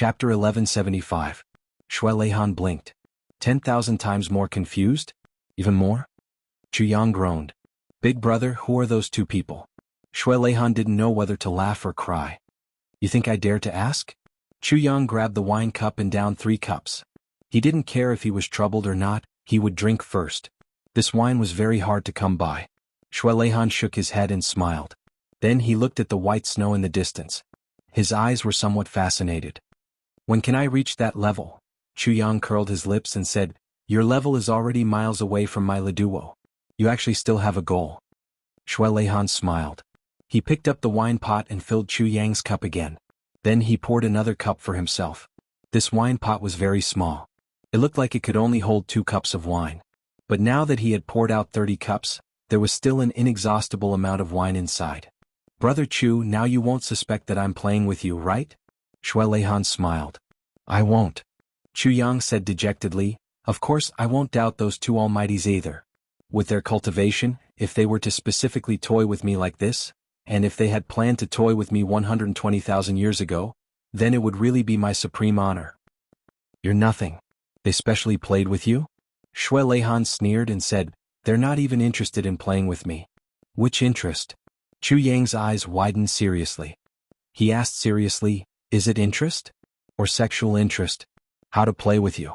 Chapter 1175. Shui Leihan blinked. 10,000 times more confused? Even more? Chu Yang groaned. Big brother, who are those two people? Shui Leihan didn't know whether to laugh or cry. You think I dare to ask? Chu Yang grabbed the wine cup and downed 3 cups. He didn't care if he was troubled or not, he would drink first. This wine was very hard to come by. Shui Leihan shook his head and smiled. Then he looked at the white snow in the distance. His eyes were somewhat fascinated. When can I reach that level? Chu Yang curled his lips and said, Your level is already miles away from my Leduo. You actually still have a goal. Shui Leihan smiled. He picked up the wine pot and filled Chu Yang's cup again. Then he poured another cup for himself. This wine pot was very small. It looked like it could only hold 2 cups of wine. But now that he had poured out 30 cups, there was still an inexhaustible amount of wine inside. Brother Chu, now you won't suspect that I'm playing with you, right? Shui Leihan smiled. I won't. Chu Yang said dejectedly, Of course I won't doubt those 2 almighties either. With their cultivation, if they were to specifically toy with me like this, and if they had planned to toy with me 120,000 years ago, then it would really be my supreme honor. You're nothing. They specially played with you? Shui Leihan sneered and said, They're not even interested in playing with me. Which interest? Chu Yang's eyes widened seriously. He asked seriously, Is it interest? Or sexual interest? How to play with you?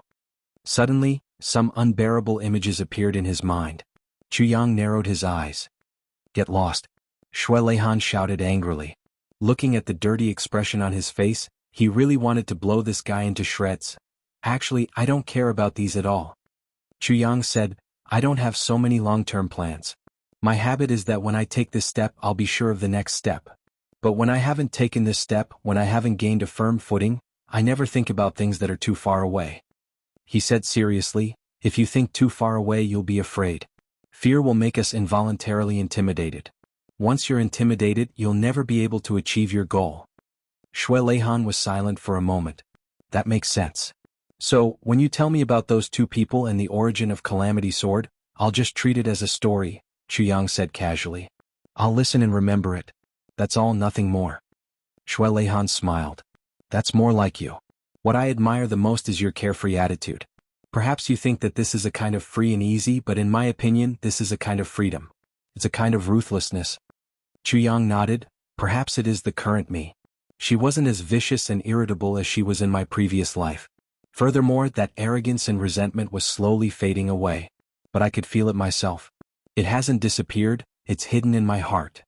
Suddenly, some unbearable images appeared in his mind. Chu Yang narrowed his eyes. Get lost. Shui Leihan shouted angrily. Looking at the dirty expression on his face, he really wanted to blow this guy into shreds. Actually, I don't care about these at all. Chu Yang said, I don't have so many long-term plans. My habit is that when I take this step I'll be sure of the next step. But when I haven't taken this step, when I haven't gained a firm footing, I never think about things that are too far away. He said seriously, If you think too far away you'll be afraid. Fear will make us involuntarily intimidated. Once you're intimidated, you'll never be able to achieve your goal. Shui Leihan was silent for a moment. That makes sense. So, when you tell me about those 2 people and the origin of Calamity Sword, I'll just treat it as a story, Chu Yang said casually. I'll listen and remember it. That's all, nothing more. Shui Leihan smiled. That's more like you. What I admire the most is your carefree attitude. Perhaps you think that this is a kind of free and easy, but in my opinion, this is a kind of freedom. It's a kind of ruthlessness. Chu Yang nodded. Perhaps it is the current me. She wasn't as vicious and irritable as she was in my previous life. Furthermore, that arrogance and resentment was slowly fading away. But I could feel it myself. It hasn't disappeared, it's hidden in my heart.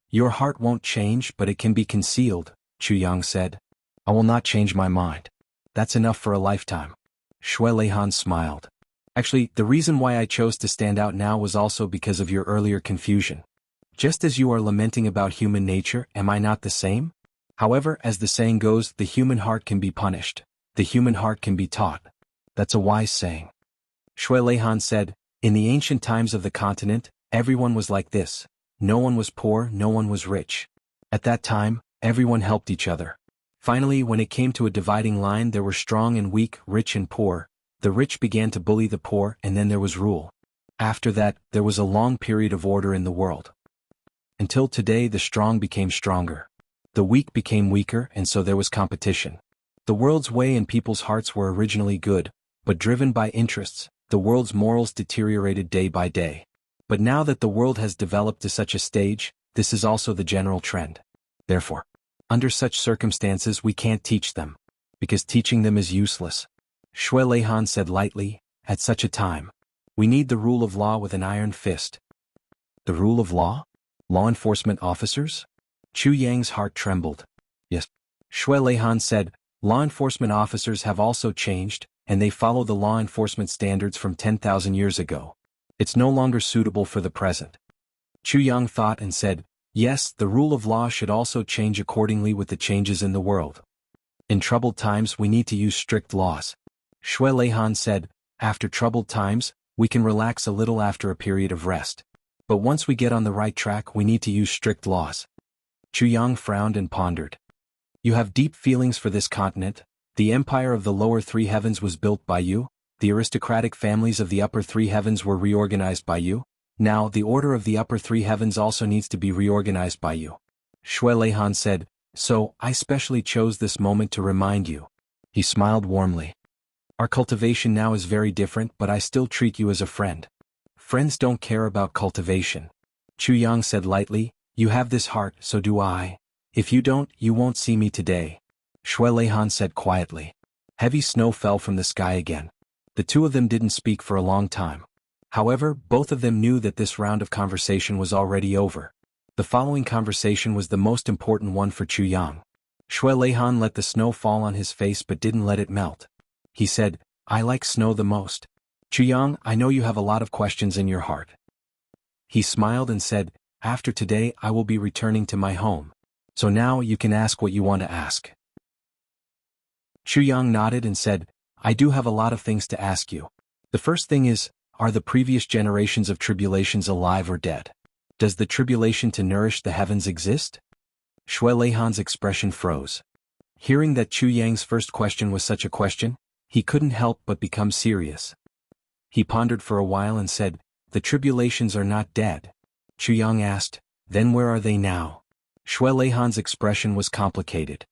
Your heart won't change, but it can be concealed, Chu Yang said. I will not change my mind. That's enough for a lifetime. Shui Leihan smiled. Actually, the reason why I chose to stand out now was also because of your earlier confusion. Just as you are lamenting about human nature, am I not the same? However, as the saying goes, the human heart can be punished. The human heart can be taught. That's a wise saying. Shui Leihan said, In the ancient times of the continent, everyone was like this. No one was poor, no one was rich. At that time, everyone helped each other. Finally, when it came to a dividing line, there were strong and weak, rich and poor. The rich began to bully the poor, and then there was rule. After that, there was a long period of order in the world. Until today, the strong became stronger. The weak became weaker, and so there was competition. The world's way and people's hearts were originally good, but driven by interests, the world's morals deteriorated day by day. But now that the world has developed to such a stage, this is also the general trend. Therefore, under such circumstances we can't teach them, because teaching them is useless. Shui Leihan said lightly, At such a time, we need the rule of law with an iron fist. The rule of law? Law enforcement officers? Chu Yang's heart trembled. Yes. Shui Leihan said, Law enforcement officers have also changed, and they follow the law enforcement standards from 10,000 years ago. It's no longer suitable for the present. Chu Yang thought and said, Yes, the rule of law should also change accordingly with the changes in the world. In troubled times we need to use strict laws. Shui Leihan said, After troubled times, we can relax a little after a period of rest. But once we get on the right track we need to use strict laws. Chu Yang frowned and pondered. You have deep feelings for this continent. The empire of the lower 3 heavens was built by you. The aristocratic families of the upper 3 heavens were reorganized by you. Now, the order of the upper 3 heavens also needs to be reorganized by you. Shui Leihan said, So, I specially chose this moment to remind you. He smiled warmly. Our cultivation now is very different, but I still treat you as a friend. Friends don't care about cultivation. Chu Yang said lightly, you have this heart, so do I. If you don't, you won't see me today. Shui Leihan said quietly. Heavy snow fell from the sky again. The two of them didn't speak for a long time. However, both of them knew that this round of conversation was already over. The following conversation was the most important one for Chu Yang. Shui Leihan let the snow fall on his face but didn't let it melt. He said, I like snow the most. Chu Yang, I know you have a lot of questions in your heart. He smiled and said, after today I will be returning to my home. So now you can ask what you want to ask. Chu Yang nodded and said, I do have a lot of things to ask you. The first thing is, are the previous generations of tribulations alive or dead? Does the tribulation to nourish the heavens exist? Shui Leihan's expression froze. Hearing that Chu Yang's first question was such a question, he couldn't help but become serious. He pondered for a while and said, the tribulations are not dead. Chu Yang asked, then where are they now? Shui Leihan's expression was complicated.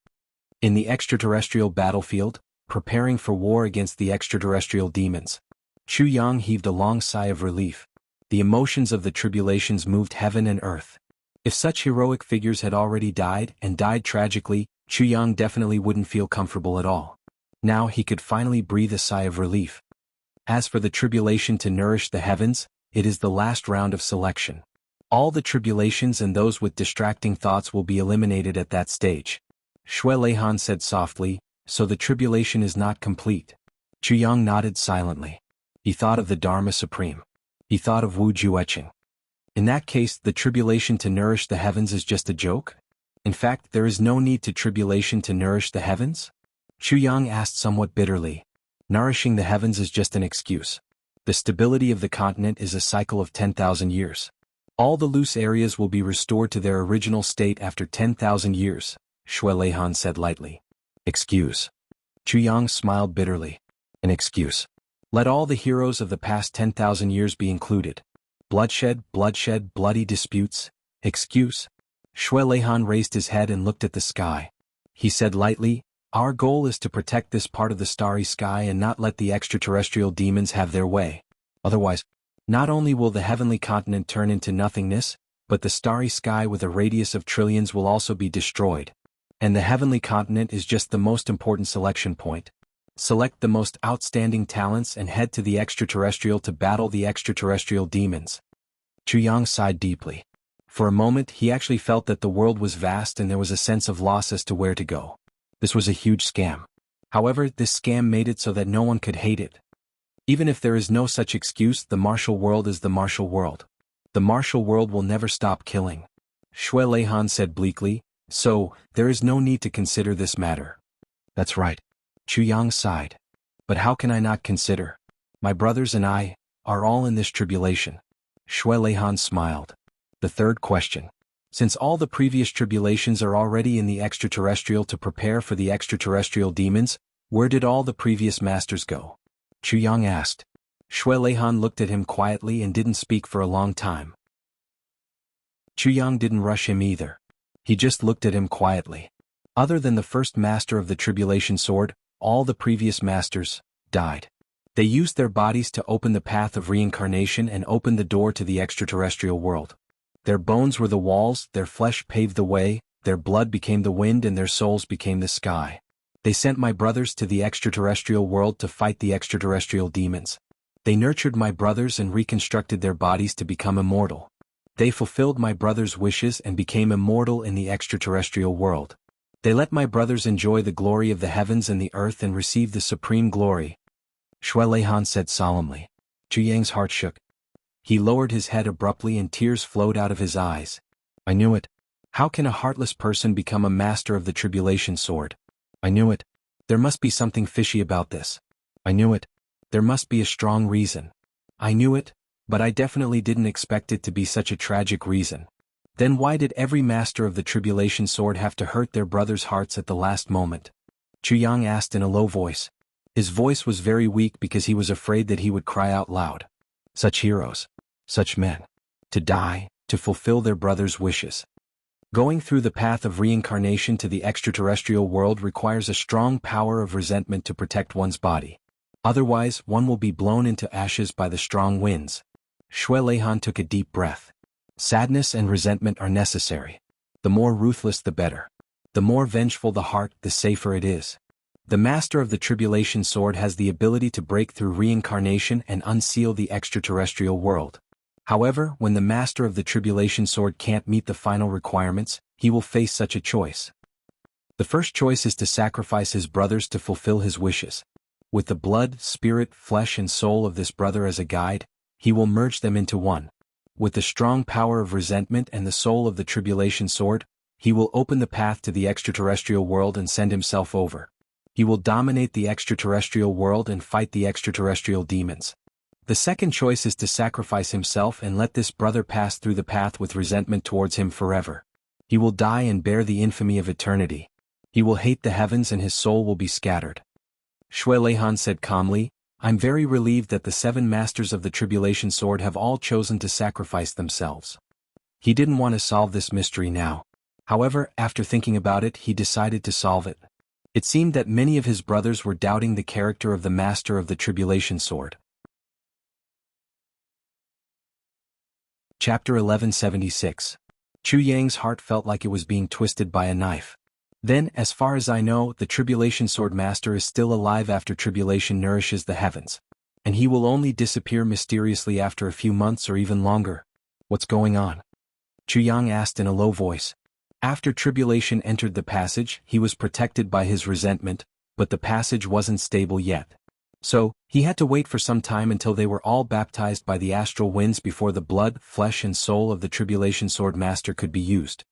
In the extraterrestrial battlefield, preparing for war against the extraterrestrial demons. Chu Yang heaved a long sigh of relief. The emotions of the tribulations moved heaven and earth. If such heroic figures had already died and died tragically, Chu Yang definitely wouldn't feel comfortable at all. Now he could finally breathe a sigh of relief. As for the tribulation to nourish the heavens, it is the last round of selection. All the tribulations and those with distracting thoughts will be eliminated at that stage. Shui Leihan said softly, so the tribulation is not complete. Chu Yang nodded silently. He thought of the Dharma Supreme. He thought of Wu Jueqing. In that case, the tribulation to nourish the heavens is just a joke? In fact, there is no need to tribulation to nourish the heavens? Chu Yang asked somewhat bitterly. Nourishing the heavens is just an excuse. The stability of the continent is a cycle of 10,000 years. All the loose areas will be restored to their original state after 10,000 years, Shui Leihan said lightly. Excuse. Chu Yang smiled bitterly. An excuse. Let all the heroes of the past 10,000 years be included. Bloodshed, bloody disputes. Excuse. Shui Leihan raised his head and looked at the sky. He said lightly, our goal is to protect this part of the starry sky and not let the extraterrestrial demons have their way. Otherwise, not only will the heavenly continent turn into nothingness, but the starry sky with a radius of trillions will also be destroyed. And the heavenly continent is just the most important selection point. Select the most outstanding talents and head to the extraterrestrial to battle the extraterrestrial demons. Chu Yang sighed deeply. For a moment he actually felt that the world was vast and there was a sense of loss as to where to go. This was a huge scam. However, this scam made it so that no one could hate it. Even if there is no such excuse, the martial world is the martial world. The martial world will never stop killing. Shui Leihan said bleakly, so, there is no need to consider this matter. That's right. Chu Yang sighed. But how can I not consider? My brothers and I are all in this tribulation. Shui Leihan smiled. The third question. Since all the previous tribulations are already in the extraterrestrial to prepare for the extraterrestrial demons, where did all the previous masters go? Chu Yang asked. Shui Leihan looked at him quietly and didn't speak for a long time. Chu Yang didn't rush him either. He just looked at him quietly. Other than the first master of the tribulation sword, all the previous masters died. They used their bodies to open the path of reincarnation and open the door to the extraterrestrial world. Their bones were the walls, their flesh paved the way, their blood became the wind and their souls became the sky. They sent my brothers to the extraterrestrial world to fight the extraterrestrial demons. They nurtured my brothers and reconstructed their bodies to become immortal. They fulfilled my brothers' wishes and became immortal in the extraterrestrial world. They let my brothers enjoy the glory of the heavens and the earth and receive the supreme glory. Shui Leihan said solemnly. Chu Yang's heart shook. He lowered his head abruptly and tears flowed out of his eyes. I knew it. How can a heartless person become a master of the tribulation sword? I knew it. There must be something fishy about this. I knew it. There must be a strong reason. I knew it, but I definitely didn't expect it to be such a tragic reason. Then why did every master of the tribulation sword have to hurt their brothers' hearts at the last moment? Chu Yang asked in a low voice. His voice was very weak because he was afraid that he would cry out loud. Such heroes. Such men. To die, to fulfill their brothers' wishes. Going through the path of reincarnation to the extraterrestrial world requires a strong power of resentment to protect one's body. Otherwise, one will be blown into ashes by the strong winds. Shui Leihan took a deep breath. Sadness and resentment are necessary. The more ruthless the better. The more vengeful the heart, the safer it is. The Master of the Tribulation Sword has the ability to break through reincarnation and unseal the extraterrestrial world. However, when the Master of the Tribulation Sword can't meet the final requirements, he will face such a choice. The first choice is to sacrifice his brothers to fulfill his wishes. With the blood, spirit, flesh and soul of this brother as a guide, he will merge them into one. With the strong power of resentment and the soul of the Tribulation Sword, he will open the path to the extraterrestrial world and send himself over. He will dominate the extraterrestrial world and fight the extraterrestrial demons. The second choice is to sacrifice himself and let this brother pass through the path with resentment towards him forever. He will die and bear the infamy of eternity. He will hate the heavens and his soul will be scattered. Shui Leihan said calmly, I'm very relieved that the 7 masters of the Tribulation Sword have all chosen to sacrifice themselves. He didn't want to solve this mystery now. However, after thinking about it, he decided to solve it. It seemed that many of his brothers were doubting the character of the Master of the Tribulation Sword. Chapter 1176. Chu Yang's heart felt like it was being twisted by a knife. Then, as far as I know, the Tribulation Sword Master is still alive after tribulation nourishes the heavens. And he will only disappear mysteriously after a few months or even longer. What's going on? Chu Yang asked in a low voice. After tribulation entered the passage, he was protected by his resentment, but the passage wasn't stable yet. So, he had to wait for some time until they were all baptized by the astral winds before the blood, flesh and soul of the Tribulation Sword Master could be used.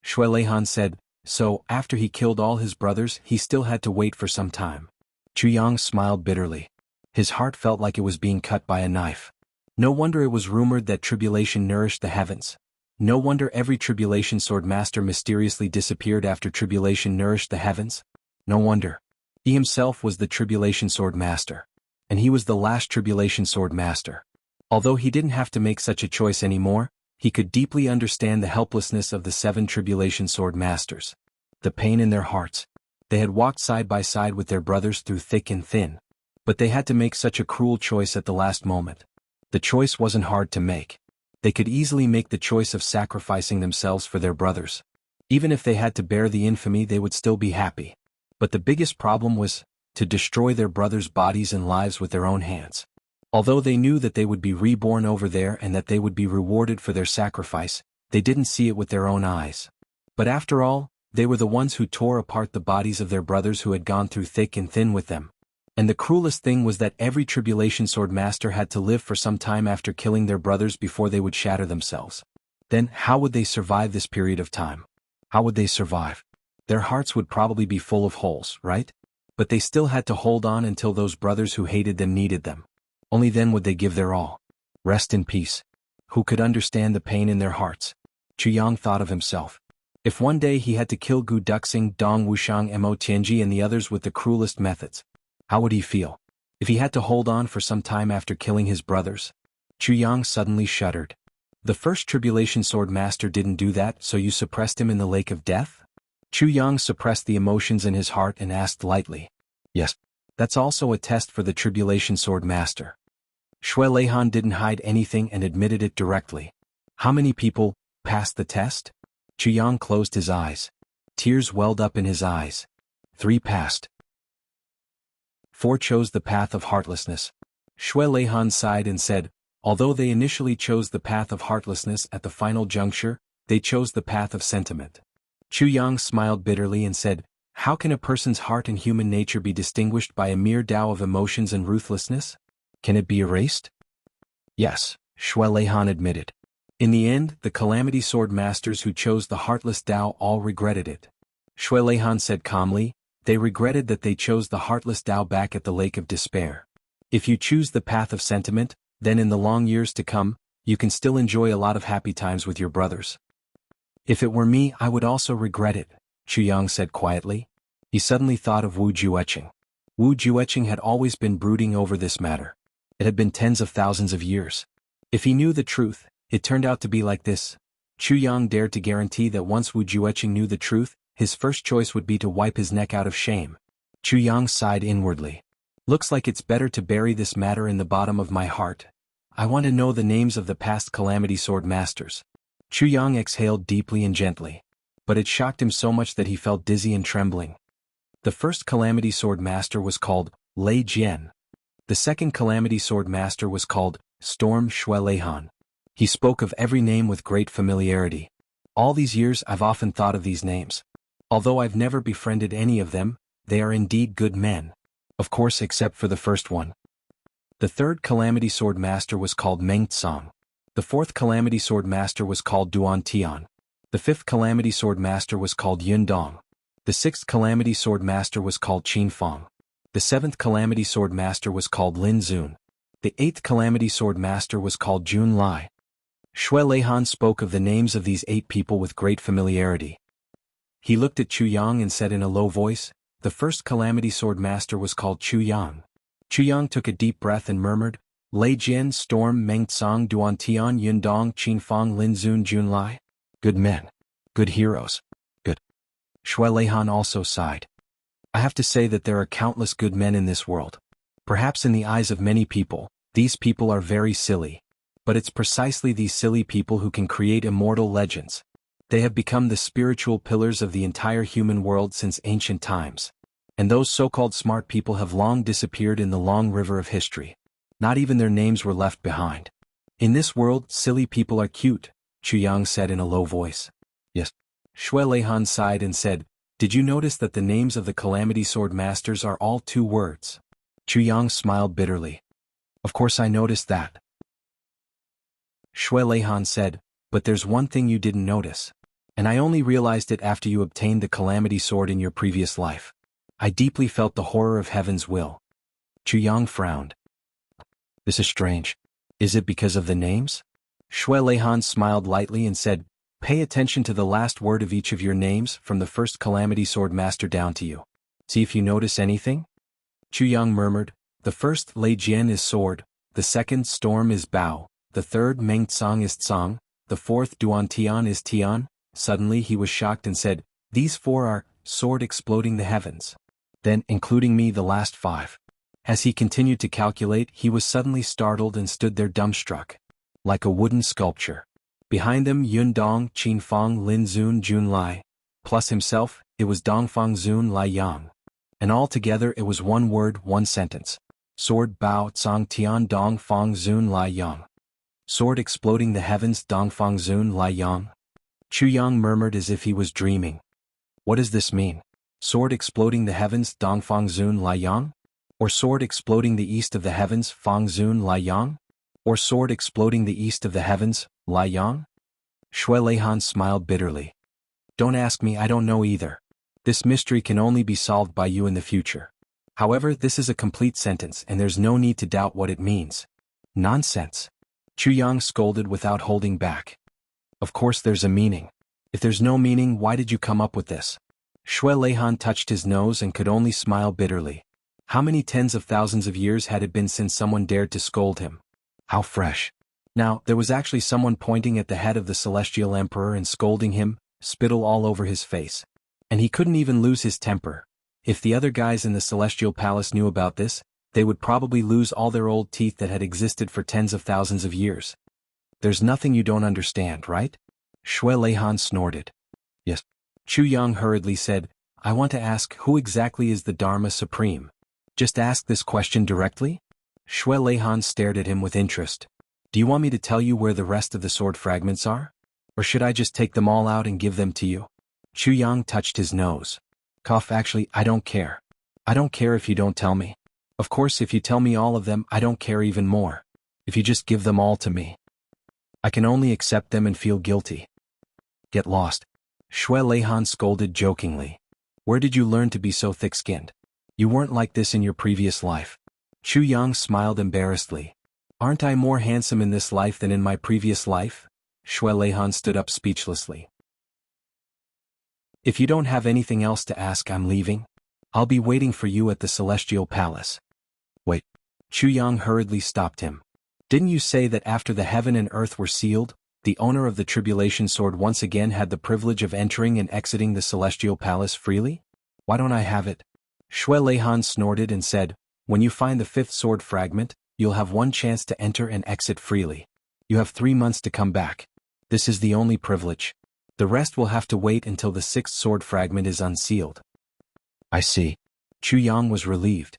Shui Leihan said, so, after he killed all his brothers, he still had to wait for some time. Chu Yang smiled bitterly. His heart felt like it was being cut by a knife. No wonder it was rumored that tribulation nourished the heavens. No wonder every Tribulation Sword Master mysteriously disappeared after tribulation nourished the heavens. No wonder. He himself was the Tribulation Sword Master. And he was the last Tribulation Sword Master. Although he didn't have to make such a choice anymore, he could deeply understand the helplessness of the 7 Tribulation Sword Masters. The pain in their hearts. They had walked side by side with their brothers through thick and thin. But they had to make such a cruel choice at the last moment. The choice wasn't hard to make. They could easily make the choice of sacrificing themselves for their brothers. Even if they had to bear the infamy, they would still be happy. But the biggest problem was to destroy their brothers' bodies and lives with their own hands. Although they knew that they would be reborn over there and that they would be rewarded for their sacrifice, they didn't see it with their own eyes. But after all, they were the ones who tore apart the bodies of their brothers who had gone through thick and thin with them. And the cruelest thing was that every Tribulation Sword Master had to live for some time after killing their brothers before they would shatter themselves. Then, how would they survive this period of time? How would they survive? Their hearts would probably be full of holes, right? But they still had to hold on until those brothers who hated them needed them. Only then would they give their all. Rest in peace. Who could understand the pain in their hearts? Chu Yang thought of himself. If one day he had to kill Gu Duxing, Dong Wushang, Mo Tianji and the others with the cruelest methods, how would he feel? If he had to hold on for some time after killing his brothers? Chu Yang suddenly shuddered. The first Tribulation Sword Master didn't do that, so you suppressed him in the lake of death? Chu Yang suppressed the emotions in his heart and asked lightly. Yes. That's also a test for the Tribulation Sword Master. Shui Leihan didn't hide anything and admitted it directly. How many people passed the test? Chu Yang closed his eyes. Tears welled up in his eyes. 3 passed. 4 chose the path of heartlessness. Shui Leihan sighed and said, although they initially chose the path of heartlessness at the final juncture, they chose the path of sentiment. Chu Yang smiled bitterly and said, how can a person's heart and human nature be distinguished by a mere Tao of emotions and ruthlessness? Can it be erased? Yes, Shui Leihan admitted. In the end, the Calamity Sword Masters who chose the heartless Tao all regretted it. Shui Leihan said calmly, they regretted that they chose the heartless Tao back at the Lake of Despair. If you choose the path of sentiment, then in the long years to come, you can still enjoy a lot of happy times with your brothers. If it were me, I would also regret it, Chu Yang said quietly. He suddenly thought of Wu Jueqing. Wu Jueqing had always been brooding over this matter. It had been tens of thousands of years. If he knew the truth, it turned out to be like this. Chu Yang dared to guarantee that once Wu Jueqing knew the truth, his first choice would be to wipe his neck out of shame. Chu Yang sighed inwardly. Looks like it's better to bury this matter in the bottom of my heart. I want to know the names of the past Calamity Sword Masters. Chu Yang exhaled deeply and gently. But it shocked him so much that he felt dizzy and trembling. The first Calamity Sword Master was called Lei Jian. The second Calamity Sword Master was called Storm Shui Leihan. He spoke of every name with great familiarity. All these years I've often thought of these names. Although I've never befriended any of them, they are indeed good men. Of course, except for the first one. The third Calamity Sword Master was called Meng Tsang. The fourth Calamity Sword Master was called Duan Tian. The fifth Calamity Sword Master was called Yun Dong. The sixth Calamity Sword Master was called Qin Fang. The seventh Calamity Sword Master was called Lin Zun. The eighth Calamity Sword Master was called Jun Lai. Shui Leihan spoke of the names of these 8 people with great familiarity. He looked at Chu Yang and said in a low voice, the first Calamity Sword Master was called Chu Yang. Chu Yang took a deep breath and murmured, Lei Jian, Storm, Meng Tsang, Duan Tian, Yun Dong, Qin Fang, Lin Zun, Jun Lai. Good men. Good heroes. Good. Shui Leihan also sighed. I have to say that there are countless good men in this world. Perhaps in the eyes of many people, these people are very silly. But it's precisely these silly people who can create immortal legends. They have become the spiritual pillars of the entire human world since ancient times. And those so-called smart people have long disappeared in the long river of history. Not even their names were left behind. In this world, silly people are cute, Chu Yang said in a low voice. Yes. Shui Leihan sighed and said, did you notice that the names of the Calamity Sword Masters are all 2 words? Chu Yang smiled bitterly. Of course I noticed that. Shui Leihan said, but there's one thing you didn't notice. And I only realized it after you obtained the Calamity Sword in your previous life. I deeply felt the horror of heaven's will. Chu Yang frowned. This is strange. Is it because of the names? Shui Leihan smiled lightly and said, pay attention to the last word of each of your names from the first Calamity Sword Master down to you. See if you notice anything? Chu Yang murmured, the first Lei Jian is sword, the second Storm is bow, the third Meng Tsang is tsang, the fourth Duan Tian is tian. Suddenly he was shocked and said, these 4 are sword exploding the heavens. Then, including me, the last 5. As he continued to calculate, he was suddenly startled and stood there dumbstruck. Like a wooden sculpture. Behind them Yun Dong, Qin Fang, Lin Zun, Jun Lai. Plus himself, it was Dongfang Zun Lai Yang. And all together it was one word, one sentence. Sword Bao Tsang Tian Dongfang Zun Lai Yang. Sword exploding the heavens Dongfang Zun Lai Yang. Chu Yang murmured as if he was dreaming. What does this mean? Sword exploding the heavens Dongfang Zun Lai Yang? Or sword exploding the east of the heavens Fang Zun Lai Yang? Or sword exploding the east of the heavens, Lai Yang? Shui Leihan smiled bitterly. Don't ask me, I don't know either. This mystery can only be solved by you in the future. However, this is a complete sentence and there's no need to doubt what it means. Nonsense. Chu Yang scolded without holding back. Of course there's a meaning. If there's no meaning, why did you come up with this? Shui Leihan touched his nose and could only smile bitterly. How many tens of thousands of years had it been since someone dared to scold him? How fresh. Now, there was actually someone pointing at the head of the Celestial Emperor and scolding him, spittle all over his face. And he couldn't even lose his temper. If the other guys in the Celestial Palace knew about this, they would probably lose all their old teeth that had existed for tens of thousands of years. There's nothing you don't understand, right? Shui Leihan snorted. Yes. Chu Yang hurriedly said, I want to ask, who exactly is the Dharma Supreme? Just ask this question directly? Shui Leihan stared at him with interest. Do you want me to tell you where the rest of the sword fragments are? Or should I just take them all out and give them to you? Chu Yang touched his nose. Cough, actually, I don't care. I don't care if you don't tell me. Of course, if you tell me all of them, I don't care even more. If you just give them all to me, I can only accept them and feel guilty. Get lost. Shui Leihan scolded jokingly. Where did you learn to be so thick-skinned? You weren't like this in your previous life. Chu Yang smiled embarrassedly. Aren't I more handsome in this life than in my previous life? Shui Leihan stood up speechlessly. If you don't have anything else to ask, I'm leaving. I'll be waiting for you at the Celestial Palace. Wait. Chu Yang hurriedly stopped him. Didn't you say that after the heaven and earth were sealed, The owner of the Tribulation Sword once again had the privilege of entering and exiting the Celestial Palace freely? Why don't I have it? Shui Leihan snorted and said, when you find the 5th sword fragment, you'll have one chance to enter and exit freely. You have 3 months to come back. This is the only privilege. The rest will have to wait until the 6th sword fragment is unsealed. I see. Chu Yang was relieved.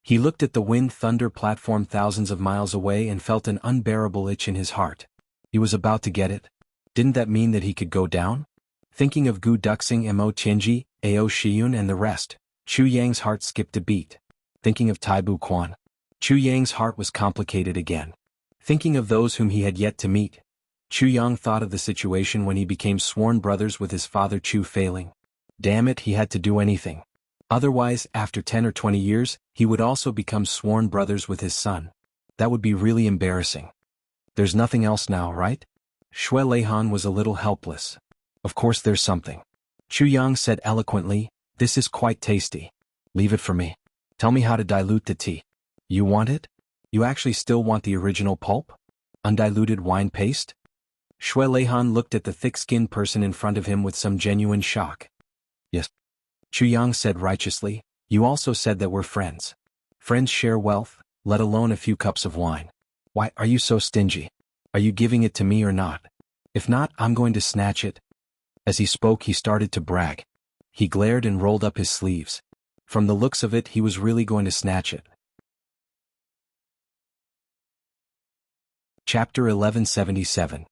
He looked at the wind thunder platform thousands of miles away and felt an unbearable itch in his heart. He was about to get it. Didn't that mean that he could go down? Thinking of Gu Duxing, Mo Tianji, Ao Shiyun and the rest, Chu Yang's heart skipped a beat. Thinking of Taibu Quan. Chu Yang's heart was complicated again. Thinking of those whom he had yet to meet, Chu Yang thought of the situation when he became sworn brothers with his father Chu failing. Damn it, he had to do anything. Otherwise, after 10 or 20 years, he would also become sworn brothers with his son. That would be really embarrassing. There's nothing else now, right? Shui Leihan was a little helpless. Of course there's something. Chu Yang said eloquently, this is quite tasty. Leave it for me. Tell me how to dilute the tea. You want it? You actually still want the original pulp? Undiluted wine paste? Shui Leihan looked at the thick-skinned person in front of him with some genuine shock. Yes. Chu Yang said righteously, you also said that we're friends. Friends share wealth, let alone a few cups of wine. Why are you so stingy? Are you giving it to me or not? If not, I'm going to snatch it. As he spoke, he started to brag. He glared and rolled up his sleeves. From the looks of it, he was really going to snatch it. Chapter 1177.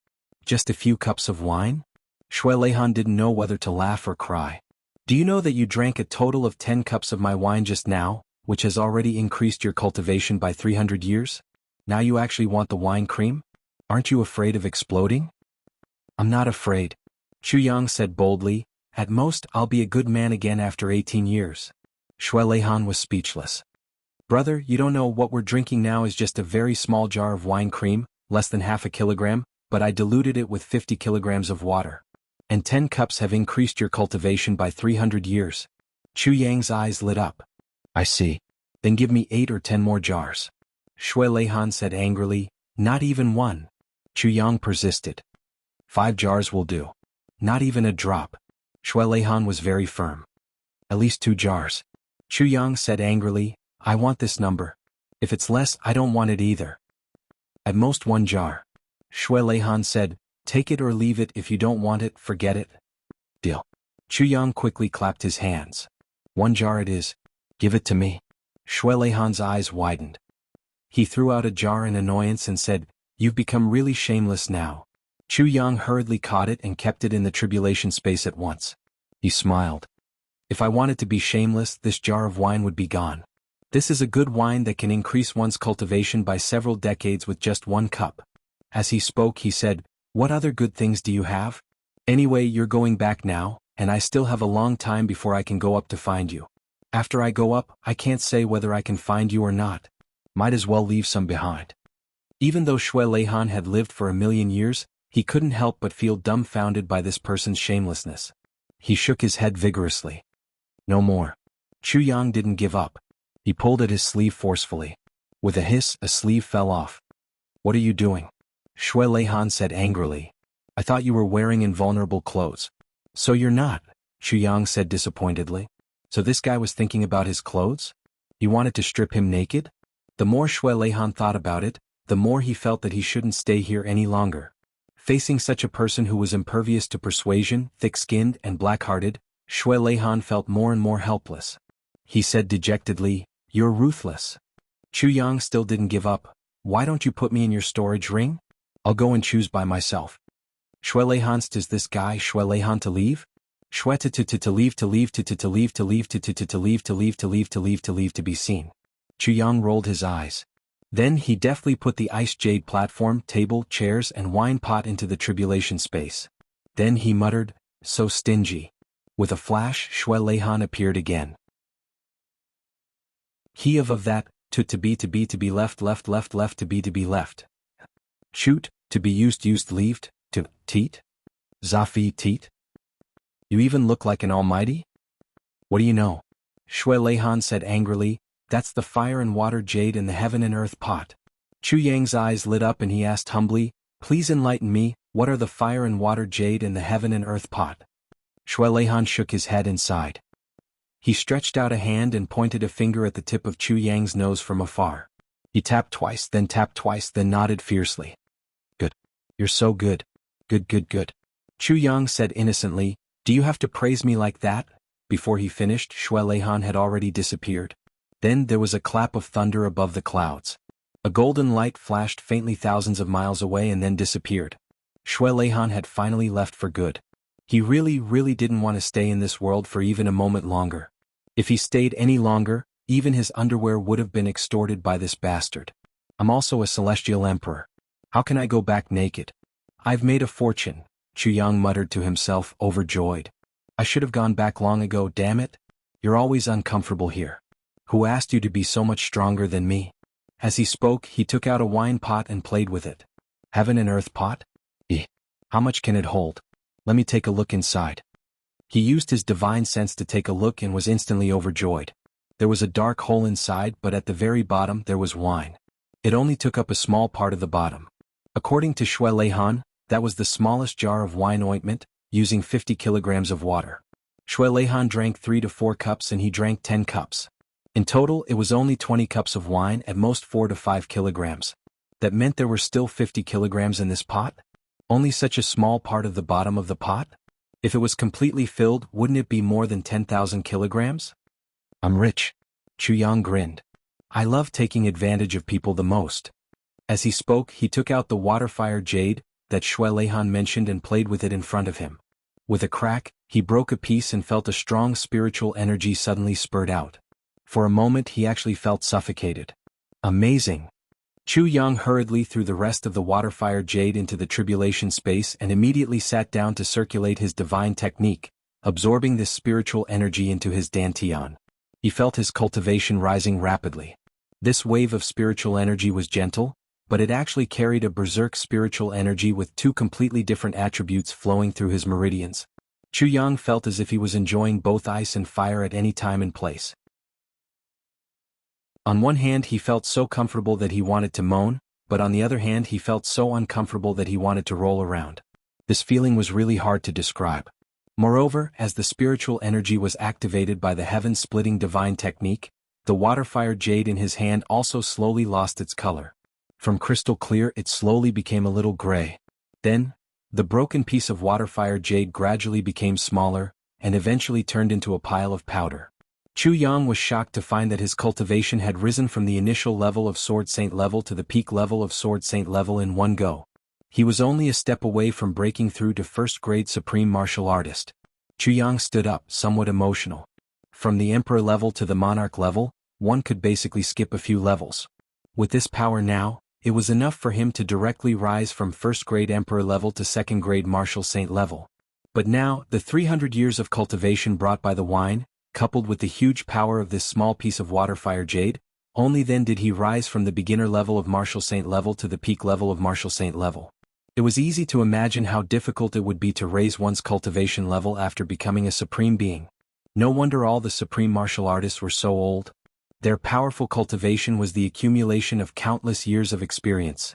Just a few cups of wine? Shui Leihan didn't know whether to laugh or cry. Do you know that you drank a total of 10 cups of my wine just now, which has already increased your cultivation by 300 years? Now you actually want the wine cream? Aren't you afraid of exploding? I'm not afraid. Chu Yang said boldly, at most I'll be a good man again after 18 years. Shui Leihan was speechless. Brother, you don't know what we're drinking now is just a very small jar of wine cream, less than half a kilogram, but I diluted it with 50 kilograms of water. And 10 cups have increased your cultivation by 300 years. Chu Yang's eyes lit up. I see. Then give me 8 or 10 more jars. Shui Leihan said angrily, not even one. Chu Yang persisted. 5 jars will do. Not even a drop. Shui Leihan was very firm. At least 2 jars. Chu Yang said angrily, I want this number. If it's less, I don't want it either. At most 1 jar. Shui Leihan said, take it or leave it. If you don't want it, forget it. Deal. Chu Yang quickly clapped his hands. 1 jar it is. Give it to me. Shui Leihan's eyes widened. He threw out a jar in annoyance and said, you've become really shameless now. Chu Yang hurriedly caught it and kept it in the tribulation space at once. He smiled. If I wanted to be shameless, this jar of wine would be gone. This is a good wine that can increase one's cultivation by several decades with just 1 cup. As he spoke, he said, what other good things do you have? Anyway, you're going back now, and I still have a long time before I can go up to find you. After I go up, I can't say whether I can find you or not. Might as well leave some behind. Even though Shui Leihan had lived for 1,000,000 years, he couldn't help but feel dumbfounded by this person's shamelessness. He shook his head vigorously. No more. Chu Yang didn't give up. He pulled at his sleeve forcefully. With a hiss, a sleeve fell off. What are you doing? Shui Leihan said angrily. I thought you were wearing invulnerable clothes. So you're not, Chu Yang said disappointedly. So this guy was thinking about his clothes? He wanted to strip him naked? The more Shui Leihan thought about it, the more he felt that he shouldn't stay here any longer. Facing such a person who was impervious to persuasion, thick-skinned and black-hearted, Shui Leihan felt more and more helpless. He said dejectedly, you're ruthless. Chu Yang still didn't give up. Why don't you put me in your storage ring? I'll go and choose by myself. Shui Leihan, does this guy Shui Leihan to leave? Shui to leave to leave to leave to leave to leave to leave to leave to leave to leave to be seen. Chu Yang rolled his eyes. Then he deftly put the ice jade platform, table, chairs and wine pot into the tribulation space. Then he muttered, so stingy. With a flash, Shui Leihan appeared again. He of that, to be left to be left. Shoot, to be used leaved, to, teat? Zafi teat? You even look like an almighty? What do you know? Shui Leihan said angrily, that's the fire and water jade in the heaven and earth pot. Chu Yang's eyes lit up and he asked humbly, Please enlighten me, what are the fire and water jade and the heaven and earth pot? Shueleihan shook his head and sighed. He stretched out a hand and pointed a finger at the tip of Chu Yang's nose from afar. He tapped twice, then nodded fiercely. Good. You're so good. Good, good, good. Chu Yang said innocently, do you have to praise me like that? Before he finished, Shueleihan had already disappeared. Then there was a clap of thunder above the clouds. A golden light flashed faintly thousands of miles away and then disappeared. Shueleihan had finally left for good. He really didn't want to stay in this world for even a moment longer. If he stayed any longer, even his underwear would have been extorted by this bastard. I'm also a celestial emperor. How can I go back naked? I've made a fortune, Chu Yang muttered to himself, overjoyed. I should have gone back long ago, damn it. You're always uncomfortable here. Who asked you to be so much stronger than me? As he spoke, he took out a wine pot and played with it. Heaven and earth pot? How much can it hold? Let me take a look inside. He used his divine sense to take a look and was instantly overjoyed. There was a dark hole inside, but at the very bottom there was wine. It only took up a small part of the bottom. According to Shueleihan, that was the smallest jar of wine ointment, using 50 kilograms of water. Shueleihan drank 3 to 4 cups and he drank 10 cups. In total, it was only 20 cups of wine, at most 4 to 5 kilograms. That meant there were still 50 kilograms in this pot? Only such a small part of the bottom of the pot? If it was completely filled, wouldn't it be more than 10,000 kilograms? I'm rich. Chu Yang grinned. I love taking advantage of people the most. As he spoke, he took out the water-fire jade that Shueleihan mentioned and played with it in front of him. With a crack, he broke a piece and felt a strong spiritual energy suddenly spurt out. For a moment he actually felt suffocated. Amazing. Chu Yang hurriedly threw the rest of the water-fire jade into the tribulation space and immediately sat down to circulate his divine technique, absorbing this spiritual energy into his dantian. He felt his cultivation rising rapidly. This wave of spiritual energy was gentle, but it actually carried a berserk spiritual energy with 2 completely different attributes flowing through his meridians. Chu Yang felt as if he was enjoying both ice and fire at any time and place. On one hand he felt so comfortable that he wanted to moan, but on the other hand he felt so uncomfortable that he wanted to roll around. This feeling was really hard to describe. Moreover, as the spiritual energy was activated by the heaven-splitting divine technique, the water-fire jade in his hand also slowly lost its color. From crystal clear it slowly became a little gray. Then, the broken piece of water-fire jade gradually became smaller, and eventually turned into a pile of powder. Chu Yang was shocked to find that his cultivation had risen from the initial level of Sword Saint level to the peak level of Sword Saint level in one go. He was only a step away from breaking through to first-grade Supreme Martial Artist. Chu Yang stood up, somewhat emotional. From the Emperor level to the Monarch level, one could basically skip a few levels. With this power now, it was enough for him to directly rise from first-grade Emperor level to second-grade Martial Saint level. But now, the 300 years of cultivation brought by the wine, coupled with the huge power of this small piece of water-fire jade, only then did he rise from the beginner level of Martial Saint level to the peak level of Martial Saint level. It was easy to imagine how difficult it would be to raise one's cultivation level after becoming a supreme being. No wonder all the supreme martial artists were so old. Their powerful cultivation was the accumulation of countless years of experience.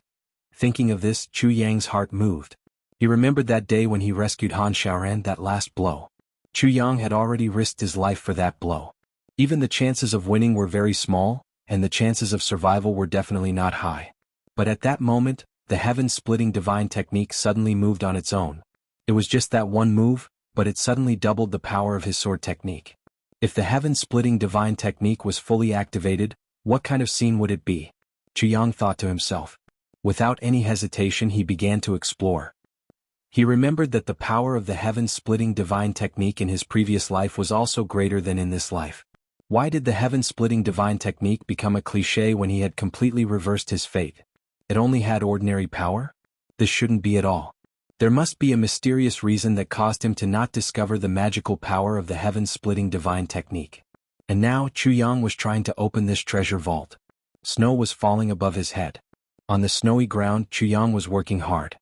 Thinking of this, Chu Yang's heart moved. He remembered that day when he rescued Han Xiaoran, that last blow. Chu Yang had already risked his life for that blow. Even the chances of winning were very small, and the chances of survival were definitely not high. But at that moment, the heaven-splitting divine technique suddenly moved on its own. It was just that one move, but it suddenly doubled the power of his sword technique. If the heaven-splitting divine technique was fully activated, what kind of scene would it be? Chu Yang thought to himself. Without any hesitation he began to explore. He remembered that the power of the heaven-splitting divine technique in his previous life was also greater than in this life. Why did the heaven-splitting divine technique become a cliché when he had completely reversed his fate? It only had ordinary power? This shouldn't be at all. There must be a mysterious reason that caused him to not discover the magical power of the heaven-splitting divine technique. And now Chu Yang was trying to open this treasure vault. Snow was falling above his head. On the snowy ground, Chu Yang was working hard.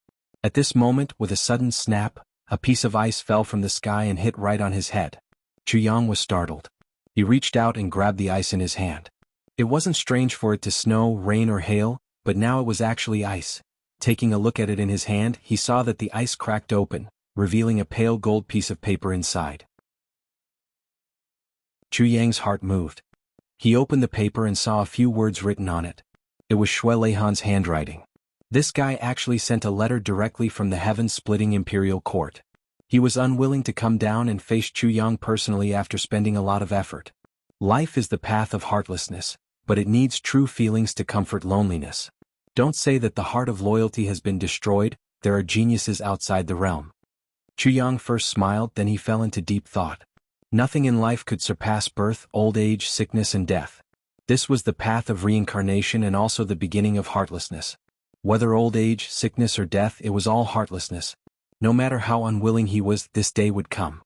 At this moment, with a sudden snap, a piece of ice fell from the sky and hit right on his head. Chu Yang was startled. He reached out and grabbed the ice in his hand. It wasn't strange for it to snow, rain or hail, but now it was actually ice. Taking a look at it in his hand, he saw that the ice cracked open, revealing a pale gold piece of paper inside. Chu Yang's heart moved. He opened the paper and saw a few words written on it. It was Shui Leihan's handwriting. This guy actually sent a letter directly from the heaven-splitting imperial court. He was unwilling to come down and face Chu Yang personally after spending a lot of effort. Life is the path of heartlessness, but it needs true feelings to comfort loneliness. Don't say that the heart of loyalty has been destroyed, there are geniuses outside the realm. Chu Yang first smiled, then he fell into deep thought. Nothing in life could surpass birth, old age, sickness and death. This was the path of reincarnation and also the beginning of heartlessness. Whether old age, sickness or death, it was all heartlessness. No matter how unwilling he was, this day would come.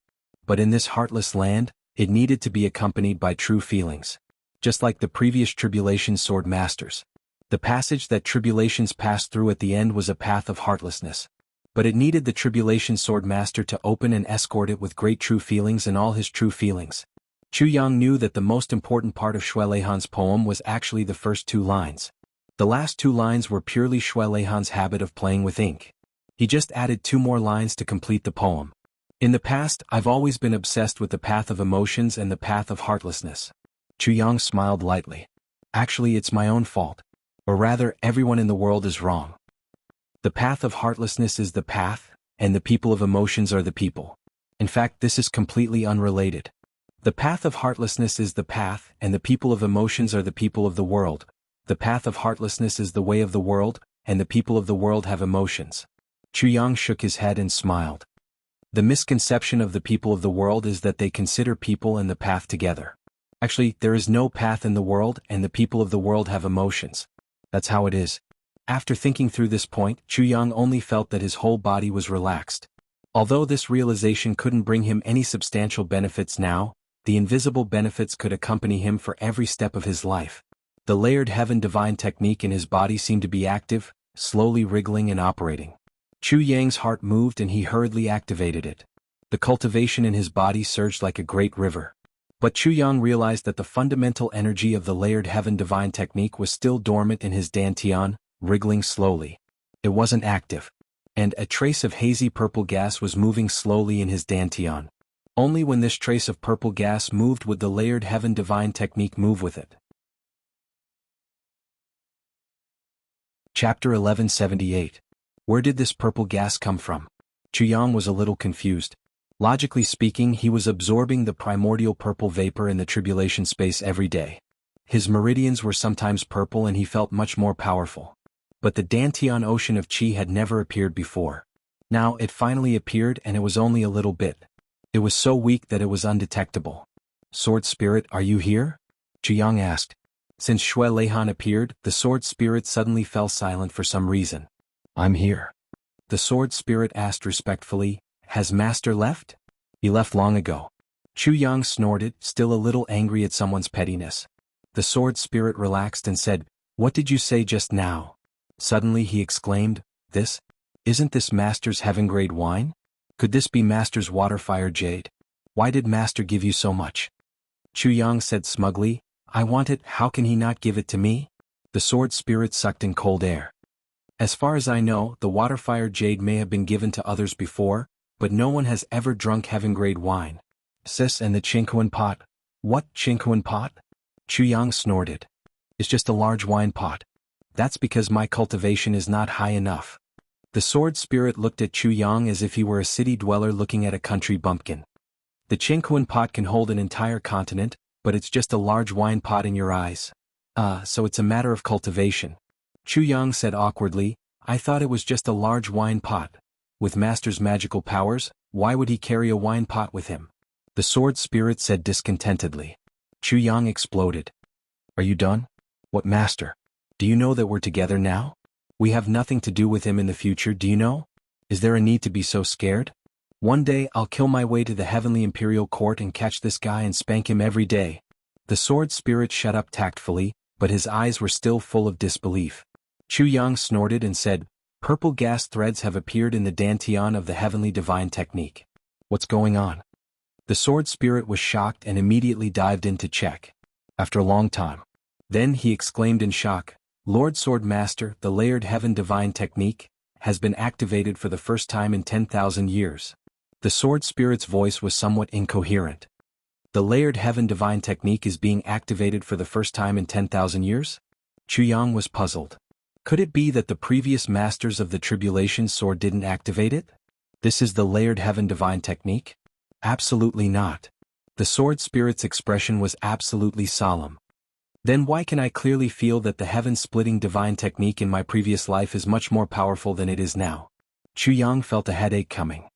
But in this heartless land, it needed to be accompanied by true feelings. Just like the previous tribulation sword masters. The passage that tribulations passed through at the end was a path of heartlessness. But it needed the tribulation sword master to open and escort it with great true feelings and all his true feelings. Chu Yang knew that the most important part of Shui Leihan's poem was actually the first 2 lines. The last 2 lines were purely Shui Leihan's habit of playing with ink. He just added 2 more lines to complete the poem. In the past, I've always been obsessed with the path of emotions and the path of heartlessness. Chu Yang smiled lightly. Actually, it's my own fault. Or rather, everyone in the world is wrong. The path of heartlessness is the path, and the people of emotions are the people. In fact, this is completely unrelated. The path of heartlessness is the path, and the people of emotions are the people of the world. The path of heartlessness is the way of the world, and the people of the world have emotions. Chu Yang shook his head and smiled. The misconception of the people of the world is that they consider people and the path together. Actually, there is no path in the world, and the people of the world have emotions. That's how it is. After thinking through this point, Chu Yang only felt that his whole body was relaxed. Although this realization couldn't bring him any substantial benefits now, the invisible benefits could accompany him for every step of his life. The layered heaven divine technique in his body seemed to be active, slowly wriggling and operating. Chu Yang's heart moved and he hurriedly activated it. The cultivation in his body surged like a great river. But Chu Yang realized that the fundamental energy of the layered heaven divine technique was still dormant in his dantian, wriggling slowly. It wasn't active. And a trace of hazy purple gas was moving slowly in his dantian. Only when this trace of purple gas moved would the layered heaven divine technique move with it. Chapter 1178. Where did this purple gas come from? Chu Yang was a little confused. Logically speaking, he was absorbing the primordial purple vapor in the tribulation space every day. His meridians were sometimes purple and he felt much more powerful. But the Dantian ocean of Qi had never appeared before. Now it finally appeared and it was only a little bit. It was so weak that it was undetectable. Sword Spirit, are you here? Chu Yang asked. Since Shui Leihan appeared, the Sword Spirit suddenly fell silent for some reason. I'm here. The Sword Spirit asked respectfully, has Master left? He left long ago. Chu Yang snorted, still a little angry at someone's pettiness. The Sword Spirit relaxed and said, what did you say just now? Suddenly he exclaimed, isn't this Master's heaven-grade wine? Could this be Master's water-fire jade? Why did Master give you so much? Chu Yang said smugly, I want it, how can he not give it to me? The Sword Spirit sucked in cold air. As far as I know, the water-fire jade may have been given to others before, but no one has ever drunk heaven-grade wine. Sis and the Qinghuan pot. What, Qinghuan pot? Chu Yang snorted. It's just a large wine pot. That's because my cultivation is not high enough. The Sword Spirit looked at Chu Yang as if he were a city dweller looking at a country bumpkin. The Qinghuan pot can hold an entire continent, but it's just a large wine pot in your eyes. So it's a matter of cultivation. Chu Yang said awkwardly, I thought it was just a large wine pot. With Master's magical powers, why would he carry a wine pot with him? The Sword Spirit said discontentedly. Chu Yang exploded. Are you done? What Master? Do you know that we're together now? We have nothing to do with him in the future, do you know? Is there a need to be so scared? One day I'll kill my way to the heavenly imperial court and catch this guy and spank him every day. The Sword Spirit shut up tactfully, but his eyes were still full of disbelief. Chu Yang snorted and said, purple gas threads have appeared in the dantian of the heavenly divine technique. What's going on? The Sword Spirit was shocked and immediately dived in to check. After a long time. Then he exclaimed in shock, Lord Sword Master, the layered heaven divine technique, has been activated for the first time in 10,000 years. The sword spirit's voice was somewhat incoherent. The layered heaven divine technique is being activated for the first time in 10,000 years? Chuyang was puzzled. Could it be that the previous masters of the tribulation sword didn't activate it? This is the layered heaven divine technique? Absolutely not. The sword spirit's expression was absolutely solemn. Then why can I clearly feel that the heaven-splitting divine technique in my previous life is much more powerful than it is now? Chuyang felt a headache coming.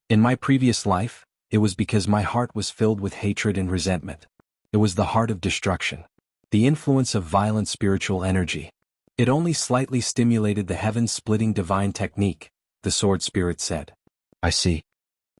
In my previous life, it was because my heart was filled with hatred and resentment. It was the heart of destruction. The influence of violent spiritual energy. It only slightly stimulated the heaven-splitting divine technique, the sword spirit said. I see.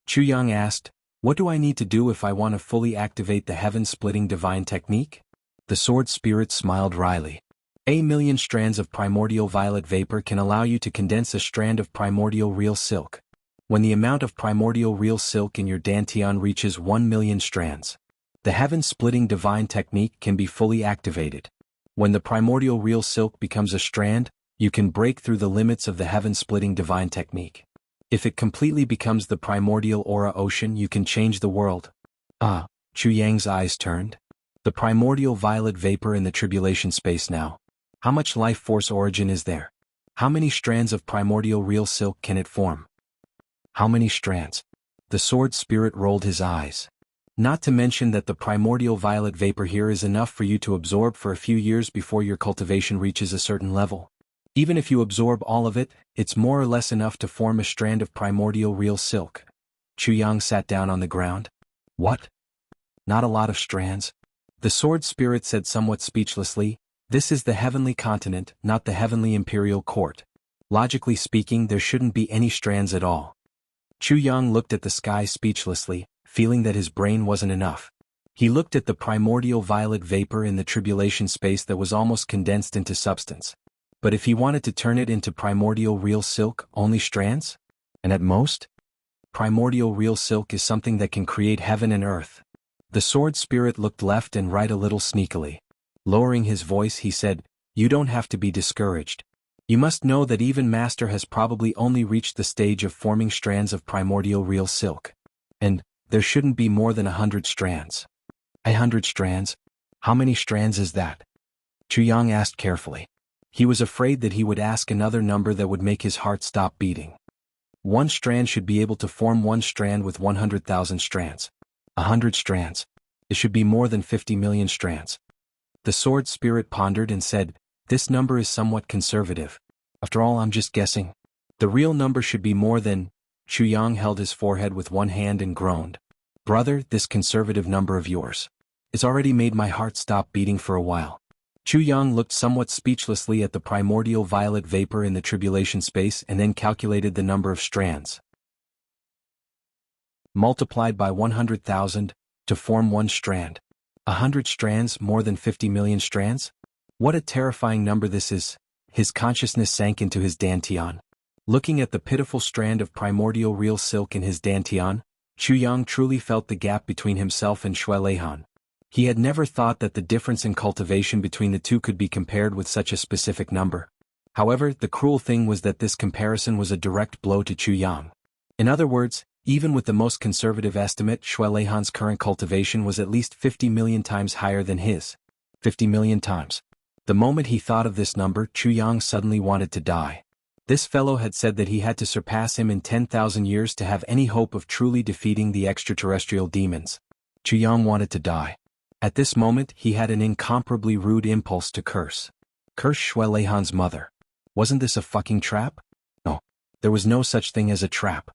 Chuyang asked, what do I need to do if I want to fully activate the heaven-splitting divine technique? The sword spirit smiled wryly. 1,000,000 strands of primordial violet vapor can allow you to condense a strand of primordial real silk. When the amount of primordial real silk in your dantian reaches 1,000,000 strands, the heaven-splitting divine technique can be fully activated. When the primordial real silk becomes a strand, you can break through the limits of the heaven-splitting divine technique. If it completely becomes the primordial aura ocean, you can change the world. Chuyang's eyes turned. The primordial violet vapor in the tribulation space now. How much life force origin is there? How many strands of primordial real silk can it form? How many strands? The sword spirit rolled his eyes. Not to mention that the primordial violet vapor here is enough for you to absorb for a few years before your cultivation reaches a certain level. Even if you absorb all of it, it's more or less enough to form a strand of primordial real silk. Chuyang sat down on the ground. What? Not a lot of strands? The sword spirit said somewhat speechlessly, this is the heavenly continent, not the heavenly imperial court. Logically speaking, there shouldn't be any strands at all. Chuyang looked at the sky speechlessly, feeling that his brain wasn't enough. He looked at the primordial violet vapor in the tribulation space that was almost condensed into substance. But if he wanted to turn it into primordial real silk, only strands? And at most? Primordial real silk is something that can create heaven and earth. The sword spirit looked left and right a little sneakily. Lowering his voice, he said, you don't have to be discouraged. You must know that even Master has probably only reached the stage of forming strands of primordial real silk. And there shouldn't be more than 100 strands. 100 strands? How many strands is that? Chuyang asked carefully. He was afraid that he would ask another number that would make his heart stop beating. One strand should be able to form one strand with 100,000 strands. 100 strands. It should be more than 50 million strands. The sword spirit pondered and said, this number is somewhat conservative. After all, I'm just guessing. The real number should be more than... Chuyang held his forehead with one hand and groaned. Brother, this conservative number of yours. It's already made my heart stop beating for a while. Chuyang looked somewhat speechlessly at the primordial violet vapor in the tribulation space and then calculated the number of strands. Multiplied by 100,000 to form one strand. 100 strands, more than 50 million strands? What a terrifying number this is. His consciousness sank into his dantian. Looking at the pitiful strand of primordial real silk in his dantian, Chuyang truly felt the gap between himself and Shui Leihan. He had never thought that the difference in cultivation between the two could be compared with such a specific number. However, the cruel thing was that this comparison was a direct blow to Chuyang. In other words, even with the most conservative estimate, Shui Leihan's current cultivation was at least 50 million times higher than his. 50 million times. The moment he thought of this number, Chuyang suddenly wanted to die. This fellow had said that he had to surpass him in 10,000 years to have any hope of truly defeating the extraterrestrial demons. Chuyang wanted to die. At this moment, he had an incomparably rude impulse to curse. Curse Shui Leihan's mother. Wasn't this a fucking trap? No. There was no such thing as a trap.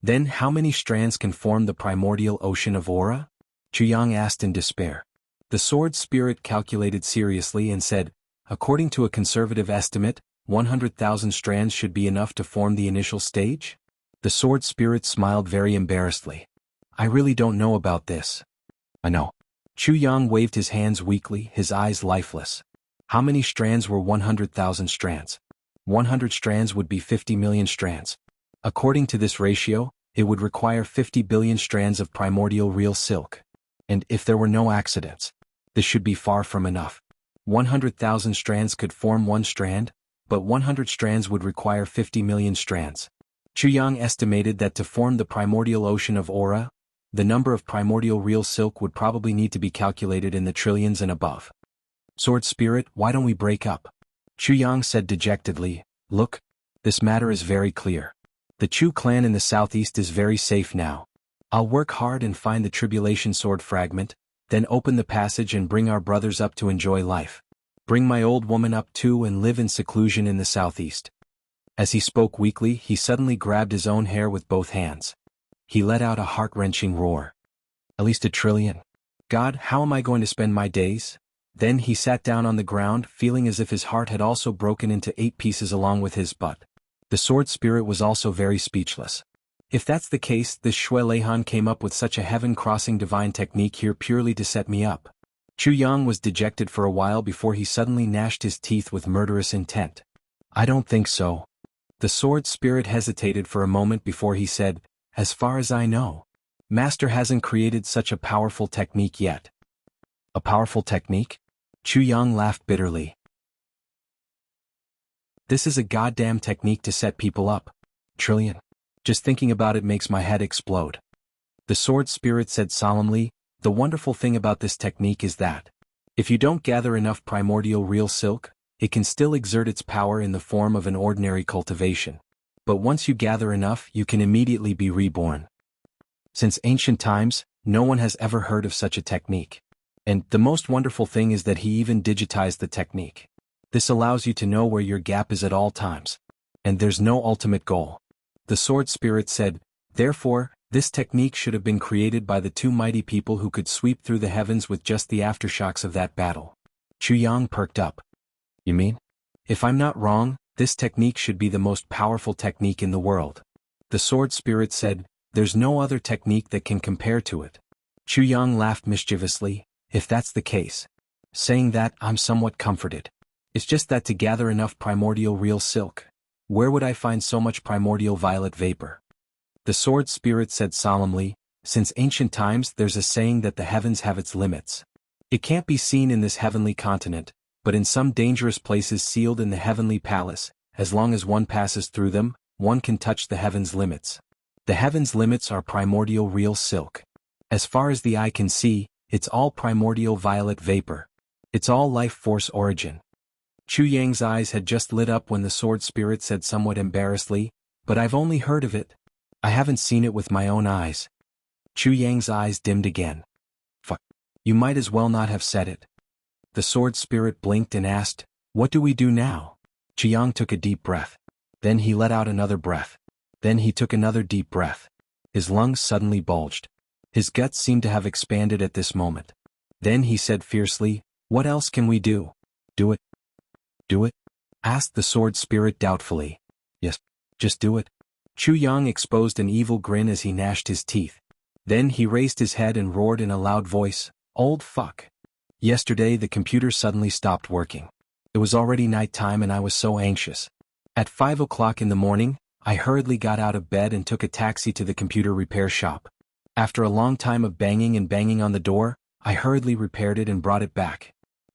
Then how many strands can form the primordial ocean of aura? Chuyang asked in despair. The sword spirit calculated seriously and said, according to a conservative estimate, 100,000 strands should be enough to form the initial stage? The sword spirit smiled very embarrassedly. I really don't know about this. I know. Chuyang waved his hands weakly, his eyes lifeless. How many strands were 100,000 strands? 100 strands would be 50 million strands. According to this ratio, it would require 50 billion strands of primordial real silk. And if there were no accidents, this should be far from enough. 100,000 strands could form one strand, but 100 strands would require 50 million strands. Chuyang estimated that to form the primordial ocean of aura, the number of primordial real silk would probably need to be calculated in the trillions and above. Sword Spirit, why don't we break up? Chuyang said dejectedly, look, this matter is very clear. The Chu clan in the southeast is very safe now. I'll work hard and find the tribulation sword fragment, then open the passage and bring our brothers up to enjoy life. Bring my old woman up too and live in seclusion in the southeast. As he spoke weakly, he suddenly grabbed his own hair with both hands. He let out a heart-wrenching roar. At least 1 trillion. God, how am I going to spend my days? Then he sat down on the ground, feeling as if his heart had also broken into 8 pieces along with his butt. The sword spirit was also very speechless. If that's the case, this Shui Leihan came up with such a heaven-crossing divine technique here purely to set me up. Chuyang was dejected for a while before he suddenly gnashed his teeth with murderous intent. I don't think so. The sword spirit hesitated for a moment before he said, as far as I know, Master hasn't created such a powerful technique yet. A powerful technique? Chuyang laughed bitterly. This is a goddamn technique to set people up. Trillion. Just thinking about it makes my head explode. The sword spirit said solemnly, the wonderful thing about this technique is that, if you don't gather enough primordial real silk, it can still exert its power in the form of an ordinary cultivation. But once you gather enough, you can immediately be reborn. Since ancient times, no one has ever heard of such a technique. And the most wonderful thing is that he even digitized the technique. This allows you to know where your gap is at all times. And there's no ultimate goal. The sword spirit said, therefore, this technique should have been created by the 2 mighty people who could sweep through the heavens with just the aftershocks of that battle. Chuyang perked up. You mean? If I'm not wrong, this technique should be the most powerful technique in the world. The sword spirit said, there's no other technique that can compare to it. Chuyang laughed mischievously, if that's the case. Saying that, I'm somewhat comforted. It's just that to gather enough primordial real silk, where would I find so much primordial violet vapor? The sword spirit said solemnly, since ancient times there's a saying that the heavens have its limits. It can't be seen in this heavenly continent, but in some dangerous places sealed in the heavenly palace, as long as one passes through them, one can touch the heavens' limits. The heavens' limits are primordial real silk. As far as the eye can see, it's all primordial violet vapor. It's all life force origin. Chuyang's eyes had just lit up when the sword spirit said somewhat embarrassedly, but I've only heard of it. I haven't seen it with my own eyes. Chuyang's eyes dimmed again. Fuck. You might as well not have said it. The sword spirit blinked and asked, what do we do now? Chuyang took a deep breath. Then he let out another breath. Then he took another deep breath. His lungs suddenly bulged. His guts seemed to have expanded at this moment. Then he said fiercely, what else can we do? Do it. Do it? Asked the sword spirit doubtfully. Yes, just do it. Chuyang exposed an evil grin as he gnashed his teeth. Then he raised his head and roared in a loud voice, old fuck. Yesterday the computer suddenly stopped working. It was already night time and I was so anxious. At 5 o'clock in the morning, I hurriedly got out of bed and took a taxi to the computer repair shop. After a long time of banging and banging on the door, I hurriedly repaired it and brought it back.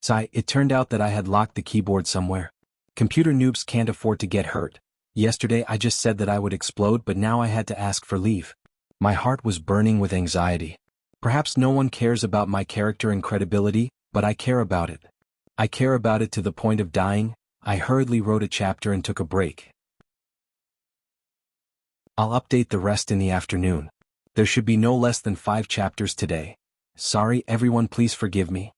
It turned out that I had locked the keyboard somewhere. Computer noobs can't afford to get hurt. Yesterday I just said that I would explode, but now I had to ask for leave. My heart was burning with anxiety. Perhaps no one cares about my character and credibility, but I care about it. I care about it to the point of dying. I hurriedly wrote a chapter and took a break. I'll update the rest in the afternoon. There should be no less than 5 chapters today. Sorry everyone, please forgive me.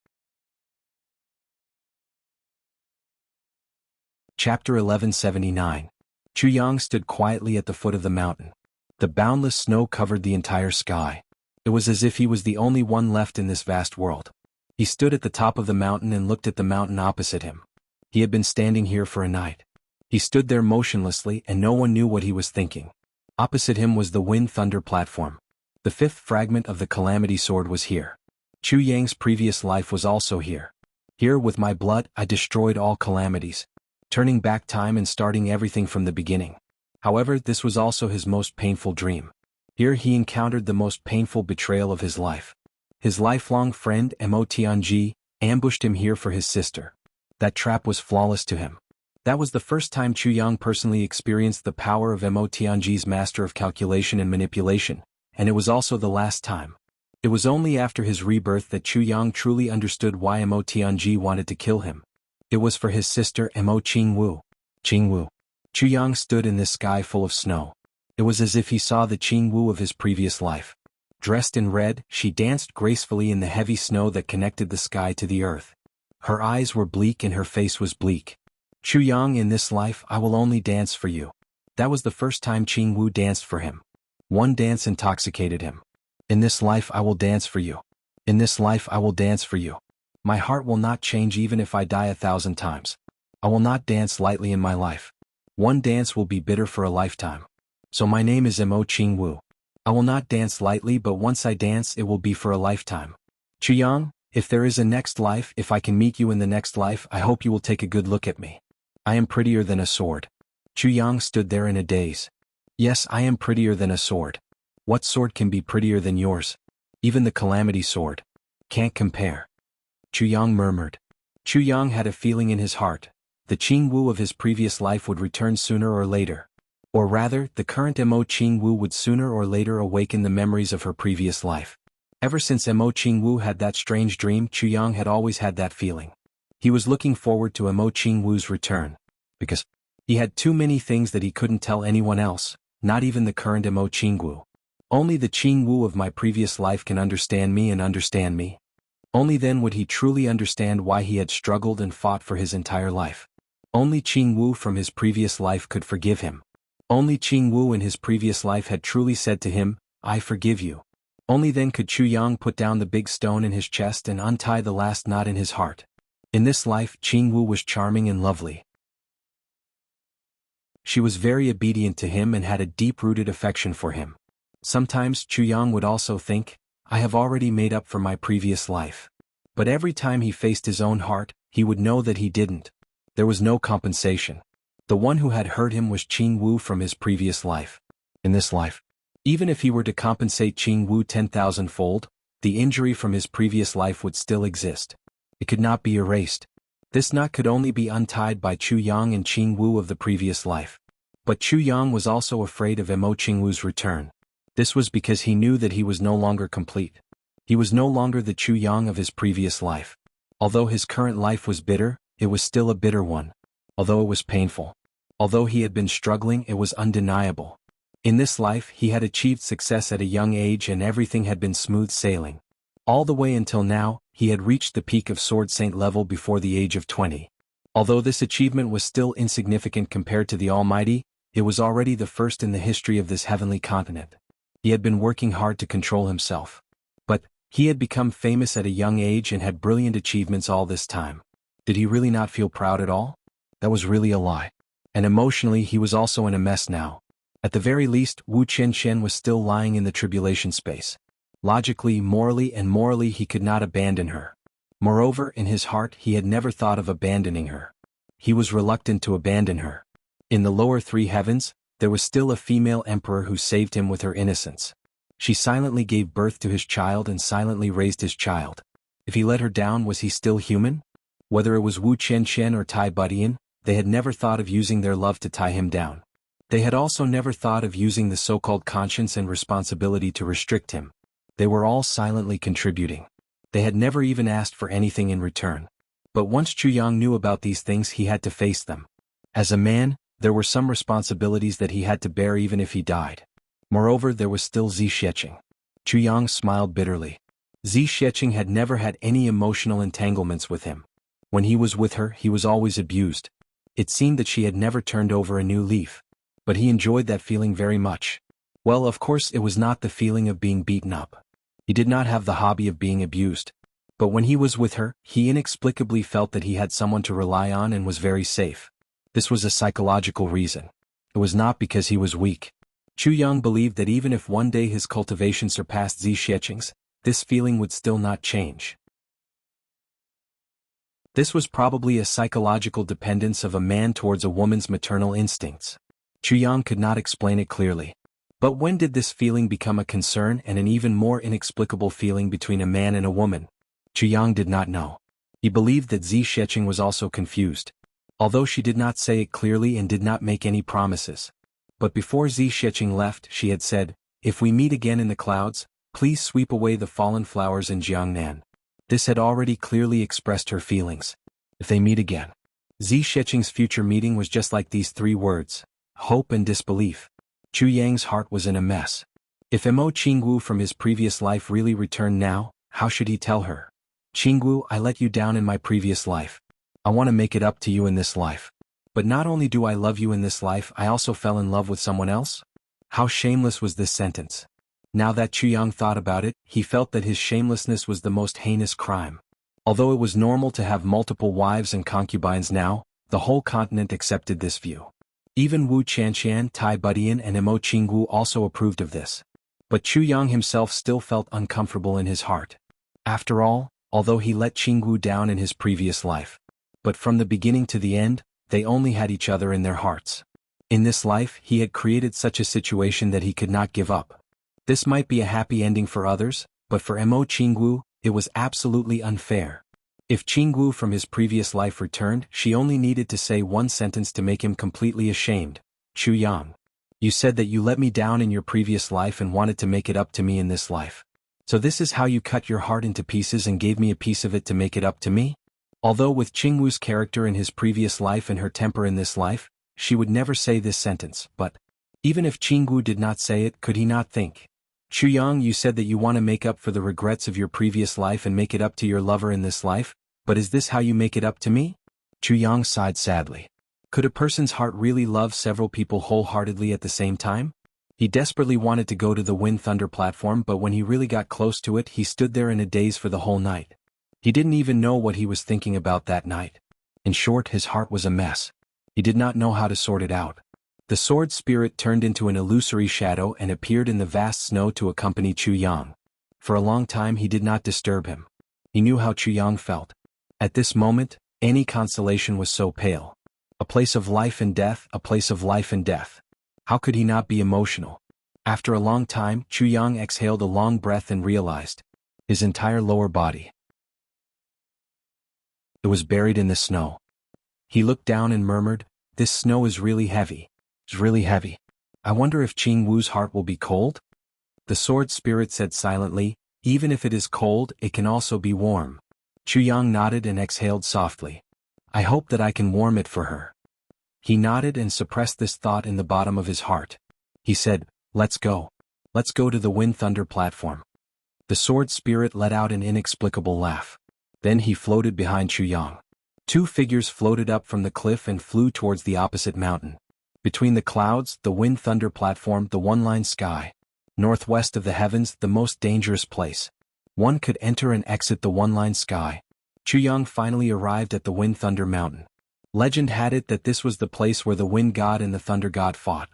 Chapter 1179. Chuyang stood quietly at the foot of the mountain. The boundless snow covered the entire sky. It was as if he was the only one left in this vast world. He stood at the top of the mountain and looked at the mountain opposite him. He had been standing here for a night. He stood there motionlessly and no one knew what he was thinking. Opposite him was the Wind Thunder platform. The 5th fragment of the Calamity Sword was here. Chuyang's previous life was also here. Here with my blood I destroyed all calamities, turning back time and starting everything from the beginning. However, this was also his most painful dream. Here he encountered the most painful betrayal of his life. His lifelong friend Mo Tianji ambushed him here for his sister. That trap was flawless to him. That was the first time Chu Yang personally experienced the power of Mo Tianji's master of calculation and manipulation, and it was also the last time. It was only after his rebirth that Chu Yang truly understood why Mo Tianji wanted to kill him. It was for his sister Mo Qingwu. Qingwu. Chu Yang stood in this sky full of snow. It was as if he saw the Qingwu of his previous life. Dressed in red, she danced gracefully in the heavy snow that connected the sky to the earth. Her eyes were bleak and her face was bleak. Chu Yang, in this life I will only dance for you. That was the first time Qingwu danced for him. One dance intoxicated him. In this life I will dance for you. In this life I will dance for you. My heart will not change even if I die 1,000 times. I will not dance lightly in my life. One dance will be bitter for a lifetime. So my name is Mo Qingwu. I will not dance lightly, but once I dance it will be for a lifetime. Chu Yang, if there is a next life, if I can meet you in the next life, I hope you will take a good look at me. I am prettier than a sword. Chu Yang stood there in a daze. Yes, I am prettier than a sword. What sword can be prettier than yours? Even the Calamity sword. Can't compare. Chu Yang murmured. Chu Yang had a feeling in his heart. The Qingwu of his previous life would return sooner or later. Or rather, the current Mo Qingwu would sooner or later awaken the memories of her previous life. Ever since Mo Qingwu had that strange dream, Chu Yang had always had that feeling. He was looking forward to Mo Qingwu's return. Because he had too many things that he couldn't tell anyone else, not even the current Mo Qingwu. Only the Qingwu of my previous life can understand me and understand me. Only then would he truly understand why he had struggled and fought for his entire life. Only Qingwu from his previous life could forgive him. Only Qingwu in his previous life had truly said to him, I forgive you. Only then could Chu Yang put down the big stone in his chest and untie the last knot in his heart. In this life, Qingwu was charming and lovely. She was very obedient to him and had a deep-rooted affection for him. Sometimes Chu Yang would also think, I have already made up for my previous life. But every time he faced his own heart, he would know that he didn't. There was no compensation. The one who had hurt him was Qingwu from his previous life. In this life, even if he were to compensate Qingwu 10,000-fold, the injury from his previous life would still exist. It could not be erased. This knot could only be untied by Chu Yang and Qingwu of the previous life. But Chu Yang was also afraid of Mo Qingwu's return. This was because he knew that he was no longer complete. He was no longer the Chu Yang of his previous life. Although his current life was bitter, it was still a bitter one. Although it was painful. Although he had been struggling, it was undeniable. In this life he had achieved success at a young age and everything had been smooth sailing. All the way until now, he had reached the peak of Sword Saint level before the age of 20. Although this achievement was still insignificant compared to the Almighty, it was already the first in the history of this heavenly continent. He had been working hard to control himself. But he had become famous at a young age and had brilliant achievements all this time. Did he really not feel proud at all? That was really a lie. And emotionally he was also in a mess now. At the very least, Wu Qianqian was still lying in the tribulation space. Logically, morally he could not abandon her. Moreover, in his heart he had never thought of abandoning her. He was reluctant to abandon her. In the lower three heavens, there was still a female emperor who saved him with her innocence. She silently gave birth to his child and silently raised his child. If he let her down, was he still human? Whether it was Wu Qianqian or Tai Budian, they had never thought of using their love to tie him down. They had also never thought of using the so-called conscience and responsibility to restrict him. They were all silently contributing. They had never even asked for anything in return. But once Chu Yang knew about these things, he had to face them. As a man, there were some responsibilities that he had to bear even if he died. Moreover, there was still Zi Sheqing. Chu Yang smiled bitterly. Zi Sheqing had never had any emotional entanglements with him. When he was with her, he was always abused. It seemed that she had never turned over a new leaf. But he enjoyed that feeling very much. Well, of course, it was not the feeling of being beaten up. He did not have the hobby of being abused. But when he was with her, he inexplicably felt that he had someone to rely on and was very safe. This was a psychological reason. It was not because he was weak. Chu Yang believed that even if one day his cultivation surpassed Zi Sheqing's, this feeling would still not change. This was probably a psychological dependence of a man towards a woman's maternal instincts. Chu Yang could not explain it clearly. But when did this feeling become a concern and an even more inexplicable feeling between a man and a woman? Chu Yang did not know. He believed that Zi Sheqing was also confused, although she did not say it clearly and did not make any promises. But before Zi Sheqing left, she had said, "If we meet again in the clouds, please sweep away the fallen flowers in Jiangnan." This had already clearly expressed her feelings. If they meet again. Zi Sheqing's future meeting was just like these three words: hope and disbelief. Chu Yang's heart was in a mess. If Mo Qingwu from his previous life really returned now, how should he tell her? "Qingwu, I let you down in my previous life. I want to make it up to you in this life. But not only do I love you in this life, I also fell in love with someone else?" How shameless was this sentence? Now that Chu Yang thought about it, he felt that his shamelessness was the most heinous crime. Although it was normal to have multiple wives and concubines now, the whole continent accepted this view. Even Wu Qianqian, Tai Budian and Mo Qingwu also approved of this. But Chu Yang himself still felt uncomfortable in his heart. After all, although he let Qingwu down in his previous life, but from the beginning to the end, they only had each other in their hearts. In this life, he had created such a situation that he could not give up. This might be a happy ending for others, but for Mo Qingwu, it was absolutely unfair. If Qingwu from his previous life returned, she only needed to say one sentence to make him completely ashamed. "Chu Yang, you said that you let me down in your previous life and wanted to make it up to me in this life. So this is how you cut your heart into pieces and gave me a piece of it to make it up to me?" Although with Qingwu's character in his previous life and her temper in this life, she would never say this sentence, but even if Qingwu did not say it, could he not think, "Chu Yang, you said that you want to make up for the regrets of your previous life and make it up to your lover in this life, but is this how you make it up to me?" Chu Yang sighed sadly. Could a person's heart really love several people wholeheartedly at the same time? He desperately wanted to go to the Wind Thunder platform, but when he really got close to it, he stood there in a daze for the whole night. He didn't even know what he was thinking about that night. In short, his heart was a mess. He did not know how to sort it out. The sword spirit turned into an illusory shadow and appeared in the vast snow to accompany Chu Yang. For a long time he did not disturb him. He knew how Chu Yang felt. At this moment, any consolation was so pale. A place of life and death, a place of life and death. How could he not be emotional? After a long time, Chu Yang exhaled a long breath and realized his entire lower body. It was buried in the snow. He looked down and murmured, "This snow is really heavy. It's really heavy. I wonder if Qingwu's heart will be cold?" The sword spirit said silently, "Even if it is cold, it can also be warm." Chu Yang nodded and exhaled softly. "I hope that I can warm it for her." He nodded and suppressed this thought in the bottom of his heart. He said, "Let's go. Let's go to the Wind Thunder platform." The sword spirit let out an inexplicable laugh. Then he floated behind Chu Yang. Two figures floated up from the cliff and flew towards the opposite mountain. Between the clouds, the Wind Thunder platform, the one-line sky. Northwest of the heavens, the most dangerous place. One could enter and exit the one-line sky. Chu Yang finally arrived at the Wind Thunder mountain. Legend had it that this was the place where the Wind God and the Thunder God fought.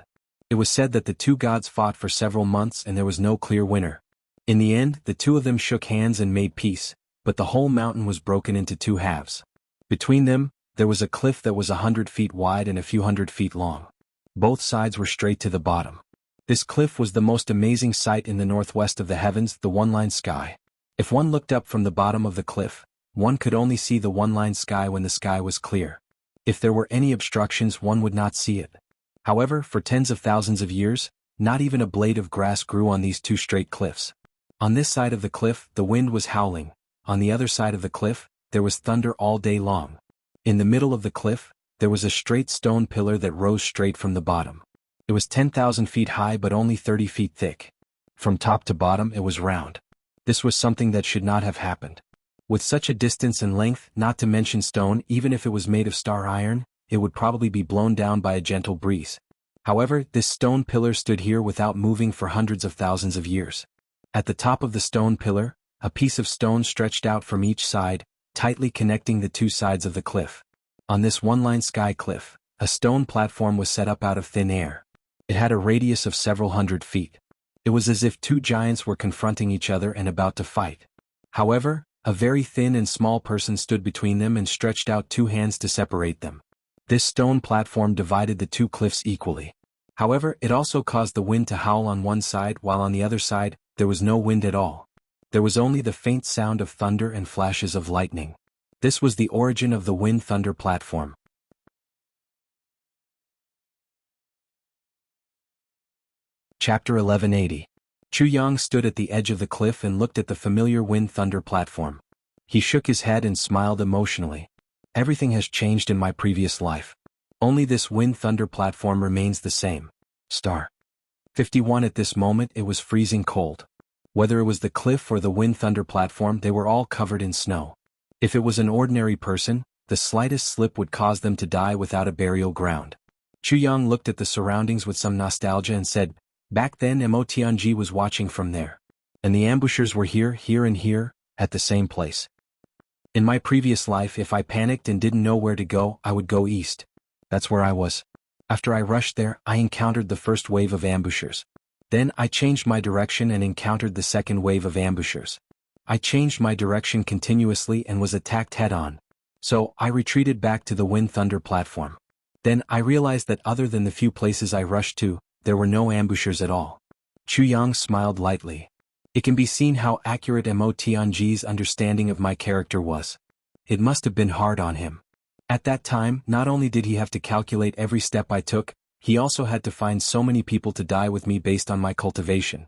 It was said that the two gods fought for several months and there was no clear winner. In the end, the two of them shook hands and made peace, but the whole mountain was broken into two halves. Between them, there was a cliff that was 100 feet wide and a few hundred feet long. Both sides were straight to the bottom. This cliff was the most amazing sight in the northwest of the heavens, the one-line sky. If one looked up from the bottom of the cliff, one could only see the one-line sky when the sky was clear. If there were any obstructions, one would not see it. However, for tens of thousands of years, not even a blade of grass grew on these two straight cliffs. On this side of the cliff, the wind was howling. On the other side of the cliff, there was thunder all day long. In the middle of the cliff, there was a straight stone pillar that rose straight from the bottom. It was 10,000 feet high but only 30 feet thick. From top to bottom it was round. This was something that should not have happened. With such a distance and length, not to mention stone, even if it was made of star iron, it would probably be blown down by a gentle breeze. However, this stone pillar stood here without moving for hundreds of thousands of years. At the top of the stone pillar, a piece of stone stretched out from each side, tightly connecting the two sides of the cliff. On this one-line sky cliff, a stone platform was set up out of thin air. It had a radius of several hundred feet. It was as if two giants were confronting each other and about to fight. However, a very thin and small person stood between them and stretched out two hands to separate them. This stone platform divided the two cliffs equally. However, it also caused the wind to howl on one side, while on the other side, there was no wind at all. There was only the faint sound of thunder and flashes of lightning. This was the origin of the Wind Thunder platform. Chapter 1180. Chu Yang stood at the edge of the cliff and looked at the familiar Wind Thunder platform. He shook his head and smiled emotionally. Everything has changed in my previous life. Only this Wind Thunder platform remains the same. Star 51. At this moment it was freezing cold. Whether it was the cliff or the Wind Thunder platform, they were all covered in snow. If it was an ordinary person, the slightest slip would cause them to die without a burial ground. Chu Yang looked at the surroundings with some nostalgia and said, "Back then Tianji was watching from there. And the ambushers were here, and here, at the same place. In my previous life, if I panicked and didn't know where to go, I would go east. That's where I was. After I rushed there, I encountered the first wave of ambushers. Then I changed my direction and encountered the second wave of ambushers. I changed my direction continuously and was attacked head-on. So I retreated back to the Wind Thunder platform. Then I realized that other than the few places I rushed to, there were no ambushers at all." Chu Yang smiled lightly. It can be seen how accurate Tianji's understanding of my character was. It must have been hard on him. At that time, not only did he have to calculate every step I took, he also had to find so many people to die with me based on my cultivation.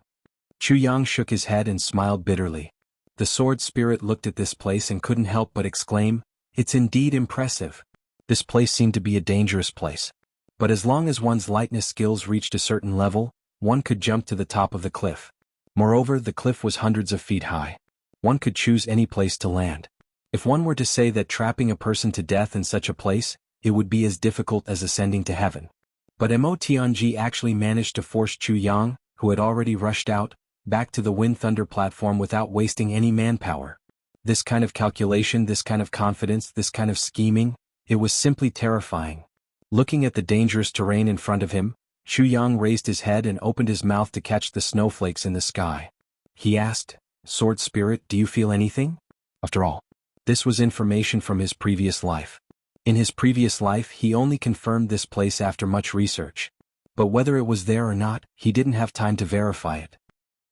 Chu Yang shook his head and smiled bitterly. The sword spirit looked at this place and couldn't help but exclaim, "It's indeed impressive." This place seemed to be a dangerous place. But as long as one's lightness skills reached a certain level, one could jump to the top of the cliff. Moreover, the cliff was hundreds of feet high. One could choose any place to land. If one were to say that trapping a person to death in such a place, it would be as difficult as ascending to heaven. But Tianji actually managed to force Chu Yang, who had already rushed out, back to the Wind Thunder platform without wasting any manpower. This kind of calculation, this kind of confidence, this kind of scheming, it was simply terrifying. Looking at the dangerous terrain in front of him, Chu Yang raised his head and opened his mouth to catch the snowflakes in the sky. He asked, "Sword Spirit, do you feel anything?" After all, this was information from his previous life. In his previous life, he only confirmed this place after much research. But whether it was there or not, he didn't have time to verify it.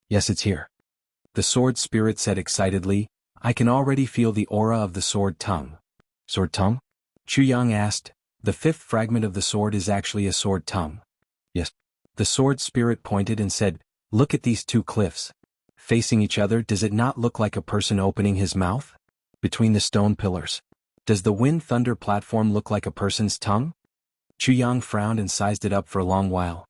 "Yes, it's here," the Sword Spirit said excitedly. "I can already feel the aura of the sword tongue." "Sword tongue?" Chu Yang asked. "The fifth fragment of the sword is actually a sword tongue." "Yes." The Sword Spirit pointed and said, "Look at these two cliffs. Facing each other, does it not look like a person opening his mouth? Between the stone pillars, does the Wind Thunder platform look like a person's tongue?" Chu Yang frowned and sized it up for a long while.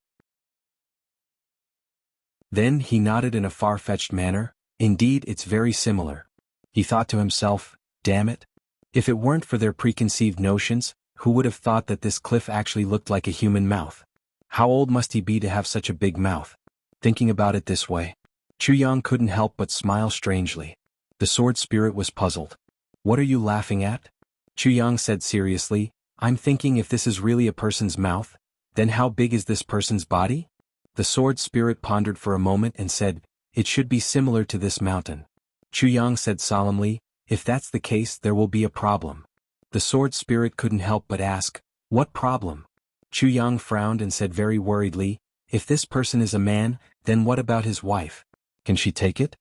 Then he nodded in a far-fetched manner. "Indeed, it's very similar." He thought to himself, "Damn it. If it weren't for their preconceived notions, who would have thought that this cliff actually looked like a human mouth? How old must he be to have such a big mouth?" Thinking about it this way, Chu Yang couldn't help but smile strangely. The Sword Spirit was puzzled. "What are you laughing at?" Chu Yang said seriously, "I'm thinking if this is really a person's mouth, then how big is this person's body?" The Sword Spirit pondered for a moment and said, "It should be similar to this mountain." Chu Yang said solemnly, "If that's the case, there will be a problem." The Sword Spirit couldn't help but ask, "What problem?" Chu Yang frowned and said very worriedly, "If this person is a man, then what about his wife? Can she take it?"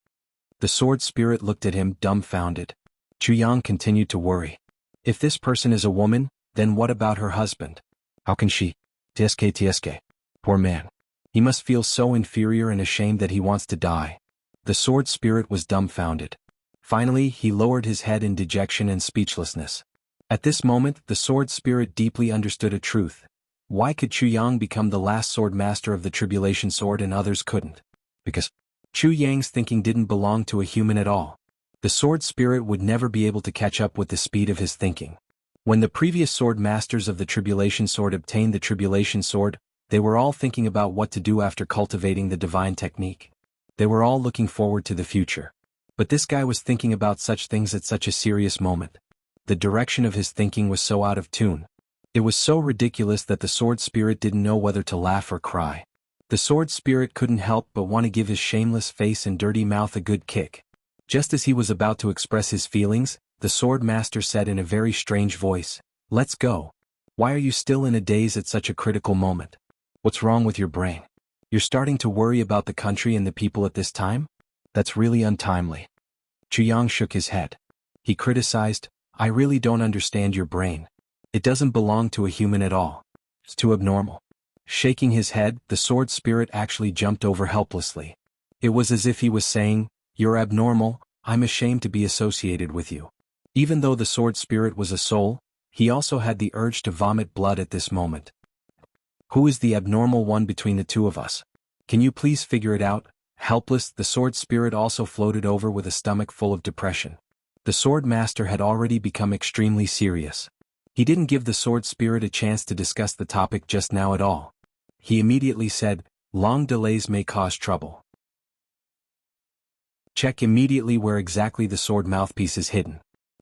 The Sword Spirit looked at him dumbfounded. Chu Yang continued to worry. "If this person is a woman, then what about her husband? How can she? TSK. Poor man. He must feel so inferior and ashamed that he wants to die." The Sword Spirit was dumbfounded. Finally, he lowered his head in dejection and speechlessness. At this moment, the Sword Spirit deeply understood a truth. Why could Chu Yang become the last sword master of the Tribulation Sword and others couldn't? Because Chu Yang's thinking didn't belong to a human at all. The Sword Spirit would never be able to catch up with the speed of his thinking. When the previous sword masters of the Tribulation Sword obtained the Tribulation Sword, they were all thinking about what to do after cultivating the divine technique. They were all looking forward to the future. But this guy was thinking about such things at such a serious moment. The direction of his thinking was so out of tune. It was so ridiculous that the Sword Spirit didn't know whether to laugh or cry. The Sword Spirit couldn't help but want to give his shameless face and dirty mouth a good kick. Just as he was about to express his feelings, the Sword Master said in a very strange voice, "Let's go. Why are you still in a daze at such a critical moment? What's wrong with your brain? You're starting to worry about the country and the people at this time? That's really untimely." Chu Yang shook his head. He criticized, I really don't understand your brain. It doesn't belong to a human at all. It's too abnormal. Shaking his head, the sword spirit actually jumped over helplessly. It was as if he was saying, "You're abnormal, I'm ashamed to be associated with you." Even though the sword spirit was a soul, he also had the urge to vomit blood at this moment. Who is the abnormal one between the two of us? Can you please figure it out? Helpless, the sword spirit also floated over with a stomach full of depression. The sword master had already become extremely serious. He didn't give the sword spirit a chance to discuss the topic just now at all. He immediately said, "Long delays may cause trouble. Check immediately where exactly the sword mouthpiece is hidden."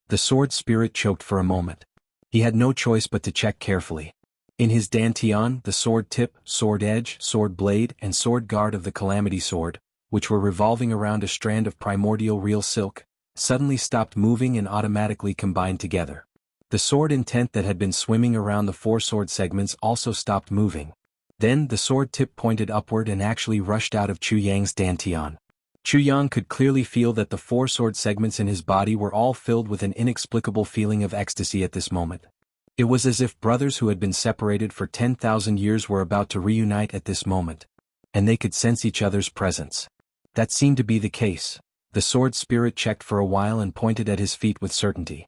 The sword spirit choked for a moment. He had no choice but to check carefully. In his dantian, the sword tip, sword edge, sword blade, and sword guard of the calamity sword, which were revolving around a strand of primordial real silk, suddenly stopped moving and automatically combined together. The sword intent that had been swimming around the four sword segments also stopped moving. Then the sword tip pointed upward and actually rushed out of Chu Yang's dantian. Chu Yang could clearly feel that the four sword segments in his body were all filled with an inexplicable feeling of ecstasy at this moment. It was as if brothers who had been separated for 10,000 years were about to reunite at this moment. And they could sense each other's presence. That seemed to be the case. The sword spirit checked for a while and pointed at his feet with certainty.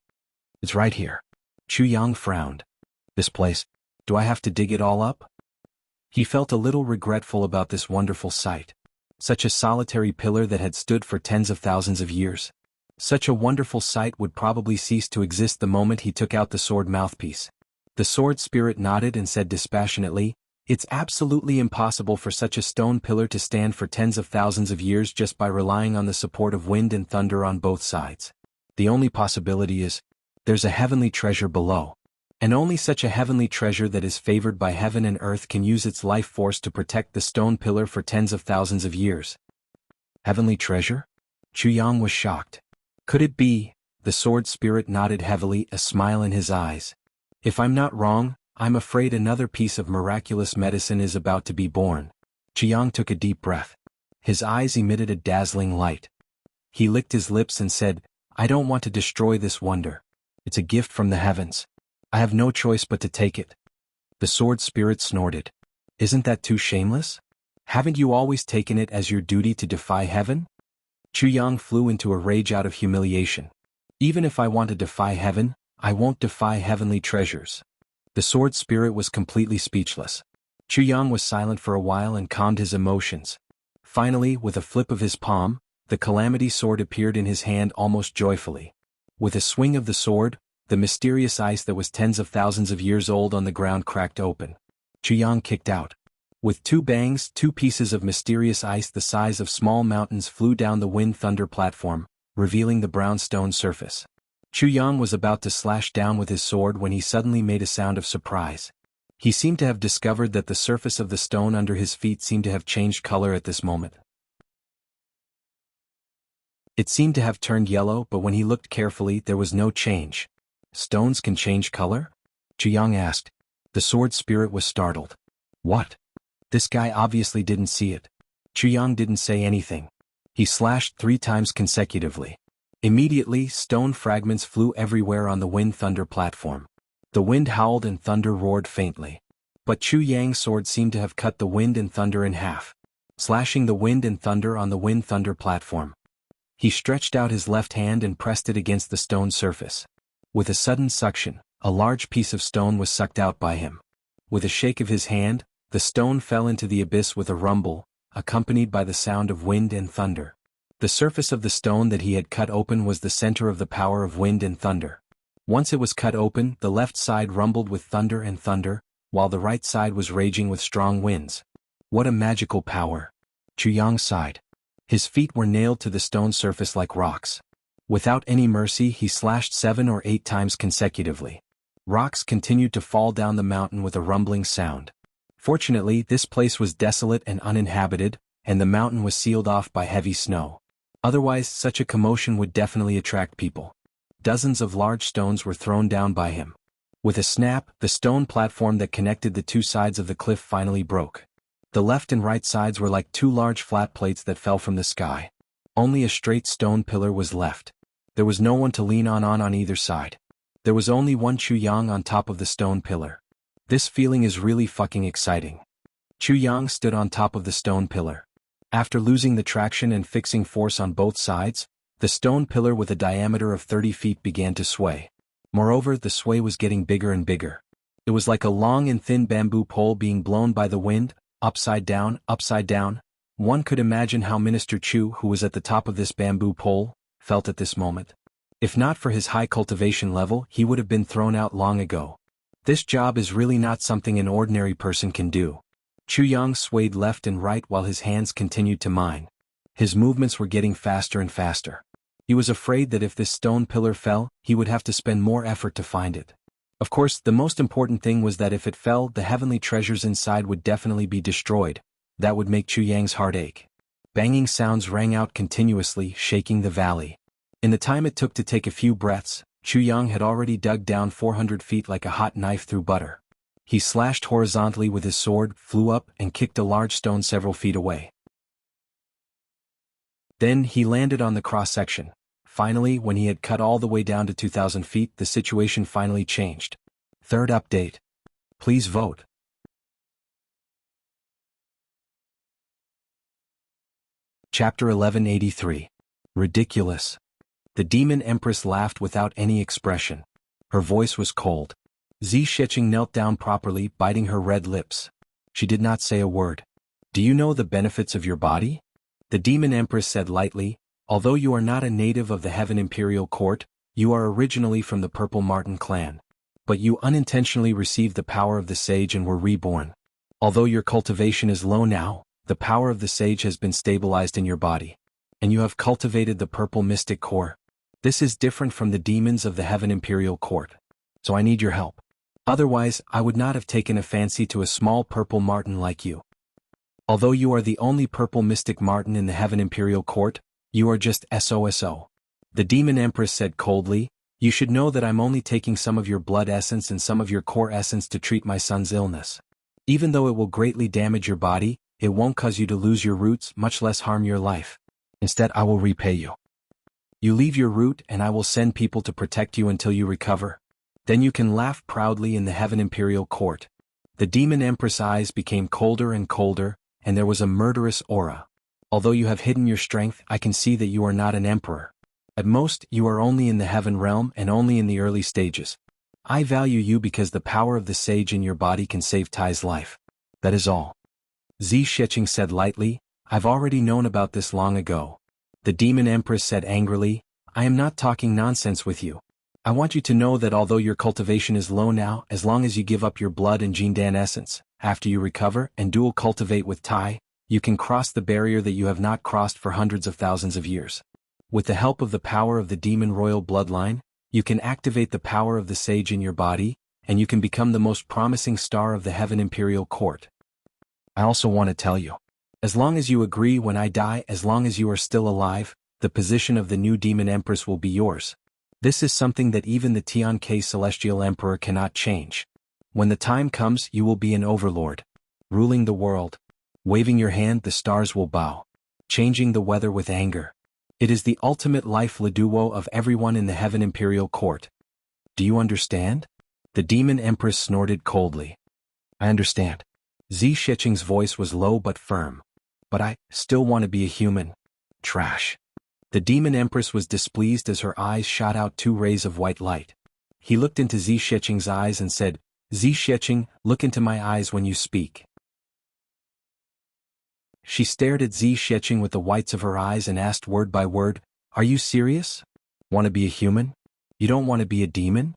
"It's right here." Chu Yang frowned. "This place? Do I have to dig it all up?" He felt a little regretful about this wonderful sight. Such a solitary pillar that had stood for tens of thousands of years. Such a wonderful sight would probably cease to exist the moment he took out the sword mouthpiece. The sword spirit nodded and said dispassionately, "It's absolutely impossible for such a stone pillar to stand for tens of thousands of years just by relying on the support of wind and thunder on both sides. The only possibility is, there's a heavenly treasure below. And only such a heavenly treasure that is favored by heaven and earth can use its life force to protect the stone pillar for tens of thousands of years." Heavenly treasure? Chu Yang was shocked. Could it be? The sword spirit nodded heavily, a smile in his eyes. "If I'm not wrong, I'm afraid another piece of miraculous medicine is about to be born." Chu Yang took a deep breath. His eyes emitted a dazzling light. He licked his lips and said, "I don't want to destroy this wonder. It's a gift from the heavens. I have no choice but to take it." The sword spirit snorted. "Isn't that too shameless? Haven't you always taken it as your duty to defy heaven?" Chu Yang flew into a rage out of humiliation. "Even if I want to defy heaven, I won't defy heavenly treasures." The sword spirit was completely speechless. Chu Yang was silent for a while and calmed his emotions. Finally, with a flip of his palm, the calamity sword appeared in his hand almost joyfully. With a swing of the sword, the mysterious ice that was tens of thousands of years old on the ground cracked open. Chu Yang kicked out. With two bangs, two pieces of mysterious ice the size of small mountains flew down the wind-thunder platform, revealing the brown stone surface. Chu Yang was about to slash down with his sword when he suddenly made a sound of surprise. He seemed to have discovered that the surface of the stone under his feet seemed to have changed color at this moment. It seemed to have turned yellow, but when he looked carefully, there was no change. "Stones can change color?" Chu Yang asked. The sword spirit was startled. "What? This guy obviously didn't see it." Chu Yang didn't say anything. He slashed 3 times consecutively. Immediately, stone fragments flew everywhere on the wind-thunder platform. The wind howled and thunder roared faintly. But Chu Yang's sword seemed to have cut the wind and thunder in half, slashing the wind and thunder on the wind-thunder platform. He stretched out his left hand and pressed it against the stone surface. With a sudden suction, a large piece of stone was sucked out by him. With a shake of his hand, the stone fell into the abyss with a rumble, accompanied by the sound of wind and thunder. The surface of the stone that he had cut open was the center of the power of wind and thunder. Once it was cut open, the left side rumbled with thunder and thunder, while the right side was raging with strong winds. What a magical power! Chu Yang sighed. His feet were nailed to the stone surface like rocks. Without any mercy, he slashed 7 or 8 times consecutively. Rocks continued to fall down the mountain with a rumbling sound. Fortunately, this place was desolate and uninhabited, and the mountain was sealed off by heavy snow. Otherwise, such a commotion would definitely attract people. Dozens of large stones were thrown down by him. With a snap, the stone platform that connected the two sides of the cliff finally broke. The left and right sides were like 2 large flat plates that fell from the sky. Only a straight stone pillar was left. There was no one to lean on either side. There was only one Chu Yang on top of the stone pillar. This feeling is really fucking exciting. Chu Yang stood on top of the stone pillar. After losing the traction and fixing force on both sides, the stone pillar with a diameter of 30 feet began to sway. Moreover, the sway was getting bigger and bigger. It was like a long and thin bamboo pole being blown by the wind, upside down, upside down. One could imagine how Minister Chu, who was at the top of this bamboo pole, felt at this moment. If not for his high cultivation level, he would have been thrown out long ago. This job is really not something an ordinary person can do. Chu Yang swayed left and right while his hands continued to mine. His movements were getting faster and faster. He was afraid that if this stone pillar fell, he would have to spend more effort to find it. Of course, the most important thing was that if it fell, the heavenly treasures inside would definitely be destroyed. That would make Chu Yang's heart ache. Banging sounds rang out continuously, shaking the valley. In the time it took to take a few breaths, Chu Yang had already dug down 400 feet like a hot knife through butter. He slashed horizontally with his sword, flew up, and kicked a large stone several feet away. Then he landed on the cross-section. Finally, when he had cut all the way down to 2,000 feet, the situation finally changed. Third update. Please vote. Chapter 1183. Ridiculous. The Demon Empress laughed without any expression. Her voice was cold. Zi Sheqing knelt down properly, biting her red lips. She did not say a word. Do you know the benefits of your body? The Demon Empress said lightly, although you are not a native of the Heaven Imperial Court, you are originally from the Purple Marten clan. But you unintentionally received the power of the sage and were reborn. Although your cultivation is low now, the power of the sage has been stabilized in your body. And you have cultivated the purple mystic core. This is different from the demons of the Heaven Imperial Court. So I need your help. Otherwise, I would not have taken a fancy to a small purple marten like you. Although you are the only purple mystic marten in the Heaven Imperial Court, you are just SOSO. The Demon Empress said coldly, you should know that I'm only taking some of your blood essence and some of your core essence to treat my son's illness. Even though it will greatly damage your body, it won't cause you to lose your roots, much less harm your life. Instead, I will repay you. You leave your root and I will send people to protect you until you recover. Then you can laugh proudly in the Heaven Imperial Court. The Demon Empress' eyes became colder and colder, and there was a murderous aura. Although you have hidden your strength, I can see that you are not an emperor. At most, you are only in the Heaven realm and only in the early stages. I value you because the power of the sage in your body can save Tai's life. That is all. Zi Sheqing said lightly, I've already known about this long ago. The Demon Empress said angrily, I am not talking nonsense with you. I want you to know that although your cultivation is low now, as long as you give up your blood and Jindan essence, after you recover and dual cultivate with Tai, you can cross the barrier that you have not crossed for hundreds of thousands of years. With the help of the power of the Demon Royal bloodline, you can activate the power of the sage in your body, and you can become the most promising star of the Heaven Imperial Court. I also want to tell you, as long as you agree when I die, as long as you are still alive, the position of the new Demon Empress will be yours. This is something that even the Tian Ke Celestial Emperor cannot change. When the time comes, you will be an overlord, ruling the world. Waving your hand, the stars will bow, changing the weather with anger. It is the ultimate life leduo of everyone in the Heaven Imperial Court. Do you understand? The Demon Empress snorted coldly. I understand. Zi Sheqing's voice was low but firm. But I still want to be a human. Trash. The Demon Empress was displeased as her eyes shot out two rays of white light. He looked into Zi Sheqing's eyes and said, Zi Sheqing, look into my eyes when you speak. She stared at Zi Sheqing with the whites of her eyes and asked word by word, Are you serious? Want to be a human? You don't want to be a demon?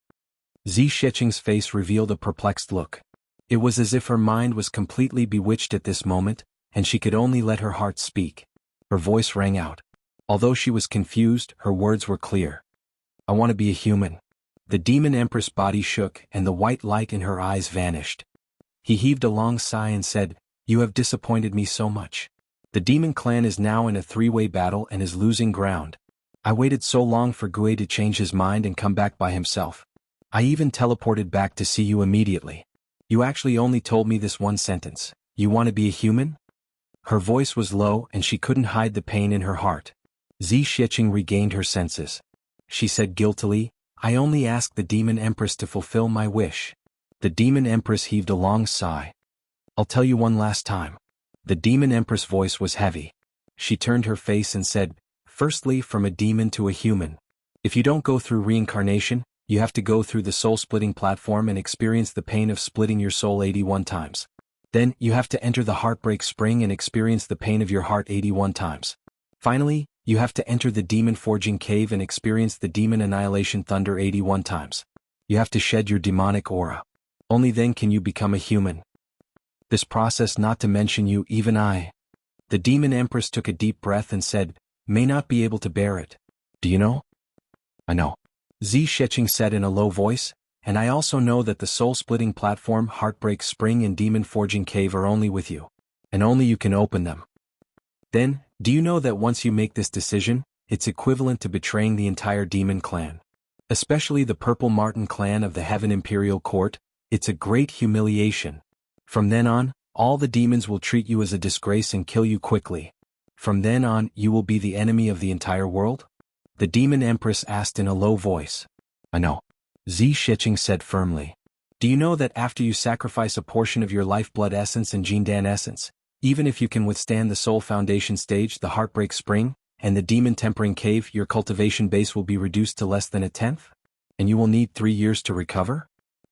Zi Sheqing's face revealed a perplexed look. It was as if her mind was completely bewitched at this moment, and she could only let her heart speak. Her voice rang out. Although she was confused, her words were clear. I want to be a human. The Demon Empress' body shook and the white light in her eyes vanished. He heaved a long sigh and said, You have disappointed me so much. The demon clan is now in a three-way battle and is losing ground. I waited so long for Gue to change his mind and come back by himself. I even teleported back to see you immediately. You actually only told me this one sentence. You want to be a human? Her voice was low and she couldn't hide the pain in her heart. Zi Sheqing regained her senses. She said guiltily, I only ask the Demon Empress to fulfill my wish." The Demon Empress heaved a long sigh. "I'll tell you one last time." The Demon Empress' voice was heavy. She turned her face and said, "Firstly, from a demon to a human. If you don't go through reincarnation, you have to go through the soul-splitting platform and experience the pain of splitting your soul 81 times. Then, you have to enter the heartbreak spring and experience the pain of your heart 81 times. Finally, you have to enter the demon forging cave and experience the demon annihilation thunder 81 times. You have to shed your demonic aura. Only then can you become a human. This process, not to mention you, even I." The Demon Empress took a deep breath and said, "May not be able to bear it. Do you know?" "I know," Zi Sheqing said in a low voice, "and I also know that the soul-splitting platform, heartbreak spring and demon forging cave are only with you. And only you can open them. Then, do you know that once you make this decision, it's equivalent to betraying the entire demon clan? Especially the Purple Martin clan of the Heaven Imperial Court. It's a great humiliation. From then on, all the demons will treat you as a disgrace and kill you quickly. From then on, you will be the enemy of the entire world?" The Demon Empress asked in a low voice. "I know," Zi Sheqing said firmly. "Do you know that after you sacrifice a portion of your lifeblood essence and Jindan essence, even if you can withstand the Soul Foundation stage, the Heartbreak Spring, and the Demon Tempering Cave, your cultivation base will be reduced to less than a tenth? And you will need 3 years to recover?"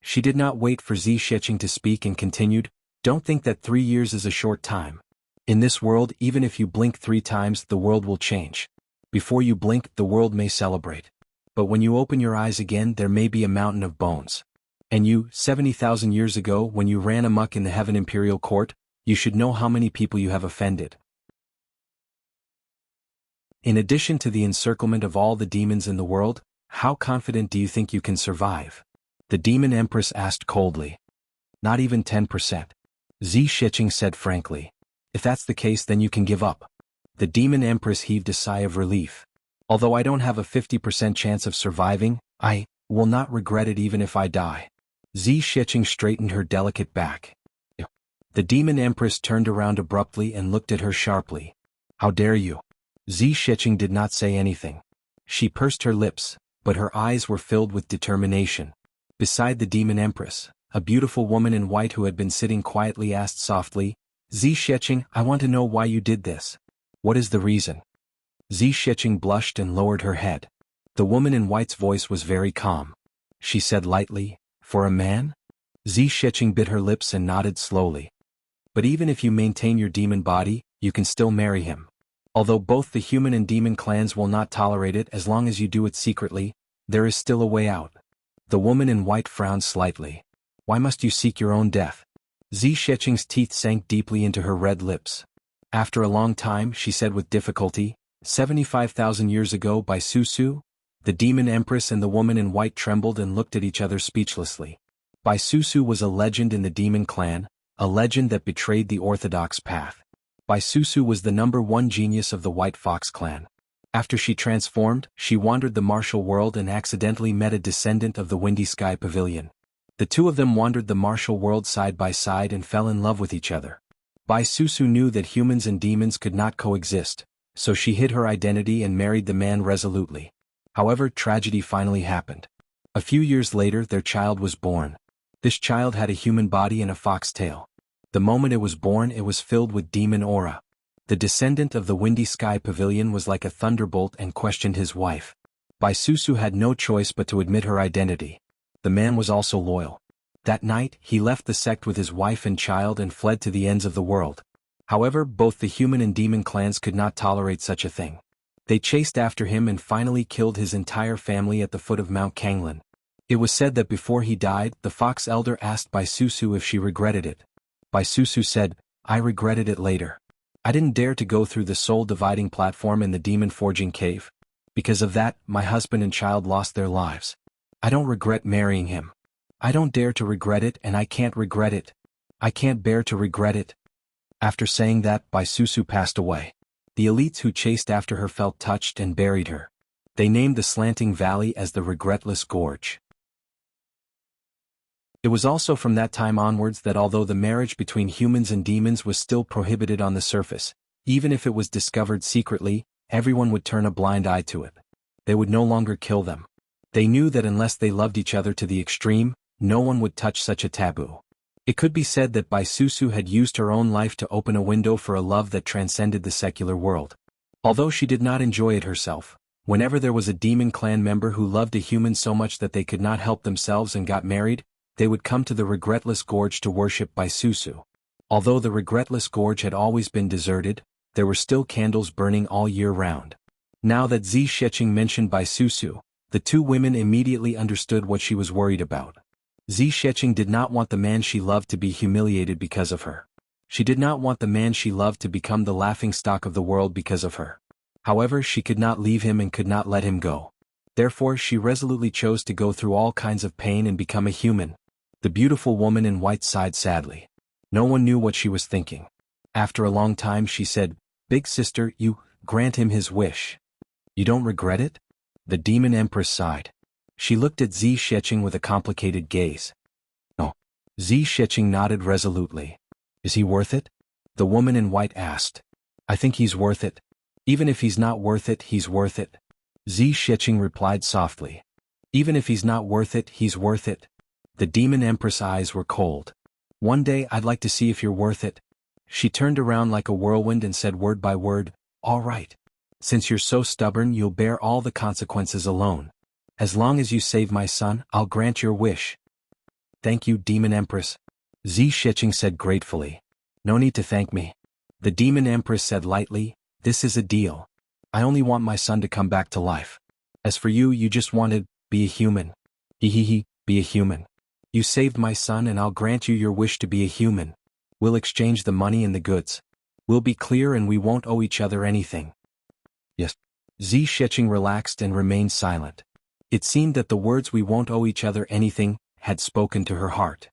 She did not wait for Zi Sheqing to speak and continued, "Don't think that 3 years is a short time. In this world, even if you blink 3 times, the world will change. Before you blink, the world may celebrate. But when you open your eyes again, there may be a mountain of bones. And you, 70,000 years ago, when you ran amok in the Heaven Imperial Court, you should know how many people you have offended. In addition to the encirclement of all the demons in the world, how confident do you think you can survive?" The Demon Empress asked coldly. "Not even 10%. Zi Sheqing said frankly. "If that's the case, then you can give up." The Demon Empress heaved a sigh of relief. "Although I don't have a 50% chance of surviving, I will not regret it even if I die." Zi Sheqing straightened her delicate back. The Demon Empress turned around abruptly and looked at her sharply. "How dare you?" Zi Sheqing did not say anything. She pursed her lips, but her eyes were filled with determination. Beside the Demon Empress, a beautiful woman in white who had been sitting quietly asked softly, "Zi Sheqing, I want to know why you did this. What is the reason?" Zi Sheqing blushed and lowered her head. The woman in white's voice was very calm. She said lightly, "For a man?" Zi Sheqing bit her lips and nodded slowly. "But even if you maintain your demon body, you can still marry him. Although both the human and demon clans will not tolerate it as long as you do it secretly, there is still a way out." The woman in white frowned slightly. "Why must you seek your own death?" Zi Sheqing's teeth sank deeply into her red lips. After a long time, she said with difficulty, 75,000 years ago by Susu?" The Demon Empress and the woman in white trembled and looked at each other speechlessly. Bai Susu was a legend in the demon clan, a legend that betrayed the orthodox path. Bai Susu was the #1 genius of the White Fox clan. After she transformed, she wandered the martial world and accidentally met a descendant of the Windy Sky Pavilion. The two of them wandered the martial world side by side and fell in love with each other. Bai Susu knew that humans and demons could not coexist, so she hid her identity and married the man resolutely. However, tragedy finally happened. A few years later, their child was born. This child had a human body and a fox tail. The moment it was born, it was filled with demon aura. The descendant of the Windy Sky Pavilion was like a thunderbolt and questioned his wife. Bai Susu had no choice but to admit her identity. The man was also loyal. That night, he left the sect with his wife and child and fled to the ends of the world. However, both the human and demon clans could not tolerate such a thing. They chased after him and finally killed his entire family at the foot of Mount Kanglin. It was said that before he died, the fox elder asked Bai Susu if she regretted it. Bai Susu said, "I regretted it later. I didn't dare to go through the soul-dividing platform in the demon-forging cave. Because of that, my husband and child lost their lives. I don't regret marrying him. I don't dare to regret it and I can't regret it. I can't bear to regret it." After saying that, Bai Susu passed away. The elites who chased after her felt touched and buried her. They named the slanting valley as the Regretless Gorge. It was also from that time onwards that although the marriage between humans and demons was still prohibited on the surface, even if it was discovered secretly, everyone would turn a blind eye to it. They would no longer kill them. They knew that unless they loved each other to the extreme, no one would touch such a taboo. It could be said that Bai Susu had used her own life to open a window for a love that transcended the secular world. Although she did not enjoy it herself, whenever there was a demon clan member who loved a human so much that they could not help themselves and got married, they would come to the Regretless Gorge to worship Bai Susu. Although the Regretless Gorge had always been deserted, there were still candles burning all year round. Now that Zi Sheqing mentioned Bai Susu, the two women immediately understood what she was worried about. Zi Sheqing did not want the man she loved to be humiliated because of her. She did not want the man she loved to become the laughingstock of the world because of her. However, she could not leave him and could not let him go. Therefore, she resolutely chose to go through all kinds of pain and become a human. The beautiful woman in white sighed sadly. No one knew what she was thinking. After a long time she said, "Big sister, you grant him his wish. You don't regret it?" The demon empress sighed. She looked at Zi Sheqing with a complicated gaze. "No." Zi Sheqing nodded resolutely. "Is he worth it?" The woman in white asked. "I think he's worth it. Even if he's not worth it, he's worth it." Zi Sheqing replied softly. "Even if he's not worth it, he's worth it." The demon empress' eyes were cold. "One day I'd like to see if you're worth it." She turned around like a whirlwind and said word by word, "All right. Since you're so stubborn, you'll bear all the consequences alone. As long as you save my son, I'll grant your wish." "Thank you, Demon Empress," Zi Sheqing said gratefully. "No need to thank me." The Demon Empress said lightly, "This is a deal. I only want my son to come back to life. As for you, you just want to be a human. He, be a human. You saved my son and I'll grant you your wish to be a human. We'll exchange the money and the goods. We'll be clear and we won't owe each other anything." "Yes." Zi Sheqing relaxed and remained silent. It seemed that the words "we won't owe each other anything" had spoken to her heart.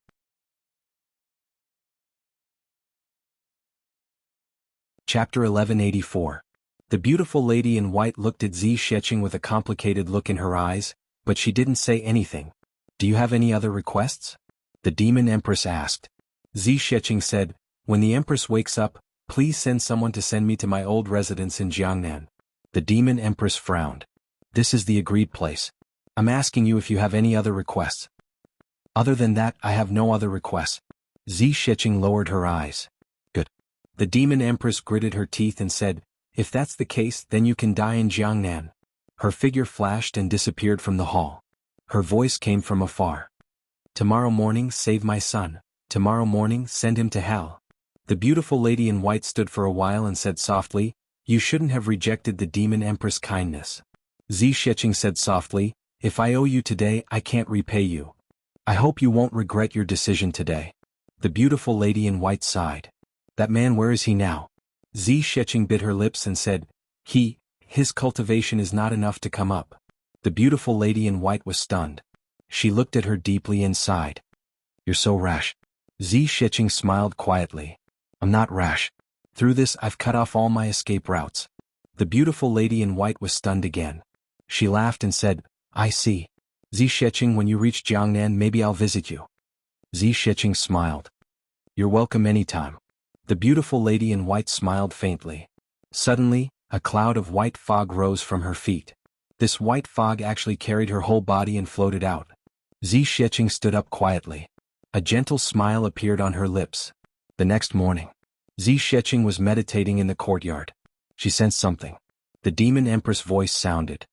Chapter 1184. The beautiful lady in white looked at Zi Sheqing with a complicated look in her eyes, but she didn't say anything. "Do you have any other requests?" the Demon Empress asked. Zi Sheqing said, "When the Empress wakes up, please send someone to send me to my old residence in Jiangnan." The Demon Empress frowned. "This is the agreed place. I'm asking you if you have any other requests." "Other than that, I have no other requests." Zi Sheqing lowered her eyes. "Good." The Demon Empress gritted her teeth and said, "If that's the case, then you can die in Jiangnan." Her figure flashed and disappeared from the hall. Her voice came from afar. "Tomorrow morning, save my son. Tomorrow morning, send him to hell." The beautiful lady in white stood for a while and said softly, "You shouldn't have rejected the Demon Empress' kindness." Zi Sheqing said softly, "If I owe you today, I can't repay you. I hope you won't regret your decision today." The beautiful lady in white sighed. "That man, where is he now?" Zi Sheqing bit her lips and said, His cultivation is not enough to come up." The beautiful lady in white was stunned. She looked at her deeply and sighed. "You're so rash." Zi Sheqing smiled quietly. "I'm not rash. Through this I've cut off all my escape routes." The beautiful lady in white was stunned again. She laughed and said, "I see. Zi Sheqing, when you reach Jiangnan, maybe I'll visit you." Zi Sheqing smiled. "You're welcome anytime." The beautiful lady in white smiled faintly. Suddenly, a cloud of white fog rose from her feet. This white fog actually carried her whole body and floated out. Zi Sheqing stood up quietly. A gentle smile appeared on her lips. The next morning, Zi Sheqing was meditating in the courtyard. She sensed something. The Demon Empress' voice sounded.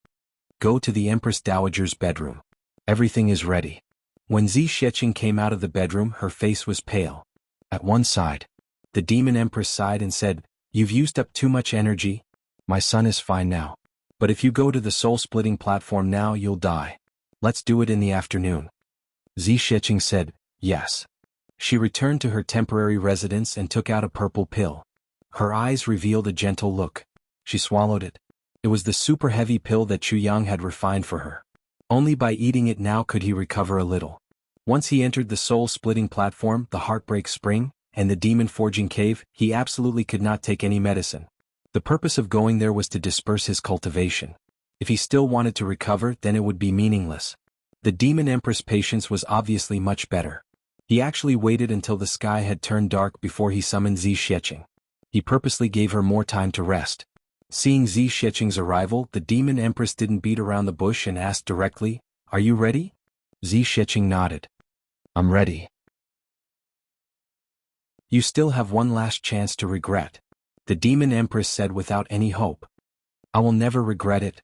"Go to the Empress Dowager's bedroom. Everything is ready." When Zi Sheqing came out of the bedroom, her face was pale. At one side, the Demon Empress sighed and said, "You've used up too much energy. My son is fine now. But if you go to the soul-splitting platform now, you'll die. Let's do it in the afternoon." Zi Sheqing said, "Yes." She returned to her temporary residence and took out a purple pill. Her eyes revealed a gentle look. She swallowed it. It was the super-heavy pill that Chu Yang had refined for her. Only by eating it now could he recover a little. Once he entered the soul-splitting platform, the Heartbreak Spring, and the Demon-Forging Cave, he absolutely could not take any medicine. The purpose of going there was to disperse his cultivation. If he still wanted to recover, then it would be meaningless. The Demon Empress' patience was obviously much better. He actually waited until the sky had turned dark before he summoned Zi Sheqing. He purposely gave her more time to rest. Seeing Zi Sheqing's arrival, the Demon Empress didn't beat around the bush and asked directly, Are you ready? Zi Shiqing nodded. I'm ready. You still have one last chance to regret, the Demon Empress said without any hope. I will never regret it,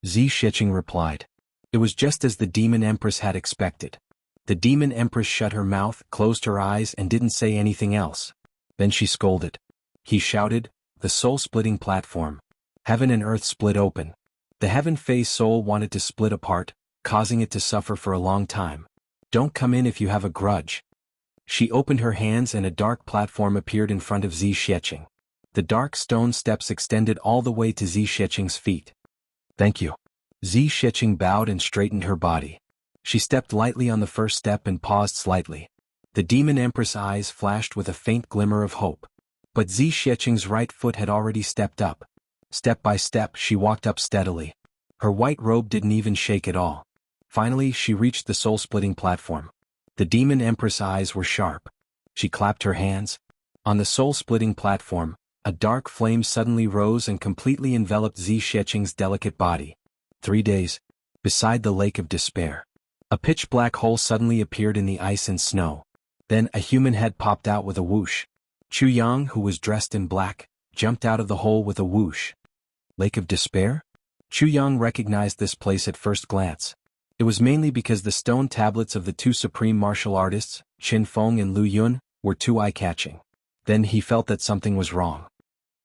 Zi Shiqing replied. It was just as the Demon Empress had expected. The Demon Empress shut her mouth, closed her eyes, and didn't say anything else. Then she scolded. He shouted, the soul-splitting platform. Heaven and earth split open. The heaven phase soul wanted to split apart, causing it to suffer for a long time. Don't come in if you have a grudge. She opened her hands and a dark platform appeared in front of Zi Shiqing. The dark stone steps extended all the way to Zi Shiqing's feet. Thank you. Zi Shiqing bowed and straightened her body. She stepped lightly on the first step and paused slightly. The Demon Empress' eyes flashed with a faint glimmer of hope. But Zi Shiqing's right foot had already stepped up. Step by step she walked up steadily. Her white robe didn't even shake at all. Finally she reached the soul-splitting platform. The Demon Empress' eyes were sharp. She clapped her hands. On the soul-splitting platform, a dark flame suddenly rose and completely enveloped Zi Shiqing's delicate body. 3 days. Beside the Lake of Despair. A pitch-black hole suddenly appeared in the ice and snow. Then a human head popped out with a whoosh. Chu Yang, who was dressed in black, jumped out of the hole with a whoosh. Lake of Despair? Chu Yang recognized this place at first glance. It was mainly because the stone tablets of the two supreme martial artists, Qin Feng and Lu Yun, were too eye-catching. Then he felt that something was wrong.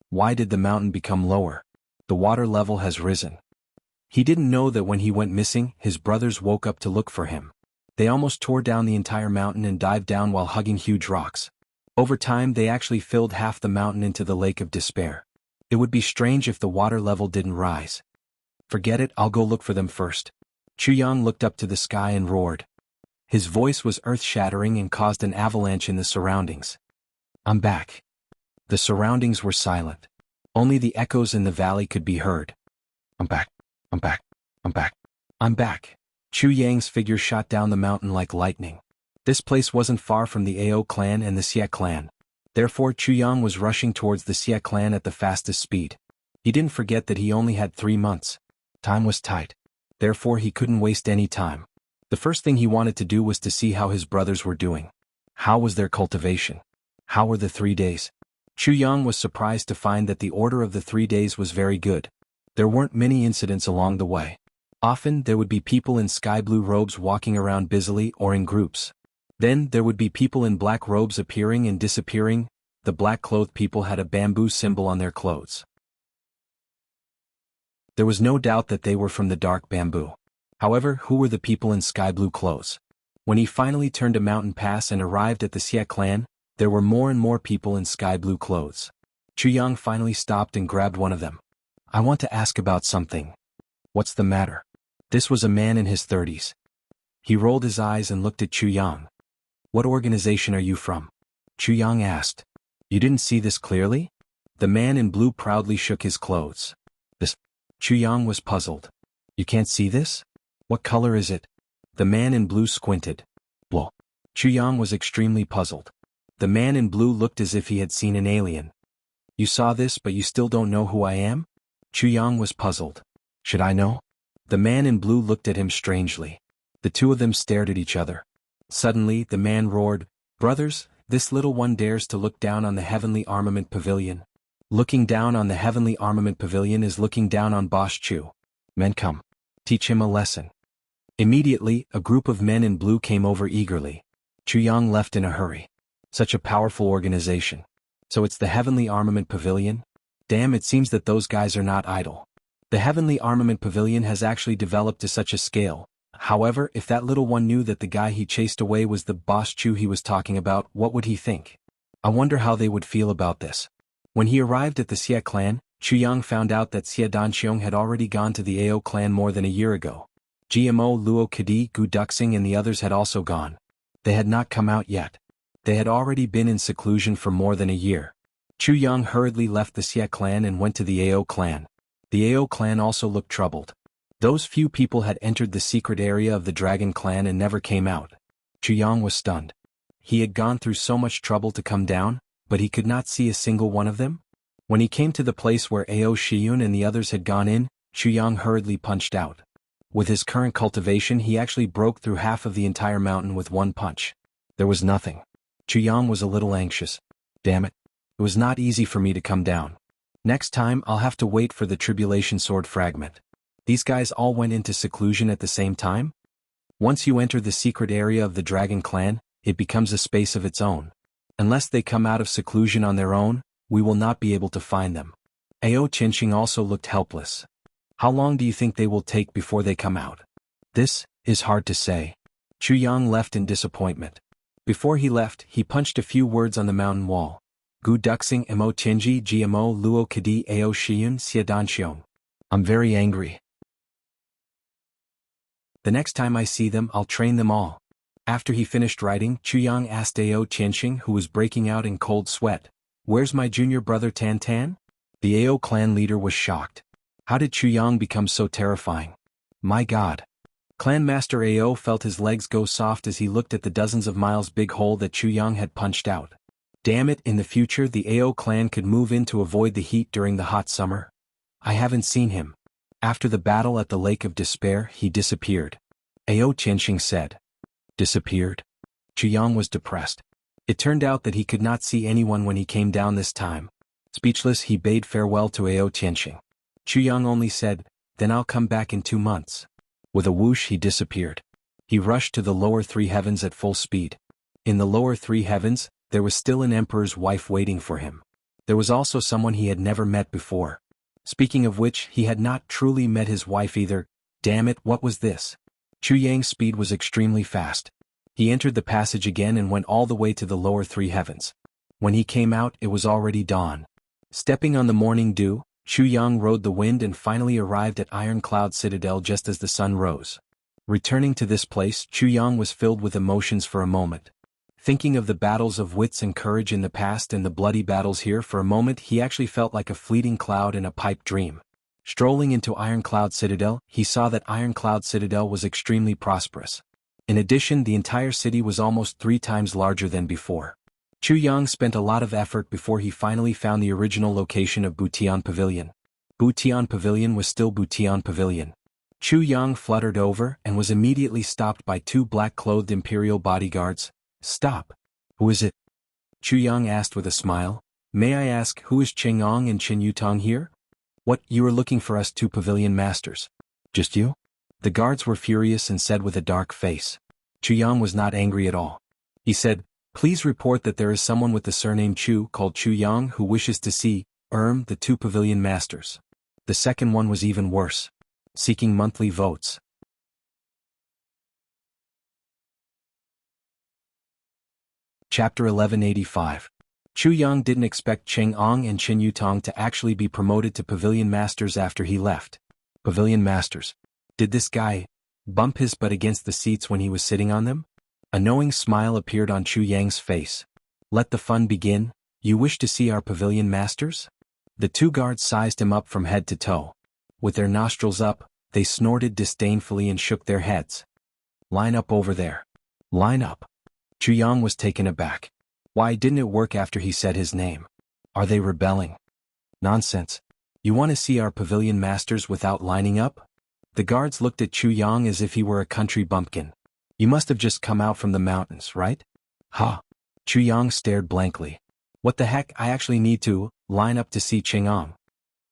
Why did the mountain become lower? The water level has risen. He didn't know that when he went missing, his brothers woke up to look for him. They almost tore down the entire mountain and dived down while hugging huge rocks. Over time they actually filled half the mountain into the Lake of Despair. It would be strange if the water level didn't rise. Forget it, I'll go look for them first. Chu Yang looked up to the sky and roared. His voice was earth-shattering and caused an avalanche in the surroundings. I'm back. The surroundings were silent. Only the echoes in the valley could be heard. I'm back. I'm back. I'm back. I'm back. Chu Yang's figure shot down the mountain like lightning. This place wasn't far from the Ao clan and the Xie clan. Therefore Chu Yang was rushing towards the Xie clan at the fastest speed. He didn't forget that he only had 3 months. Time was tight. Therefore he couldn't waste any time. The first thing he wanted to do was to see how his brothers were doing. How was their cultivation? How were the 3 days? Chu Yang was surprised to find that the order of the 3 days was very good. There weren't many incidents along the way. Often there would be people in sky-blue robes walking around busily or in groups. Then there would be people in black robes appearing and disappearing. The black-clothed people had a bamboo symbol on their clothes. There was no doubt that they were from the dark bamboo. However, who were the people in sky-blue clothes? When he finally turned a mountain pass and arrived at the Xie clan, there were more and more people in sky-blue clothes. Chu Yang finally stopped and grabbed one of them. I want to ask about something. What's the matter? This was a man in his 30s. He rolled his eyes and looked at Chu Yang. What organization are you from? Chu Yang asked. You didn't see this clearly? The man in blue proudly shook his clothes. This. Chu Yang was puzzled. You can't see this? What color is it? The man in blue squinted. Whoa. Chu Yang was extremely puzzled. The man in blue looked as if he had seen an alien. You saw this but you still don't know who I am? Chu Yang was puzzled. Should I know? The man in blue looked at him strangely. The two of them stared at each other. Suddenly the man roared, Brothers, this little one dares to look down on the heavenly armament pavilion. Looking down on the heavenly armament pavilion is looking down on Boss Chu. Men come. Teach him a lesson. Immediately, a group of men in blue came over eagerly. Chu Yang left in a hurry. Such a powerful organization. So it's the heavenly armament pavilion? Damn, it seems that those guys are not idle. The heavenly armament pavilion has actually developed to such a scale. However, if that little one knew that the guy he chased away was the Boss Chu he was talking about, what would he think? I wonder how they would feel about this. When he arrived at the Xie clan, Chu Yang found out that Xie Danqiong had already gone to the Ao clan more than a year ago. GMO, Luo Kadi, Gu Duxing and the others had also gone. They had not come out yet. They had already been in seclusion for more than a year. Chu Yang hurriedly left the Xie clan and went to the Ao clan. The Ao clan also looked troubled. Those few people had entered the secret area of the Dragon clan and never came out. Chu Yang was stunned. He had gone through so much trouble to come down, but he could not see a single one of them? When he came to the place where Ao Shiyun and the others had gone in, Chu Yang hurriedly punched out. With his current cultivation, he actually broke through half of the entire mountain with one punch. There was nothing. Chuyang was a little anxious. Damn it. It was not easy for me to come down. Next time I'll have to wait for the Tribulation Sword fragment. These guys all went into seclusion at the same time? Once you enter the secret area of the Dragon Clan, it becomes a space of its own. Unless they come out of seclusion on their own, we will not be able to find them. Ao Chinching also looked helpless. How long do you think they will take before they come out? This is hard to say. Chuyang left in disappointment. Before he left, he punched a few words on the mountain wall. Gu duxing mo chinji gmo luo kadi ao shiyun xiadanxiong. I'm very angry. The next time I see them, I'll train them all. After he finished writing, Chuyang asked Ao Chinching, who was breaking out in cold sweat, "Where's my junior brother Tan Tan?" The Ao clan leader was shocked. How did Chuyang become so terrifying? My god. Clan Master Ao felt his legs go soft as he looked at the dozens of miles big hole that Chuyang had punched out. Damn it, in the future the Ao clan could move in to avoid the heat during the hot summer. I haven't seen him. After the battle at the Lake of Despair, he disappeared. Ao Chinching said. Disappeared? Chuyang was depressed. It turned out that he could not see anyone when he came down this time. Speechless, he bade farewell to Ao Chinching. Chuyang only said, "Then I'll come back in 2 months." With a whoosh he disappeared. He rushed to the lower 3 heavens at full speed. In the lower 3 heavens, there was still an emperor's wife waiting for him. There was also someone he had never met before. Speaking of which, he had not truly met his wife either. Damn it, what was this? Chuyang's speed was extremely fast. He entered the passage again and went all the way to the lower 3 heavens. When he came out, it was already dawn. Stepping on the morning dew, Chuyang rode the wind and finally arrived at Iron Cloud Citadel just as the sun rose. Returning to this place, Chuyang was filled with emotions for a moment. Thinking of the battles of wits and courage in the past and the bloody battles here for a moment, he actually felt like a fleeting cloud in a pipe dream. Strolling into Iron Cloud Citadel, he saw that Iron Cloud Citadel was extremely prosperous. In addition, the entire city was almost 3 times larger than before. Chuyang spent a lot of effort before he finally found the original location of Butian Pavilion. Butian Pavilion was still Butian Pavilion. Chuyang fluttered over and was immediately stopped by 2 black-clothed imperial bodyguards. "Stop. Who is it?" Chuyang asked with a smile. "May I ask, who is Chengong and Chen Yutong here?" "What, you are looking for us 2 pavilion masters? Just you?" The guards were furious and said with a dark face. Chuyang was not angry at all. He said, "Please report that there is someone with the surname Chu called Chuyang who wishes to see, the 2 pavilion masters." The second one was even worse. Seeking monthly votes. Chapter 1185. Chuyang didn't expect Chengong and Chen Yutong to actually be promoted to pavilion masters after he left. Pavilion masters. Did this guy bump his butt against the seats when he was sitting on them? A knowing smile appeared on Chuyang's face. "Let the fun begin. You wish to see our pavilion masters?" The 2 guards sized him up from head to toe. With their nostrils up, they snorted disdainfully and shook their heads. "Line up over there. Line up." Chuyang was taken aback. Why didn't it work after he said his name? Are they rebelling? Nonsense. You want to see our pavilion masters without lining up? The guards looked at Chuyang as if he were a country bumpkin. You must have just come out from the mountains, right? Ha! Chuyang stared blankly. What the heck, I actually need to line up to see Chengong.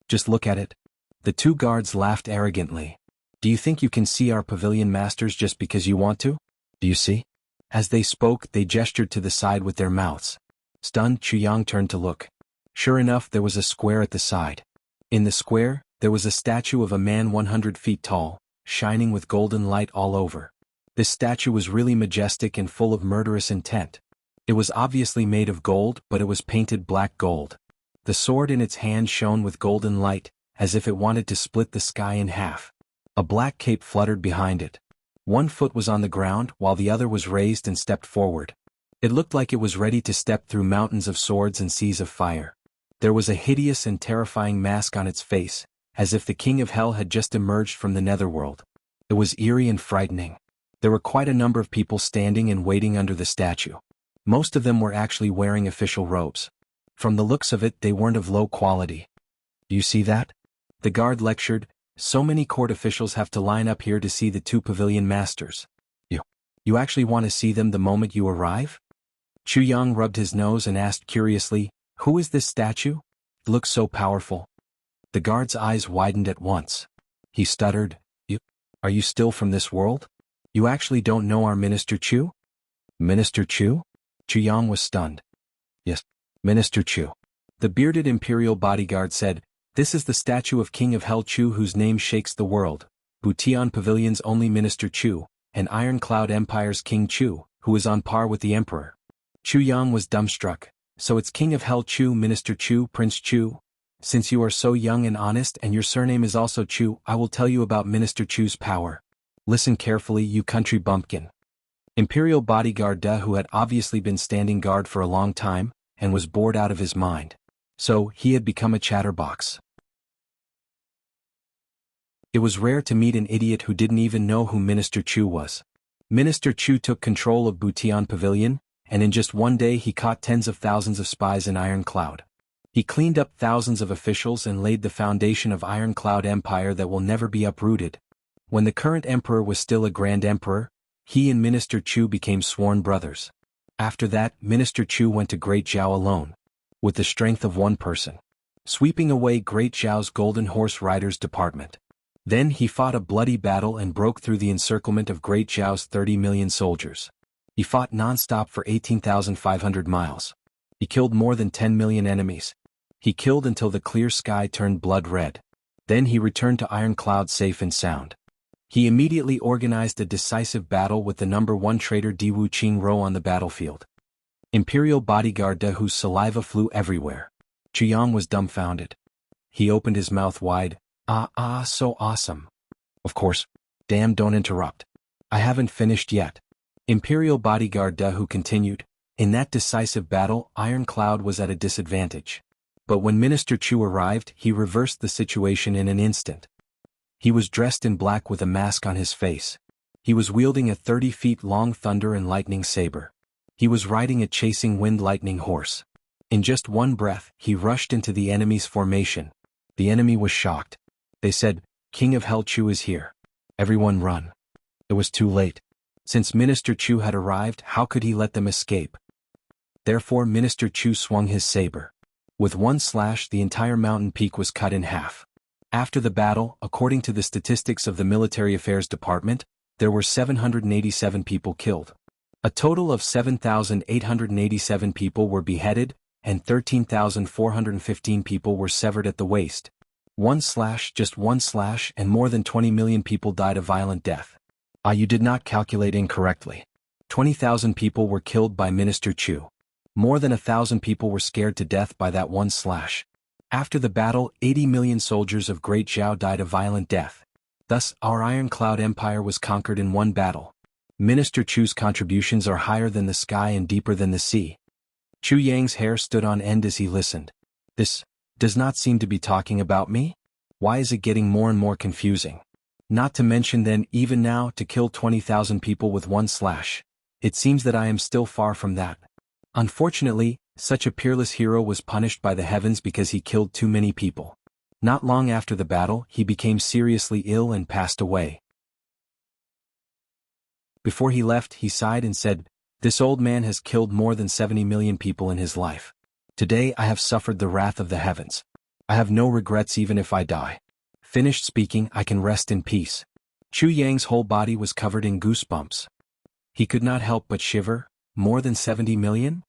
Just look at it. The 2 guards laughed arrogantly. Do you think you can see our pavilion masters just because you want to? Do you see? As they spoke, they gestured to the side with their mouths. Stunned, Chuyang turned to look. Sure enough, there was a square at the side. In the square, there was a statue of a man 100 feet tall, shining with golden light all over. This statue was really majestic and full of murderous intent. It was obviously made of gold, but it was painted black gold. The sword in its hand shone with golden light, as if it wanted to split the sky in half. A black cape fluttered behind it. 1 foot was on the ground while the other was raised and stepped forward. It looked like it was ready to step through mountains of swords and seas of fire. There was a hideous and terrifying mask on its face, as if the king of hell had just emerged from the netherworld. It was eerie and frightening. There were quite a number of people standing and waiting under the statue. Most of them were actually wearing official robes. From the looks of it, they weren't of low quality. Do you see that? The guard lectured, So many court officials have to line up here to see the two pavilion masters. You actually want to see them the moment you arrive? Chu Yang rubbed his nose and asked curiously, "Who is this statue? It looks so powerful." The guard's eyes widened at once. He stuttered, Are you still from this world? You actually don't know our Minister Chu?" "Minister Chu?" Chu Yang was stunned. "Yes, Minister Chu." The bearded imperial bodyguard said, "This is the statue of King of Hell Chu whose name shakes the world, Butian Pavilion's only Minister Chu, and Iron Cloud Empire's King Chu, who is on par with the Emperor." Chu Yang was dumbstruck. "So it's King of Hell Chu, Minister Chu, Prince Chu? Since you are so young and honest and your surname is also Chu, I will tell you about Minister Chu's power. Listen carefully, you country bumpkin." Imperial bodyguard Da, who had obviously been standing guard for a long time, and was bored out of his mind. So, he had become a chatterbox. It was rare to meet an idiot who didn't even know who Minister Chu was. Minister Chu took control of Butian Pavilion, and in just one day he caught tens of thousands of spies in Iron Cloud. He cleaned up thousands of officials and laid the foundation of Iron Cloud Empire that will never be uprooted. When the current emperor was still a grand emperor, he and Minister Chu became sworn brothers. After that, Minister Chu went to Great Zhao alone, with the strength of one person, sweeping away Great Zhao's Golden Horse Riders department. Then he fought a bloody battle and broke through the encirclement of Great Zhao's 30 million soldiers. He fought non-stop for 18,500 miles. He killed more than 10 million enemies. He killed until the clear sky turned blood red. Then he returned to Iron Cloud safe and sound. He immediately organized a decisive battle with the #1 traitor Diwu Qingro on the battlefield. Imperial bodyguard Da, whose saliva flew everywhere. Chu Yang was dumbfounded. He opened his mouth wide. So awesome. Of course. Damn, don't interrupt. I haven't finished yet. Imperial bodyguard Da, who continued, "In that decisive battle, Iron Cloud was at a disadvantage. But when Minister Chu arrived, he reversed the situation in an instant. He was dressed in black with a mask on his face. He was wielding a 30 feet long thunder and lightning saber. He was riding a chasing wind lightning horse. In just one breath, he rushed into the enemy's formation. The enemy was shocked. They said, 'King of Hell Chu is here. Everyone run.' It was too late. Since Minister Chu had arrived, how could he let them escape? Therefore Minister Chu swung his saber. With one slash, the entire mountain peak was cut in half. After the battle, according to the statistics of the Military Affairs Department, there were 787 people killed. A total of 7,887 people were beheaded, and 13,415 people were severed at the waist. One slash, just one slash, and more than 20 million people died a violent death. You did not calculate incorrectly. 20,000 people were killed by Minister Chu. More than 1,000 people were scared to death by that one slash. After the battle, 80 million soldiers of Great Zhao died a violent death. Thus, our Iron Cloud Empire was conquered in one battle. Minister Chu's contributions are higher than the sky and deeper than the sea." Chu Yang's hair stood on end as he listened. "This does not seem to be talking about me? Why is it getting more and more confusing? Not to mention then, even now, to kill 20,000 people with one slash. It seems that I am still far from that. Unfortunately, such a peerless hero was punished by the heavens because he killed too many people. Not long after the battle, he became seriously ill and passed away. Before he left, he sighed and said, 'This old man has killed more than 70 million people in his life. Today I have suffered the wrath of the heavens. I have no regrets even if I die. Finished speaking, I can rest in peace.'" Chu Yang's whole body was covered in goosebumps. He could not help but shiver. More than 70 million?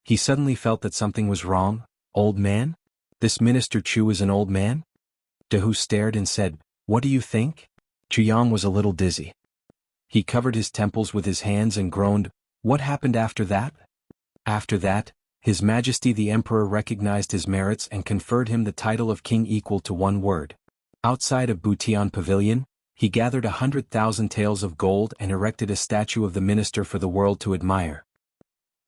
He suddenly felt that something was wrong. Old man? This Minister Chu is an old man? Dahu stared and said, "What do you think?" Chu Yang was a little dizzy. He covered his temples with his hands and groaned, "What happened after that?" After that, His Majesty the Emperor recognized his merits and conferred him the title of king equal to one word. Outside of Butian Pavilion, he gathered 100,000 taels of gold and erected a statue of the minister for the world to admire.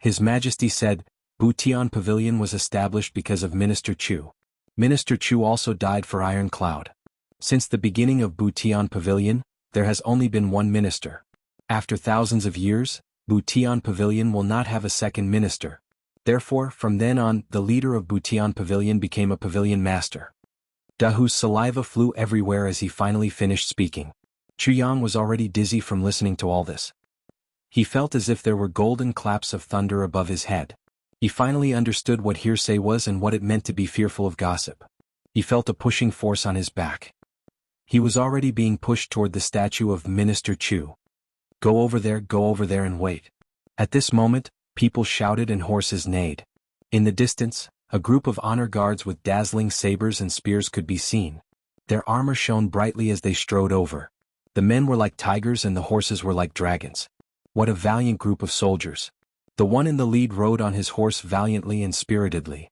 His Majesty said, "Butian Pavilion was established because of Minister Chu. Minister Chu also died for Iron Cloud. Since the beginning of Butian Pavilion, there has only been one minister. After thousands of years, Butian Pavilion will not have a second minister. Therefore, from then on, the leader of Butian Pavilion became a pavilion master." Dahu's saliva flew everywhere as he finally finished speaking. Chuyang was already dizzy from listening to all this. He felt as if there were golden claps of thunder above his head. He finally understood what hearsay was and what it meant to be fearful of gossip. He felt a pushing force on his back. He was already being pushed toward the statue of Minister Chu. Go over there and wait. At this moment, people shouted and horses neighed. In the distance, a group of honor guards with dazzling sabers and spears could be seen. Their armor shone brightly as they strode over. The men were like tigers and the horses were like dragons. What a valiant group of soldiers. The one in the lead rode on his horse valiantly and spiritedly.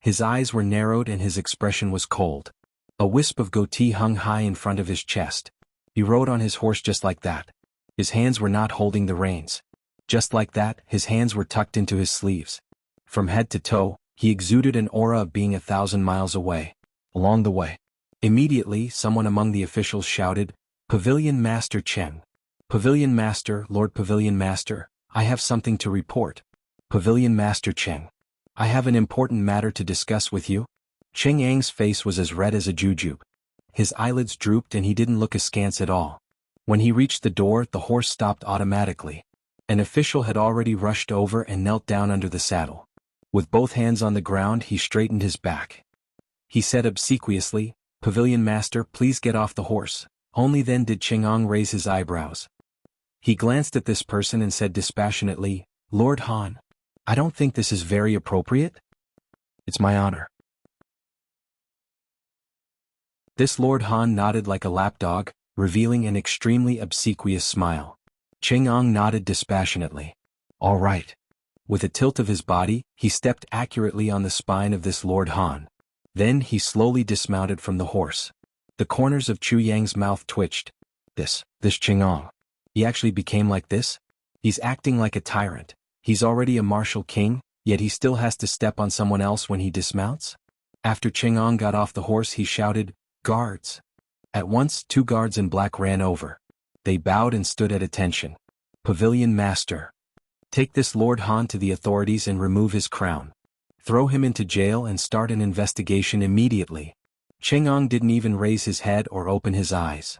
His eyes were narrowed and his expression was cold. A wisp of goatee hung high in front of his chest. He rode on his horse just like that. His hands were not holding the reins. Just like that, his hands were tucked into his sleeves. From head to toe, he exuded an aura of being 1,000 miles away. Along the way. Immediately, someone among the officials shouted, "Pavilion Master Cheng. Pavilion Master, Lord Pavilion Master, I have something to report. Pavilion Master Cheng. I have an important matter to discuss with you." Cheng Yang's face was as red as a jujube. His eyelids drooped and he didn't look askance at all. When he reached the door, the horse stopped automatically. An official had already rushed over and knelt down under the saddle. With both hands on the ground, he straightened his back. He said obsequiously, "Pavilion Master, please get off the horse." Only then did Cheng raise his eyebrows. He glanced at this person and said dispassionately, "Lord Han, I don't think this is very appropriate." "It's my honor." This Lord Han nodded like a lapdog, revealing an extremely obsequious smile. Cheng nodded dispassionately. "All right." With a tilt of his body, he stepped accurately on the spine of this Lord Han. Then he slowly dismounted from the horse. The corners of Chu Yang's mouth twitched. This Cheng. He actually became like this? He's acting like a tyrant. He's already a martial king, yet he still has to step on someone else when he dismounts? After Cheng got off the horse, he shouted, "Guards!" At once, 2 guards in black ran over. They bowed and stood at attention. "Pavilion Master. Take this Lord Han to the authorities and remove his crown. Throw him into jail and start an investigation immediately." Cheng didn't even raise his head or open his eyes.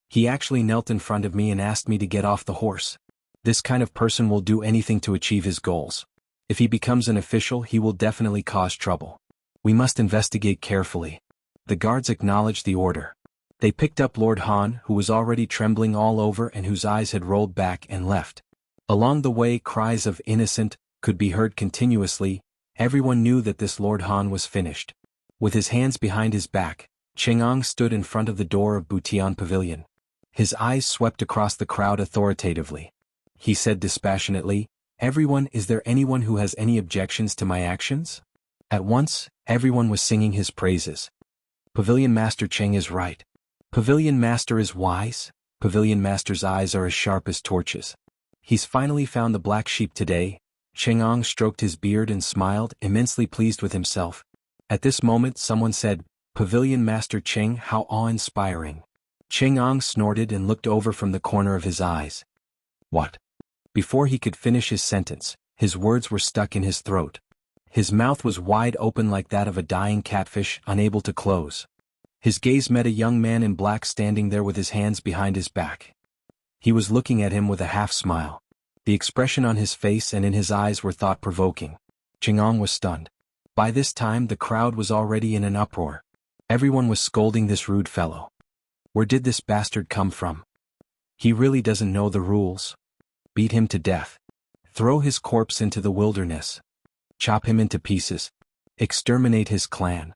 He actually knelt in front of me and asked me to get off the horse. This kind of person will do anything to achieve his goals. If he becomes an official, he will definitely cause trouble. We must investigate carefully. The guards acknowledged the order. They picked up Lord Han, who was already trembling all over and whose eyes had rolled back, and left. Along the way, cries of "innocent" could be heard continuously. Everyone knew that this Lord Han was finished. With his hands behind his back, Cheng stood in front of the door of Butian Pavilion. His eyes swept across the crowd authoritatively. He said dispassionately, "Everyone, is there anyone who has any objections to my actions?" At once, everyone was singing his praises. Pavilion Master Cheng is right. Pavilion Master is wise. Pavilion Master's eyes are as sharp as torches. He's finally found the black sheep today. Cheng stroked his beard and smiled, immensely pleased with himself. At this moment, someone said, "Pavilion Master Cheng, how awe-inspiring." Cheng snorted and looked over from the corner of his eyes. "What?" Before he could finish his sentence, his words were stuck in his throat. His mouth was wide open like that of a dying catfish, unable to close. His gaze met a young man in black standing there with his hands behind his back. He was looking at him with a half-smile. The expression on his face and in his eyes were thought-provoking. Cheng was stunned. By this time the crowd was already in an uproar. Everyone was scolding this rude fellow. Where did this bastard come from? He really doesn't know the rules. Beat him to death. Throw his corpse into the wilderness. Chop him into pieces. Exterminate his clan.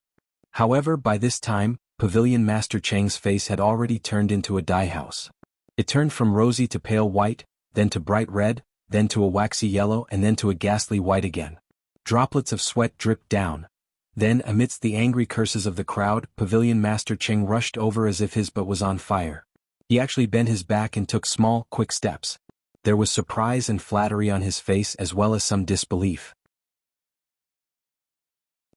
However, by this time, Pavilion Master Cheng's face had already turned into a dye-house. It turned from rosy to pale white, then to bright red, then to a waxy yellow, and then to a ghastly white again. Droplets of sweat dripped down. Then, amidst the angry curses of the crowd, Pavilion Master Cheng rushed over as if his butt was on fire. He actually bent his back and took small, quick steps. There was surprise and flattery on his face as well as some disbelief.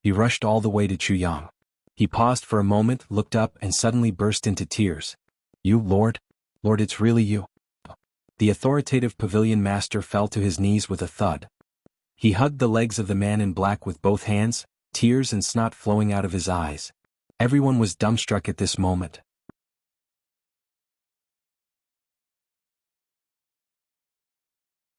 He rushed all the way to Chuyang. He paused for a moment, looked up, and suddenly burst into tears. "You, Lord? Lord, it's really you." The authoritative Pavilion Master fell to his knees with a thud. He hugged the legs of the man in black with both hands, tears and snot flowing out of his eyes. Everyone was dumbstruck at this moment.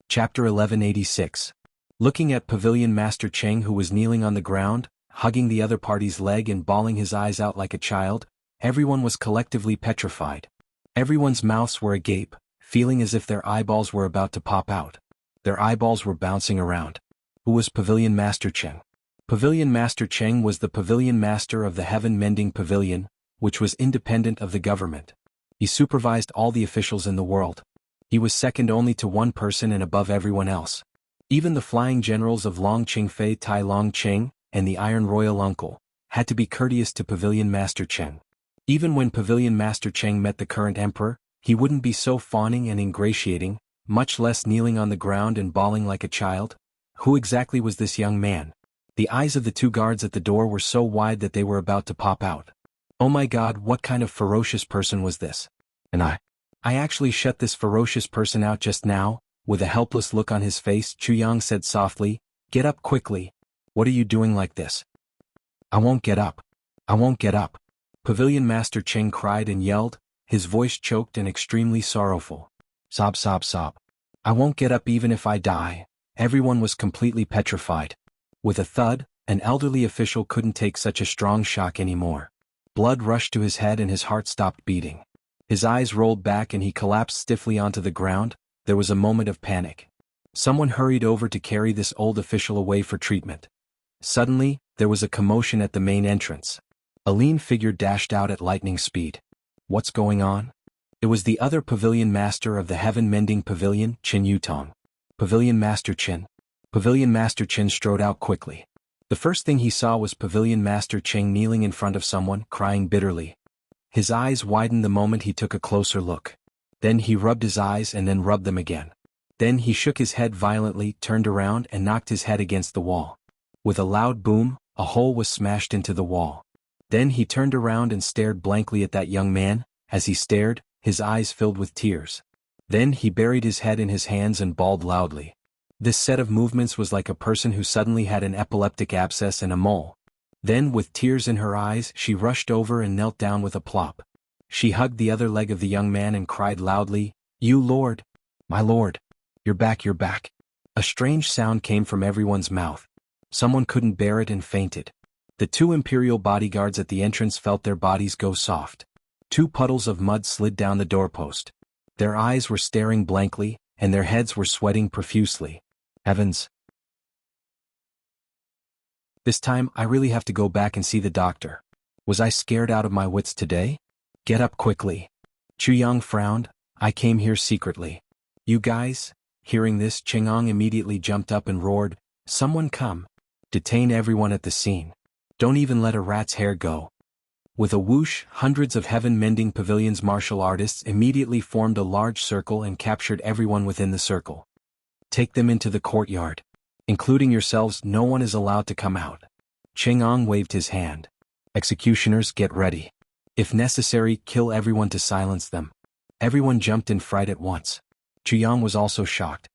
Chapter 1186. Looking at Pavilion Master Cheng, who was kneeling on the ground, hugging the other party's leg and bawling his eyes out like a child, everyone was collectively petrified. Everyone's mouths were agape, feeling as if their eyeballs were about to pop out. Their eyeballs were bouncing around. Who was Pavilion Master Cheng? Pavilion Master Cheng was the Pavilion Master of the Heaven Mending Pavilion, which was independent of the government. He supervised all the officials in the world. He was second only to one person and above everyone else. Even the flying generals of Long Qingfei Tai Long Cheng, and the Iron Royal Uncle, had to be courteous to Pavilion Master Cheng. Even when Pavilion Master Cheng met the current emperor, he wouldn't be so fawning and ingratiating, much less kneeling on the ground and bawling like a child. Who exactly was this young man? The eyes of the two guards at the door were so wide that they were about to pop out. Oh my God, what kind of ferocious person was this? And I actually shut this ferocious person out just now. With a helpless look on his face, Chu Yang said softly, "Get up quickly. What are you doing like this?" "I won't get up. I won't get up." Pavilion Master Cheng cried and yelled, his voice choked and extremely sorrowful. Sob, sob, sob. "I won't get up even if I die." Everyone was completely petrified. With a thud, an elderly official couldn't take such a strong shock anymore. Blood rushed to his head and his heart stopped beating. His eyes rolled back and he collapsed stiffly onto the ground. There was a moment of panic. Someone hurried over to carry this old official away for treatment. Suddenly, there was a commotion at the main entrance. A lean figure dashed out at lightning speed. What's going on? It was the other Pavilion Master of the Heaven Mending Pavilion, Qin Yutong. Pavilion Master Qin. Pavilion Master Qin strode out quickly. The first thing he saw was Pavilion Master Cheng kneeling in front of someone, crying bitterly. His eyes widened the moment he took a closer look. Then he rubbed his eyes and then rubbed them again. Then he shook his head violently, turned around and knocked his head against the wall. With a loud boom, a hole was smashed into the wall. Then he turned around and stared blankly at that young man. As he stared, his eyes filled with tears. Then he buried his head in his hands and bawled loudly. This set of movements was like a person who suddenly had an epileptic abscess and a mole. Then, with tears in her eyes, she rushed over and knelt down with a plop. She hugged the other leg of the young man and cried loudly, "You Lord! My Lord! You're back, you're back!" A strange sound came from everyone's mouth. Someone couldn't bear it and fainted. The two imperial bodyguards at the entrance felt their bodies go soft. 2 puddles of mud slid down the doorpost. Their eyes were staring blankly, and their heads were sweating profusely. Heavens! This time I really have to go back and see the doctor. Was I scared out of my wits today? Get up quickly. Chu Yang frowned. I came here secretly. You guys? Hearing this, Cheng'ang immediately jumped up and roared, "Someone come. Detain everyone at the scene. Don't even let a rat's hair go." With a whoosh, hundreds of Heaven Mending Pavilion's martial artists immediately formed a large circle and captured everyone within the circle. Take them into the courtyard. Including yourselves, no one is allowed to come out. Cheng'ang waved his hand. Executioners, get ready. If necessary, kill everyone to silence them. Everyone jumped in fright at once. Chu Yang was also shocked.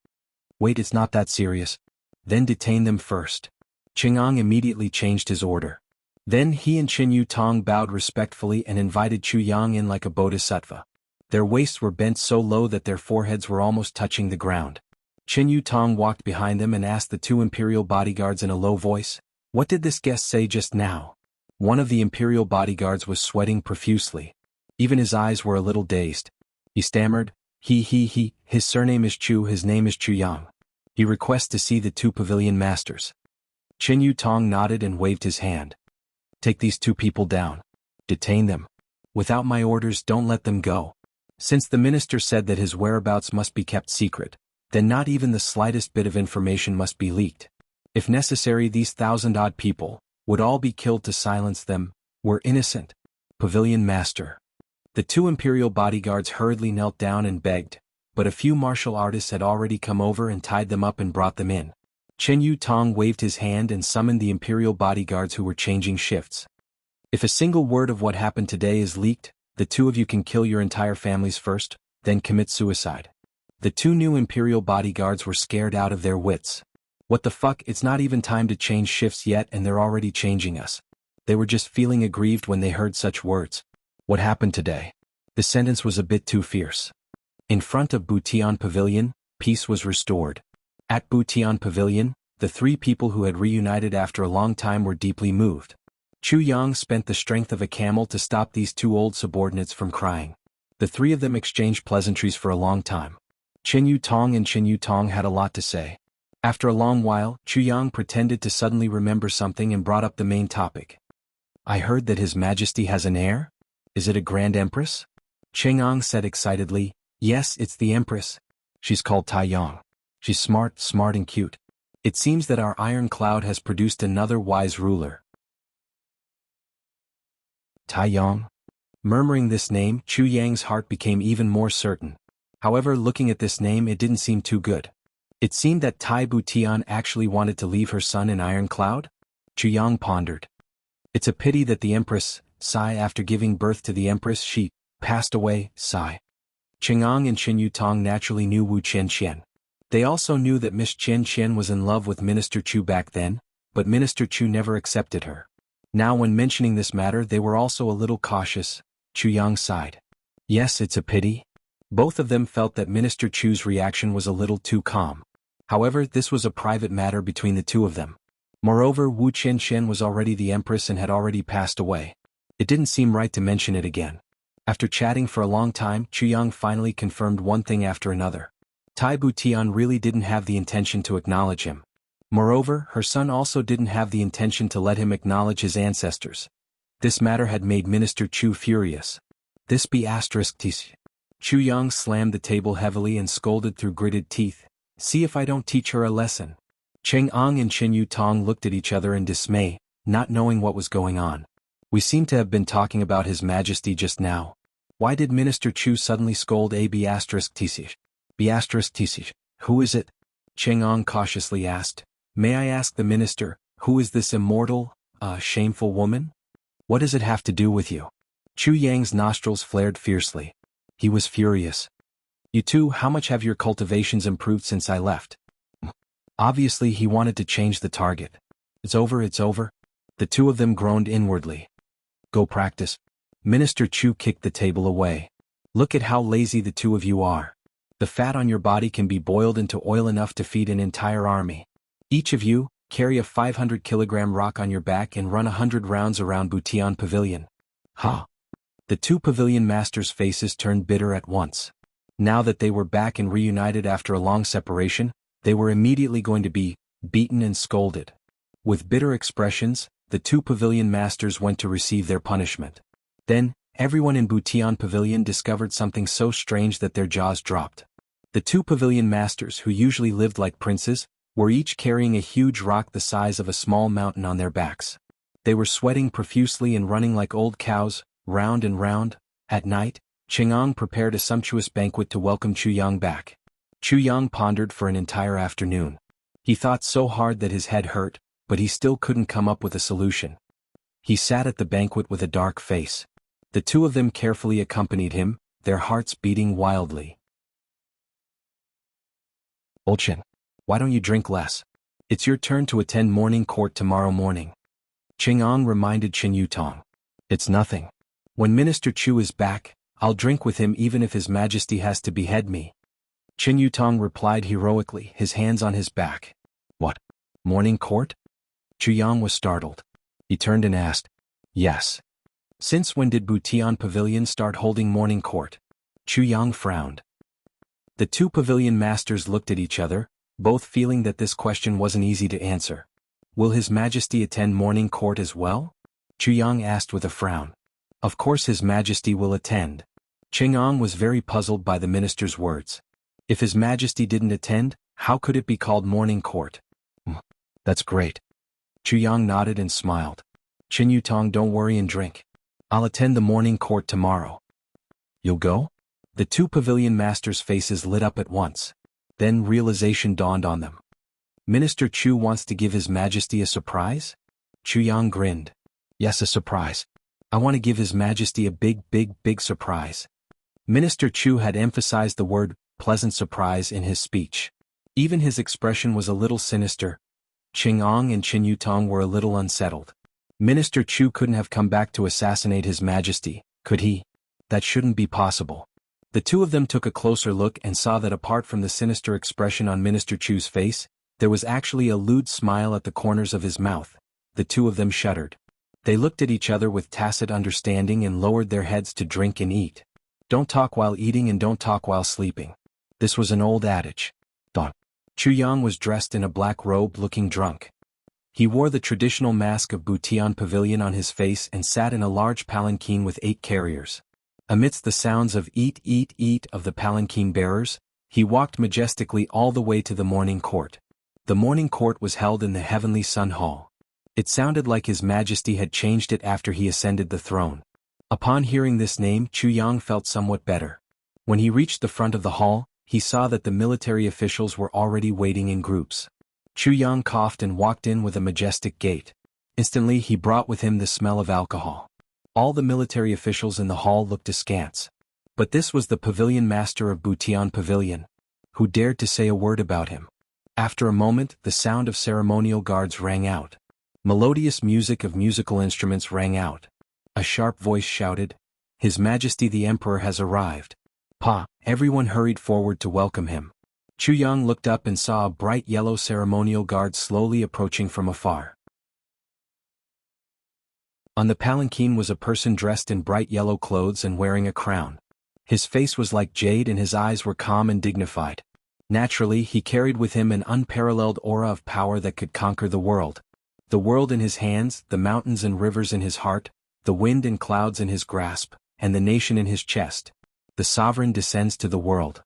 Wait, it's not that serious. Then detain them first. Cheng'ang immediately changed his order. Then he and Qin Yutong bowed respectfully and invited Chu Yang in like a bodhisattva. Their waists were bent so low that their foreheads were almost touching the ground. Qin Yutong walked behind them and asked the 2 imperial bodyguards in a low voice, "What did this guest say just now?" One of the imperial bodyguards was sweating profusely. Even his eyes were a little dazed. He stammered, He, his surname is Chu, his name is Chu Yang. He requests to see the 2 pavilion masters." Qin Yutong nodded and waved his hand. "Take these 2 people down. Detain them. Without my orders, don't let them go." Since the minister said that his whereabouts must be kept secret, then not even the slightest bit of information must be leaked. If necessary, these 1,000-odd people would all be killed to silence them. We're innocent. Pavilion Master. The 2 imperial bodyguards hurriedly knelt down and begged, but a few martial artists had already come over and tied them up and brought them in. Qin Yutong waved his hand and summoned the imperial bodyguards who were changing shifts. "If a single word of what happened today is leaked, the 2 of you can kill your entire families first, then commit suicide." The 2 new imperial bodyguards were scared out of their wits. What the fuck, it's not even time to change shifts yet and they're already changing us. They were just feeling aggrieved when they heard such words. What happened today? The sentence was a bit too fierce. In front of Butian Pavilion, peace was restored. At Butian Pavilion, the three people who had reunited after a long time were deeply moved. Chu Yang spent the strength of a camel to stop these two old subordinates from crying. The three of them exchanged pleasantries for a long time. Chen Yutong and Chen Yutong had a lot to say. After a long while, Chu Yang pretended to suddenly remember something and brought up the main topic. I heard that His Majesty has an heir? Is it a Grand Empress? Cheng Ang said excitedly, yes, it's the Empress. She's called Tai Yang. She's smart and cute. It seems that our iron cloud has produced another wise ruler. Tai Yang? Murmuring this name, Chu Yang's heart became even more certain. However, looking at this name, it didn't seem too good. It seemed that Tai Butian actually wanted to leave her son in Iron Cloud? Chu Yang pondered. It's a pity that the Empress, after giving birth to the Empress, she passed away, Cheng Ang and Chen Yutong naturally knew Wu Qianqian. They also knew that Miss Qianqian was in love with Minister Chu back then, but Minister Chu never accepted her. Now when mentioning this matter, they were also a little cautious. Chu Yang sighed. Yes, it's a pity. Both of them felt that Minister Chu's reaction was a little too calm. However, this was a private matter between the two of them. Moreover, Wu Qianqian was already the Empress and had already passed away. It didn't seem right to mention it again. After chatting for a long time, Chu Yang finally confirmed one thing after another. Tai Butian really didn't have the intention to acknowledge him. Moreover, her son also didn't have the intention to let him acknowledge his ancestors. This matter had made Minister Chu furious. This be ***. Chu Yang slammed the table heavily and scolded through gritted teeth. See if I don't teach her a lesson. Cheng Ang and Chen Yutong looked at each other in dismay, not knowing what was going on. We seem to have been talking about His Majesty just now. Why did Minister Chu suddenly scold a ***? Who is it? Cheng Ang cautiously asked. May I ask the minister, who is this immortal, shameful woman? What does it have to do with you? Chu Yang's nostrils flared fiercely. He was furious. You two, how much have your cultivations improved since I left? Obviously he wanted to change the target. It's over. The two of them groaned inwardly. Go practice. Minister Chu kicked the table away. Look at how lazy the two of you are. The fat on your body can be boiled into oil enough to feed an entire army. Each of you, carry a 500-kilogram rock on your back and run 100 rounds around Butian Pavilion. Ha! The two pavilion masters' faces turned bitter at once. Now that they were back and reunited after a long separation, they were immediately going to be beaten and scolded. With bitter expressions, the two pavilion masters went to receive their punishment. Then, everyone in Butian Pavilion discovered something so strange that their jaws dropped. The two pavilion masters, who usually lived like princes, were each carrying a huge rock the size of a small mountain on their backs. They were sweating profusely and running like old cows, round and round. At night, Cheng Ang prepared a sumptuous banquet to welcome Chu Yang back. Chu Yang pondered for an entire afternoon. He thought so hard that his head hurt, but he still couldn't come up with a solution. He sat at the banquet with a dark face. The two of them carefully accompanied him, their hearts beating wildly. Old Chen, why don't you drink less? It's your turn to attend morning court tomorrow morning. Cheng Ang reminded Chen Yutong. It's nothing. When Minister Chu is back, I'll drink with him even if His Majesty has to behead me. Chen Yutong replied heroically, his hands on his back. What? Morning court? Chu Yang was startled. He turned and asked. Yes. Since when did Butian Pavilion start holding morning court? Chu Yang frowned. The two pavilion masters looked at each other, both feeling that this question wasn't easy to answer. Will His Majesty attend morning court as well? Chu Yang asked with a frown. Of course His Majesty will attend. Cheng Ang was very puzzled by the minister's words. If His Majesty didn't attend, how could it be called morning court? That's great. Chu Yang nodded and smiled. Chen Yutong, don't worry and drink. I'll attend the morning court tomorrow. You'll go? The two pavilion masters' faces lit up at once. Then realization dawned on them. Minister Chu wants to give His Majesty a surprise? Chu Yang grinned. Yes, a surprise. I want to give His Majesty a big surprise. Minister Chu had emphasized the word pleasant surprise in his speech. Even his expression was a little sinister. Cheng Ang and Chen Yutong were a little unsettled. Minister Chu couldn't have come back to assassinate His Majesty, could he? That shouldn't be possible. The two of them took a closer look and saw that apart from the sinister expression on Minister Chu's face, there was actually a lewd smile at the corners of his mouth. The two of them shuddered. They looked at each other with tacit understanding and lowered their heads to drink and eat. Don't talk while eating and don't talk while sleeping. This was an old adage. Chu Yang was dressed in a black robe looking drunk. He wore the traditional mask of Butian Pavilion on his face and sat in a large palanquin with 8 carriers. Amidst the sounds of eat, eat, eat of the palanquin bearers, he walked majestically all the way to the morning court. The morning court was held in the Heavenly Sun Hall. It sounded like His Majesty had changed it after he ascended the throne. Upon hearing this name, Chu Yang felt somewhat better. When he reached the front of the hall, he saw that the military officials were already waiting in groups. Chu Yang coughed and walked in with a majestic gait. Instantly he brought with him the smell of alcohol. All the military officials in the hall looked askance. But this was the pavilion master of Butian Pavilion. Who dared to say a word about him? After a moment, the sound of ceremonial guards rang out. Melodious music of musical instruments rang out. A sharp voice shouted, "His Majesty the Emperor has arrived." Everyone hurried forward to welcome him. Chu Yang looked up and saw a bright yellow ceremonial guard slowly approaching from afar. On the palanquin was a person dressed in bright yellow clothes and wearing a crown. His face was like jade and his eyes were calm and dignified. Naturally, he carried with him an unparalleled aura of power that could conquer the world. The world in his hands, the mountains and rivers in his heart, the wind and clouds in his grasp, and the nation in his chest. The sovereign descends to the world.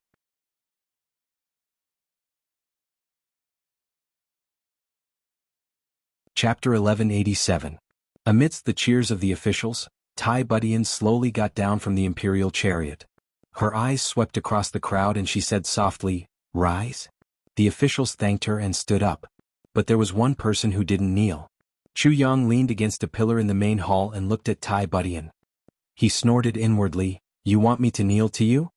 Chapter 1187. Amidst the cheers of the officials, Tai Budian slowly got down from the imperial chariot. Her eyes swept across the crowd and she said softly, "Rise?" The officials thanked her and stood up. But there was one person who didn't kneel. Chu Yang leaned against a pillar in the main hall and looked at Tai Budian. He snorted inwardly, "You want me to kneel to you?"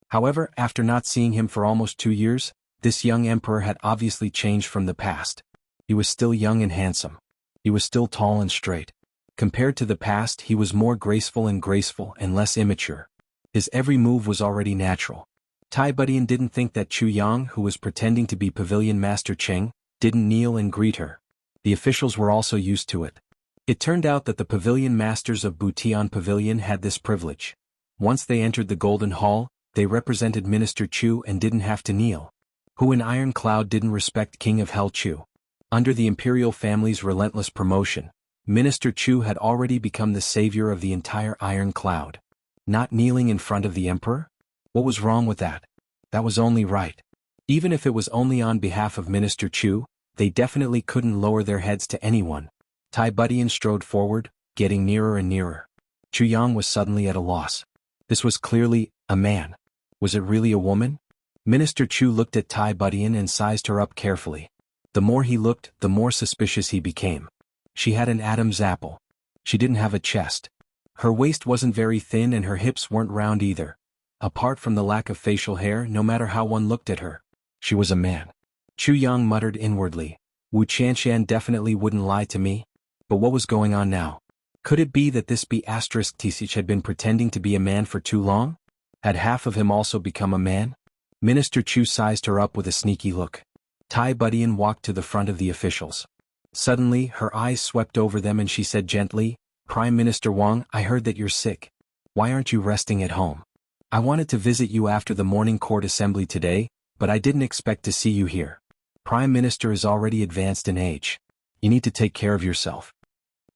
However, after not seeing him for almost 2 years, this young emperor had obviously changed from the past. He was still young and handsome. He was still tall and straight. Compared to the past, he was more graceful and less immature. His every move was already natural. Tai Budian didn't think that Chu Yang, who was pretending to be Pavilion Master Cheng, didn't kneel and greet her. The officials were also used to it. It turned out that the Pavilion Masters of Butian Pavilion had this privilege. Once they entered the Golden Hall, they represented Minister Chu and didn't have to kneel. Who in Iron Cloud didn't respect King of Hell Chu? Under the imperial family's relentless promotion, Minister Chu had already become the savior of the entire Iron Cloud. Not kneeling in front of the emperor? What was wrong with that? That was only right. Even if it was only on behalf of Minister Chu, they definitely couldn't lower their heads to anyone. Tai Budian strode forward, getting nearer and nearer. Chu Yang was suddenly at a loss. This was clearly a man. Was it really a woman? Minister Chu looked at Tai Budian and sized her up carefully. The more he looked, the more suspicious he became. She had an Adam's apple. She didn't have a chest. Her waist wasn't very thin and her hips weren't round either. Apart from the lack of facial hair, no matter how one looked at her, she was a man. Chu Yang muttered inwardly, Wu Qianshan definitely wouldn't lie to me. But what was going on now? Could it be that this B*Tsich had been pretending to be a man for too long? Had half of him also become a man? Minister Chu sized her up with a sneaky look. Tai Budian walked to the front of the officials. Suddenly, her eyes swept over them and she said gently, "Prime Minister Wang, I heard that you're sick. Why aren't you resting at home? I wanted to visit you after the morning court assembly today, but I didn't expect to see you here. Prime Minister is already advanced in age. You need to take care of yourself."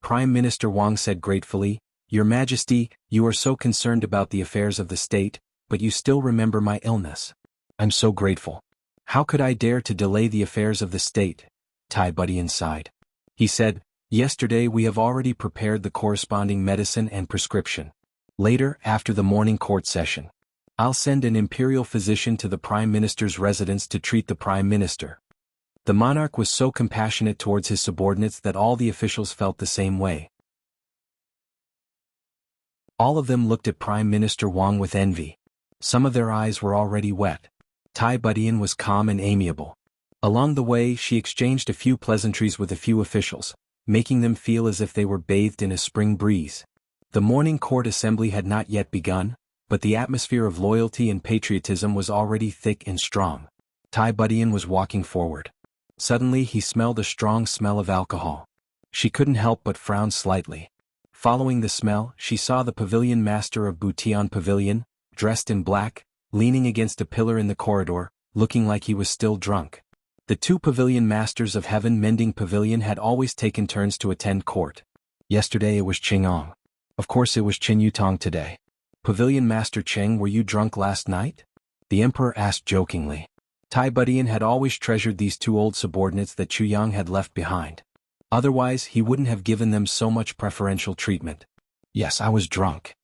Prime Minister Wang said gratefully, "Your Majesty, you are so concerned about the affairs of the state, but you still remember my illness. I'm so grateful. How could I dare to delay the affairs of the state?" Tai Budian sighed. He said, "Yesterday we have already prepared the corresponding medicine and prescription. Later, after the morning court session, I'll send an imperial physician to the Prime Minister's residence to treat the Prime Minister." The monarch was so compassionate towards his subordinates that all the officials felt the same way. All of them looked at Prime Minister Wang with envy. Some of their eyes were already wet. Tai Budian was calm and amiable. Along the way, she exchanged a few pleasantries with a few officials, making them feel as if they were bathed in a spring breeze. The morning court assembly had not yet begun, but the atmosphere of loyalty and patriotism was already thick and strong. Tai Budian was walking forward. Suddenly he smelled a strong smell of alcohol. She couldn't help but frown slightly. Following the smell, she saw the pavilion master of Butian Pavilion, dressed in black, leaning against a pillar in the corridor, looking like he was still drunk. The two pavilion masters of Heaven Mending Pavilion had always taken turns to attend court. Yesterday it was Qingong. Of course it was Qin Yutong today. Pavilion Master Cheng, were you drunk last night? The emperor asked jokingly. Tai Budian had always treasured these two old subordinates that Chuyang had left behind. Otherwise he wouldn't have given them so much preferential treatment. Yes, I was drunk,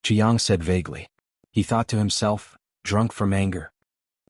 Chuyang said vaguely. He thought to himself, drunk from anger.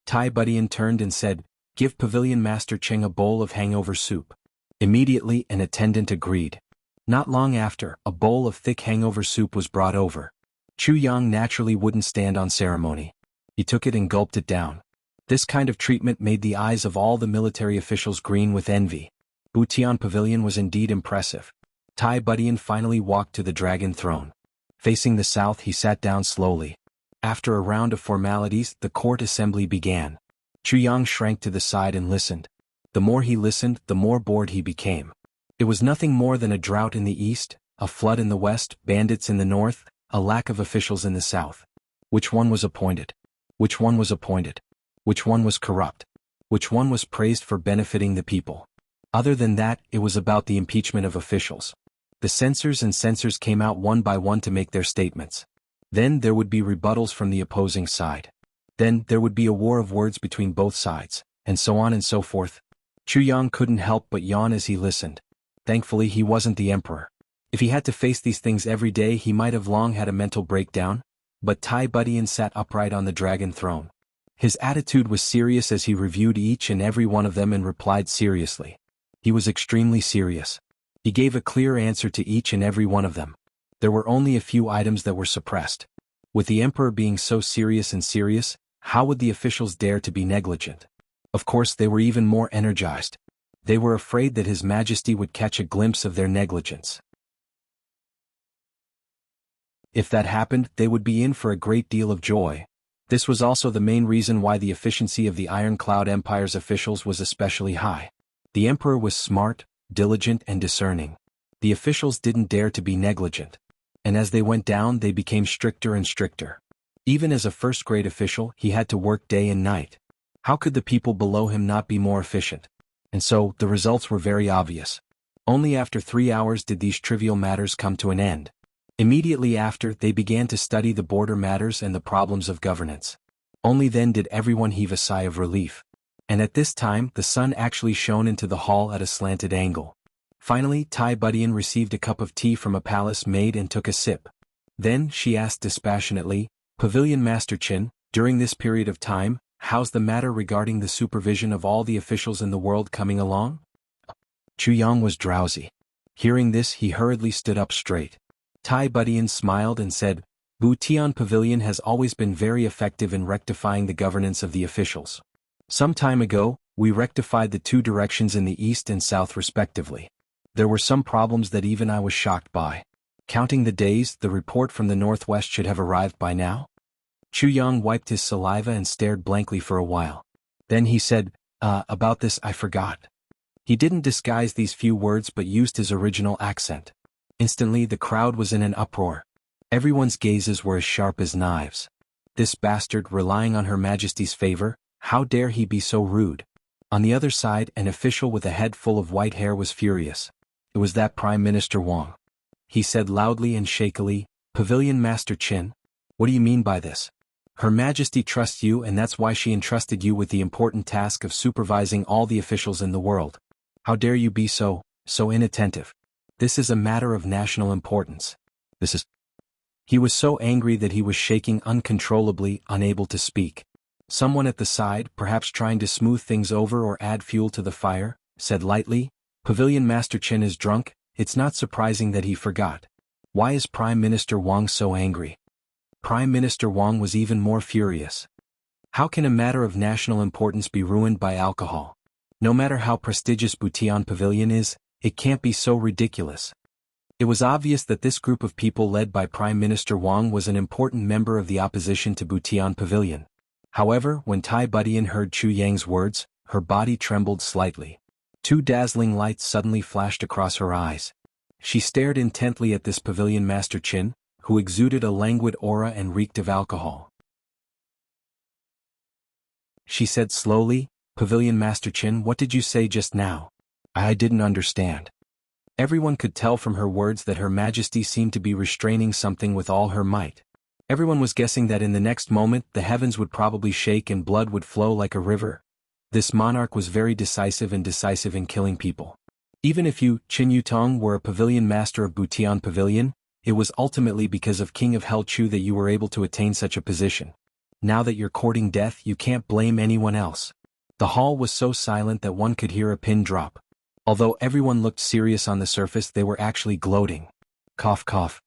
Tai Budian turned and said, give Pavilion Master Cheng a bowl of hangover soup. Immediately an attendant agreed. Not long after, a bowl of thick hangover soup was brought over. Chuyang naturally wouldn't stand on ceremony. He took it and gulped it down. This kind of treatment made the eyes of all the military officials green with envy. Butian Pavilion was indeed impressive. Tai Budian finally walked to the dragon throne. Facing the south he sat down slowly. After a round of formalities, the court assembly began. Chuyang shrank to the side and listened. The more he listened, the more bored he became. It was nothing more than a drought in the east, a flood in the west, bandits in the north, a lack of officials in the south. Which one was appointed? Which one was appointed? Which one was corrupt? Which one was praised for benefiting the people? Other than that, it was about the impeachment of officials. The censors and censors came out one by one to make their statements. Then there would be rebuttals from the opposing side. Then there would be a war of words between both sides, and so on and so forth. Chuyang couldn't help but yawn as he listened. Thankfully he wasn't the emperor. If he had to face these things every day he might have long had a mental breakdown, but Tai Budian sat upright on the dragon throne. His attitude was serious as he reviewed each and every one of them and replied seriously. He was extremely serious. He gave a clear answer to each and every one of them. There were only a few items that were suppressed. With the emperor being so serious and serious, how would the officials dare to be negligent? Of course they were even more energized. They were afraid that His Majesty would catch a glimpse of their negligence. If that happened, they would be in for a great deal of joy. This was also the main reason why the efficiency of the Iron Cloud Empire's officials was especially high. The emperor was smart, diligent and discerning. The officials didn't dare to be negligent. And as they went down they became stricter and stricter. Even as a first-grade official he had to work day and night. How could the people below him not be more efficient? And so, the results were very obvious. Only after 3 hours did these trivial matters come to an end. Immediately after, they began to study the border matters and the problems of governance. Only then did everyone heave a sigh of relief. And at this time, the sun actually shone into the hall at a slanted angle. Finally, Tai Budian received a cup of tea from a palace maid and took a sip. Then, she asked dispassionately, Pavilion Master Qin, during this period of time, how's the matter regarding the supervision of all the officials in the world coming along? Chuyang was drowsy. Hearing this, he hurriedly stood up straight. Tai Budian smiled and said, Butian Pavilion has always been very effective in rectifying the governance of the officials. Some time ago, we rectified the two directions in the east and south respectively. There were some problems that even I was shocked by. Counting the days, the report from the northwest should have arrived by now. Chuyang wiped his saliva and stared blankly for a while. Then he said, about this I forgot. He didn't disguise these few words but used his original accent. Instantly the crowd was in an uproar. Everyone's gazes were as sharp as knives. This bastard relying on Her Majesty's favor, how dare he be so rude? On the other side, an official with a head full of white hair was furious. It was that Prime Minister Wang. He said loudly and shakily, Pavilion Master Qin, what do you mean by this? Her Majesty trusts you and that's why she entrusted you with the important task of supervising all the officials in the world. How dare you be so inattentive? This is a matter of national importance. He was so angry that he was shaking uncontrollably, unable to speak. Someone at the side, perhaps trying to smooth things over or add fuel to the fire, said lightly, Pavilion Master Qin is drunk, it's not surprising that he forgot. Why is Prime Minister Wang so angry? Prime Minister Wang was even more furious. How can a matter of national importance be ruined by alcohol? No matter how prestigious Butian Pavilion is, It can't be so ridiculous. It was obvious that this group of people led by Prime Minister Wang was an important member of the opposition to Butian Pavilion. However, when Tai Butian heard Chu Yang's words, her body trembled slightly. Two dazzling lights suddenly flashed across her eyes. She stared intently at this pavilion master Qin, who exuded a languid aura and reeked of alcohol. She said slowly, "Pavilion Master Qin, what did you say just now?" I didn't understand. Everyone could tell from her words that Her Majesty seemed to be restraining something with all her might. Everyone was guessing that in the next moment the heavens would probably shake and blood would flow like a river. This monarch was very decisive in killing people. Even if you, Qin Yutong, were a pavilion master of Butian Pavilion, it was ultimately because of King of Hell Chu that you were able to attain such a position. Now that you're courting death, you can't blame anyone else. The hall was so silent that one could hear a pin drop. Although everyone looked serious on the surface, they were actually gloating. Cough cough.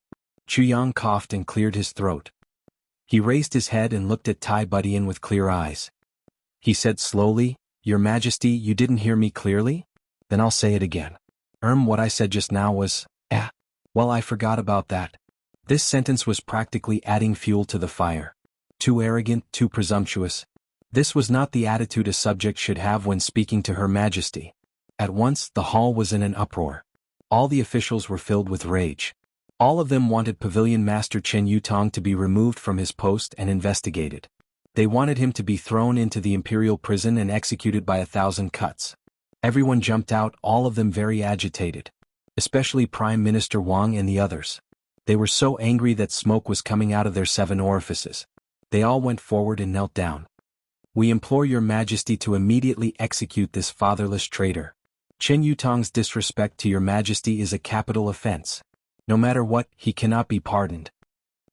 Chu Yang coughed and cleared his throat. He raised his head and looked at Tai Butian with clear eyes. He said slowly, "Your Majesty, you didn't hear me clearly? Then I'll say it again. What I said just now was, well, I forgot about that." This sentence was practically adding fuel to the fire. Too arrogant, too presumptuous. This was not the attitude a subject should have when speaking to Her Majesty. At once, the hall was in an uproar. All the officials were filled with rage. All of them wanted Pavilion Master Qin Yutong to be removed from his post and investigated. They wanted him to be thrown into the imperial prison and executed by 1,000 cuts. Everyone jumped out, all of them very agitated. Especially Prime Minister Wang and the others. They were so angry that smoke was coming out of their 7 orifices. They all went forward and knelt down. "We implore Your Majesty to immediately execute this fatherless traitor. Qin Yutong's disrespect to Your Majesty is a capital offense. No matter what, he cannot be pardoned."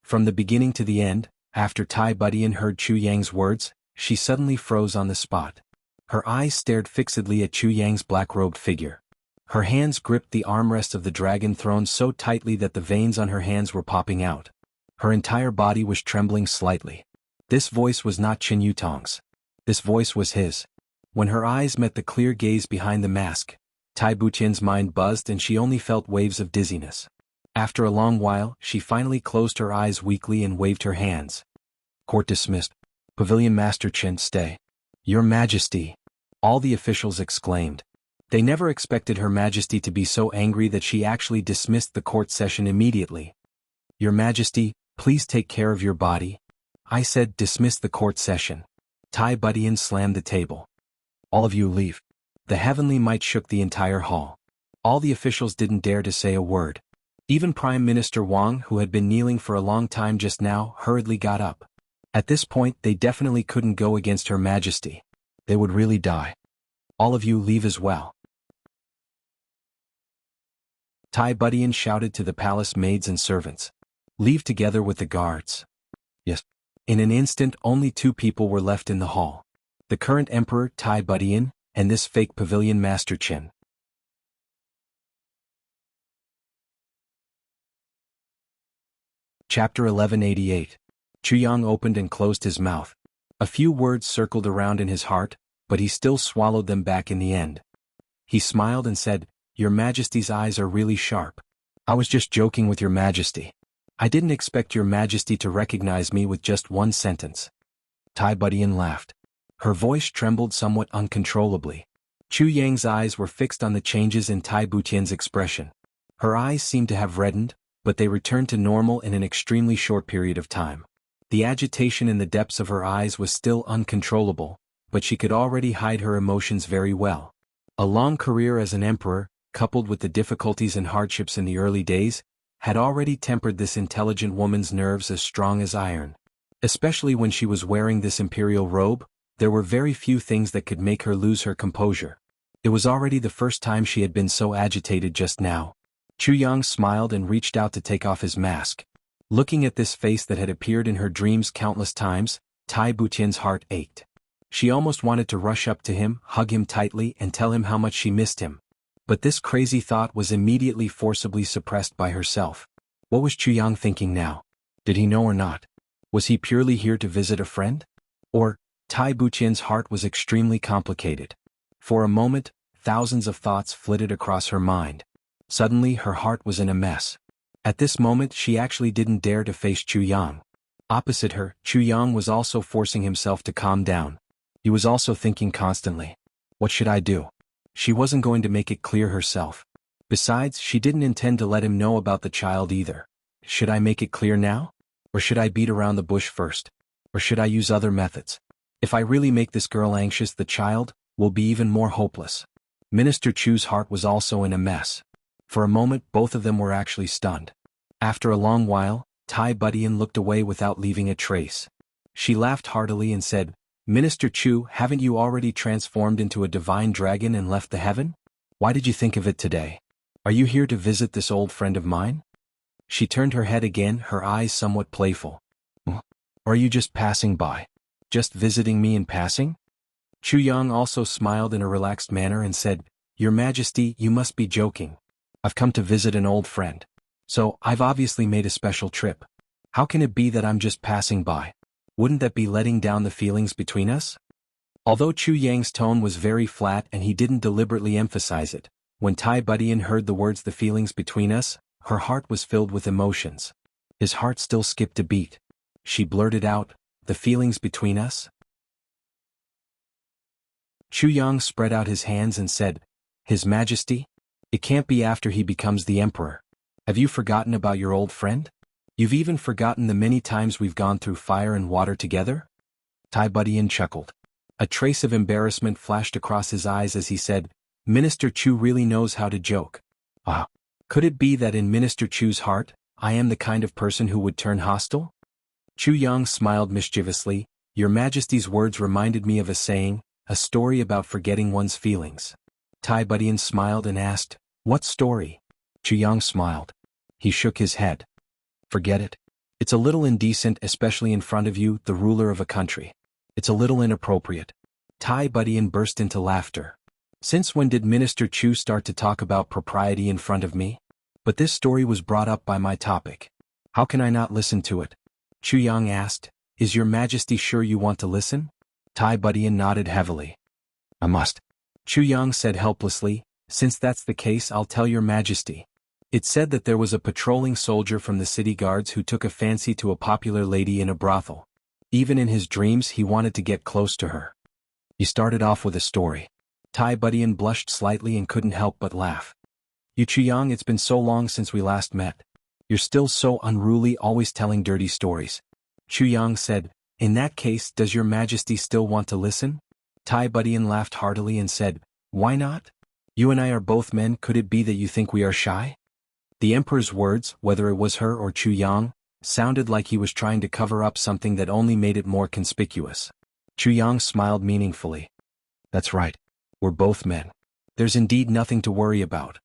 From the beginning to the end, after Tai Butian heard Chu Yang's words, she suddenly froze on the spot. Her eyes stared fixedly at Chu Yang's black-robed figure. Her hands gripped the armrest of the dragon throne so tightly that the veins on her hands were popping out. Her entire body was trembling slightly. This voice was not Qin Yutong's. This voice was his. When her eyes met the clear gaze behind the mask, Tai Butian's mind buzzed and she only felt waves of dizziness. After a long while, she finally closed her eyes weakly and waved her hands. "Court dismissed. Pavilion Master Qin, stay." "Your Majesty!" all the officials exclaimed. They never expected Her Majesty to be so angry that she actually dismissed the court session immediately. "Your Majesty, please take care of your body." I said, "Dismiss the court session." Tai Butian slammed the table. "All of you leave." The heavenly might shook the entire hall. All the officials didn't dare to say a word. Even Prime Minister Wang, who had been kneeling for a long time just now, hurriedly got up. At this point, they definitely couldn't go against Her Majesty. They would really die. "All of you leave as well." Tai Butian shouted to the palace maids and servants. "Leave together with the guards." "Yes." In an instant, only 2 people were left in the hall. The current emperor, Tai Butian, and this fake pavilion master Qin. Chapter 1188. Chu Yang opened and closed his mouth. A few words circled around in his heart, but he still swallowed them back in the end. He smiled and said, "Your Majesty's eyes are really sharp. I was just joking with Your Majesty. I didn't expect Your Majesty to recognize me with just one sentence." Tai Butian laughed. Her voice trembled somewhat uncontrollably. Chu Yang's eyes were fixed on the changes in Tai Butian's expression. Her eyes seemed to have reddened, but they returned to normal in an extremely short period of time. The agitation in the depths of her eyes was still uncontrollable, but she could already hide her emotions very well. A long career as an emperor, coupled with the difficulties and hardships in the early days, had already tempered this intelligent woman's nerves as strong as iron. Especially when she was wearing this imperial robe, there were very few things that could make her lose her composure. It was already the first time she had been so agitated just now. Chu Yang smiled and reached out to take off his mask. Looking at this face that had appeared in her dreams countless times, Tai Butian's heart ached. She almost wanted to rush up to him, hug him tightly, and tell him how much she missed him. But this crazy thought was immediately forcibly suppressed by herself. What was Chu Yang thinking now? Did he know or not? Was he purely here to visit a friend? Or, Tai Butian's heart was extremely complicated. For a moment, thousands of thoughts flitted across her mind. Suddenly her heart was in a mess. At this moment she actually didn't dare to face Chu Yang. Opposite her, Chu Yang was also forcing himself to calm down. He was also thinking constantly, what should I do? She wasn't going to make it clear herself. Besides, she didn't intend to let him know about the child either. Should I make it clear now? Or should I beat around the bush first? Or should I use other methods? If I really make this girl anxious, the child will be even more hopeless. Minister Chu's heart was also in a mess. For a moment both of them were actually stunned. After a long while, Tai Budian looked away without leaving a trace. She laughed heartily and said, Minister Chu, haven't you already transformed into a divine dragon and left the heaven? Why did you think of it today? Are you here to visit this old friend of mine? She turned her head again, her eyes somewhat playful. Or are you just passing by? Just visiting me in passing? Chu Yang also smiled in a relaxed manner and said, Your Majesty, you must be joking. I've come to visit an old friend. So, I've obviously made a special trip. How can it be that I'm just passing by? Wouldn't that be letting down the feelings between us? Although Chu Yang's tone was very flat and he didn't deliberately emphasize it, when Tai Budian heard the words the feelings between us, her heart was filled with emotions. His heart still skipped a beat. She blurted out, the feelings between us? Chu Yang spread out his hands and said, His Majesty? It can't be after he becomes the emperor. Have you forgotten about your old friend? You've even forgotten the many times we've gone through fire and water together? Tai Budian chuckled. A trace of embarrassment flashed across his eyes as he said, Minister Chu really knows how to joke. Could it be that in Minister Chu's heart, I am the kind of person who would turn hostile? Chu Yang smiled mischievously. Your Majesty's words reminded me of a saying, a story about forgetting one's feelings. Tai Budian smiled and asked, What story? Chu Yang smiled. He shook his head. Forget it. It's a little indecent, especially in front of you, the ruler of a country. It's a little inappropriate. Tai Budian burst into laughter. Since when did Minister Chu start to talk about propriety in front of me? But this story was brought up by my topic. How can I not listen to it? Chu Yang asked, Is your Majesty sure you want to listen? Tai Budian nodded heavily. I must. Chu Yang said helplessly, Since that's the case, I'll tell your Majesty. It said that there was a patrolling soldier from the city guards who took a fancy to a popular lady in a brothel. Even in his dreams he wanted to get close to her. He started off with a story. Tai Budian blushed slightly and couldn't help but laugh. You Chu Yang, it's been so long since we last met. You're still so unruly, always telling dirty stories. Chu Yang said, In that case, does your Majesty still want to listen? Tai Budian laughed heartily and said, Why not? You and I are both men, could it be that you think we are shy? The Emperor's words, whether it was her or Chu Yang, sounded like he was trying to cover up something that only made it more conspicuous. Chu Yang smiled meaningfully. That's right. We're both men. There's indeed nothing to worry about.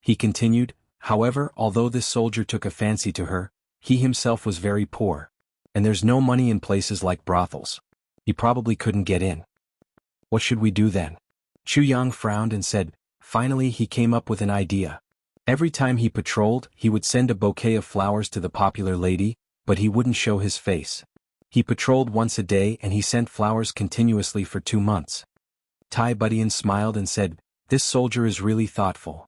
He continued, however, although this soldier took a fancy to her, he himself was very poor. And there's no money in places like brothels. He probably couldn't get in. What should we do then? Chu Yang frowned and said, Finally he came up with an idea. Every time he patrolled, he would send a bouquet of flowers to the popular lady, but he wouldn't show his face. He patrolled once a day and he sent flowers continuously for 2 months. Tai Budian smiled and said, This soldier is really thoughtful.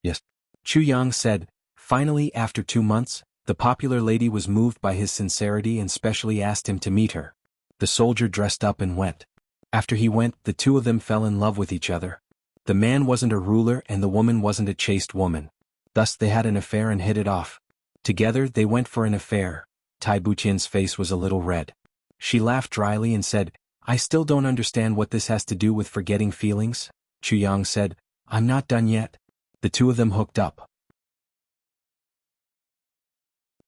Yes. Chu Yang said, Finally, after 2 months, the popular lady was moved by his sincerity and specially asked him to meet her. The soldier dressed up and went. After he went, the two of them fell in love with each other. The man wasn't a ruler and the woman wasn't a chaste woman. Thus they had an affair and hit it off. Together they went for an affair. Tai Buqian's face was a little red. She laughed dryly and said, I still don't understand what this has to do with forgetting feelings. Chu Yang said, I'm not done yet. The two of them hooked up.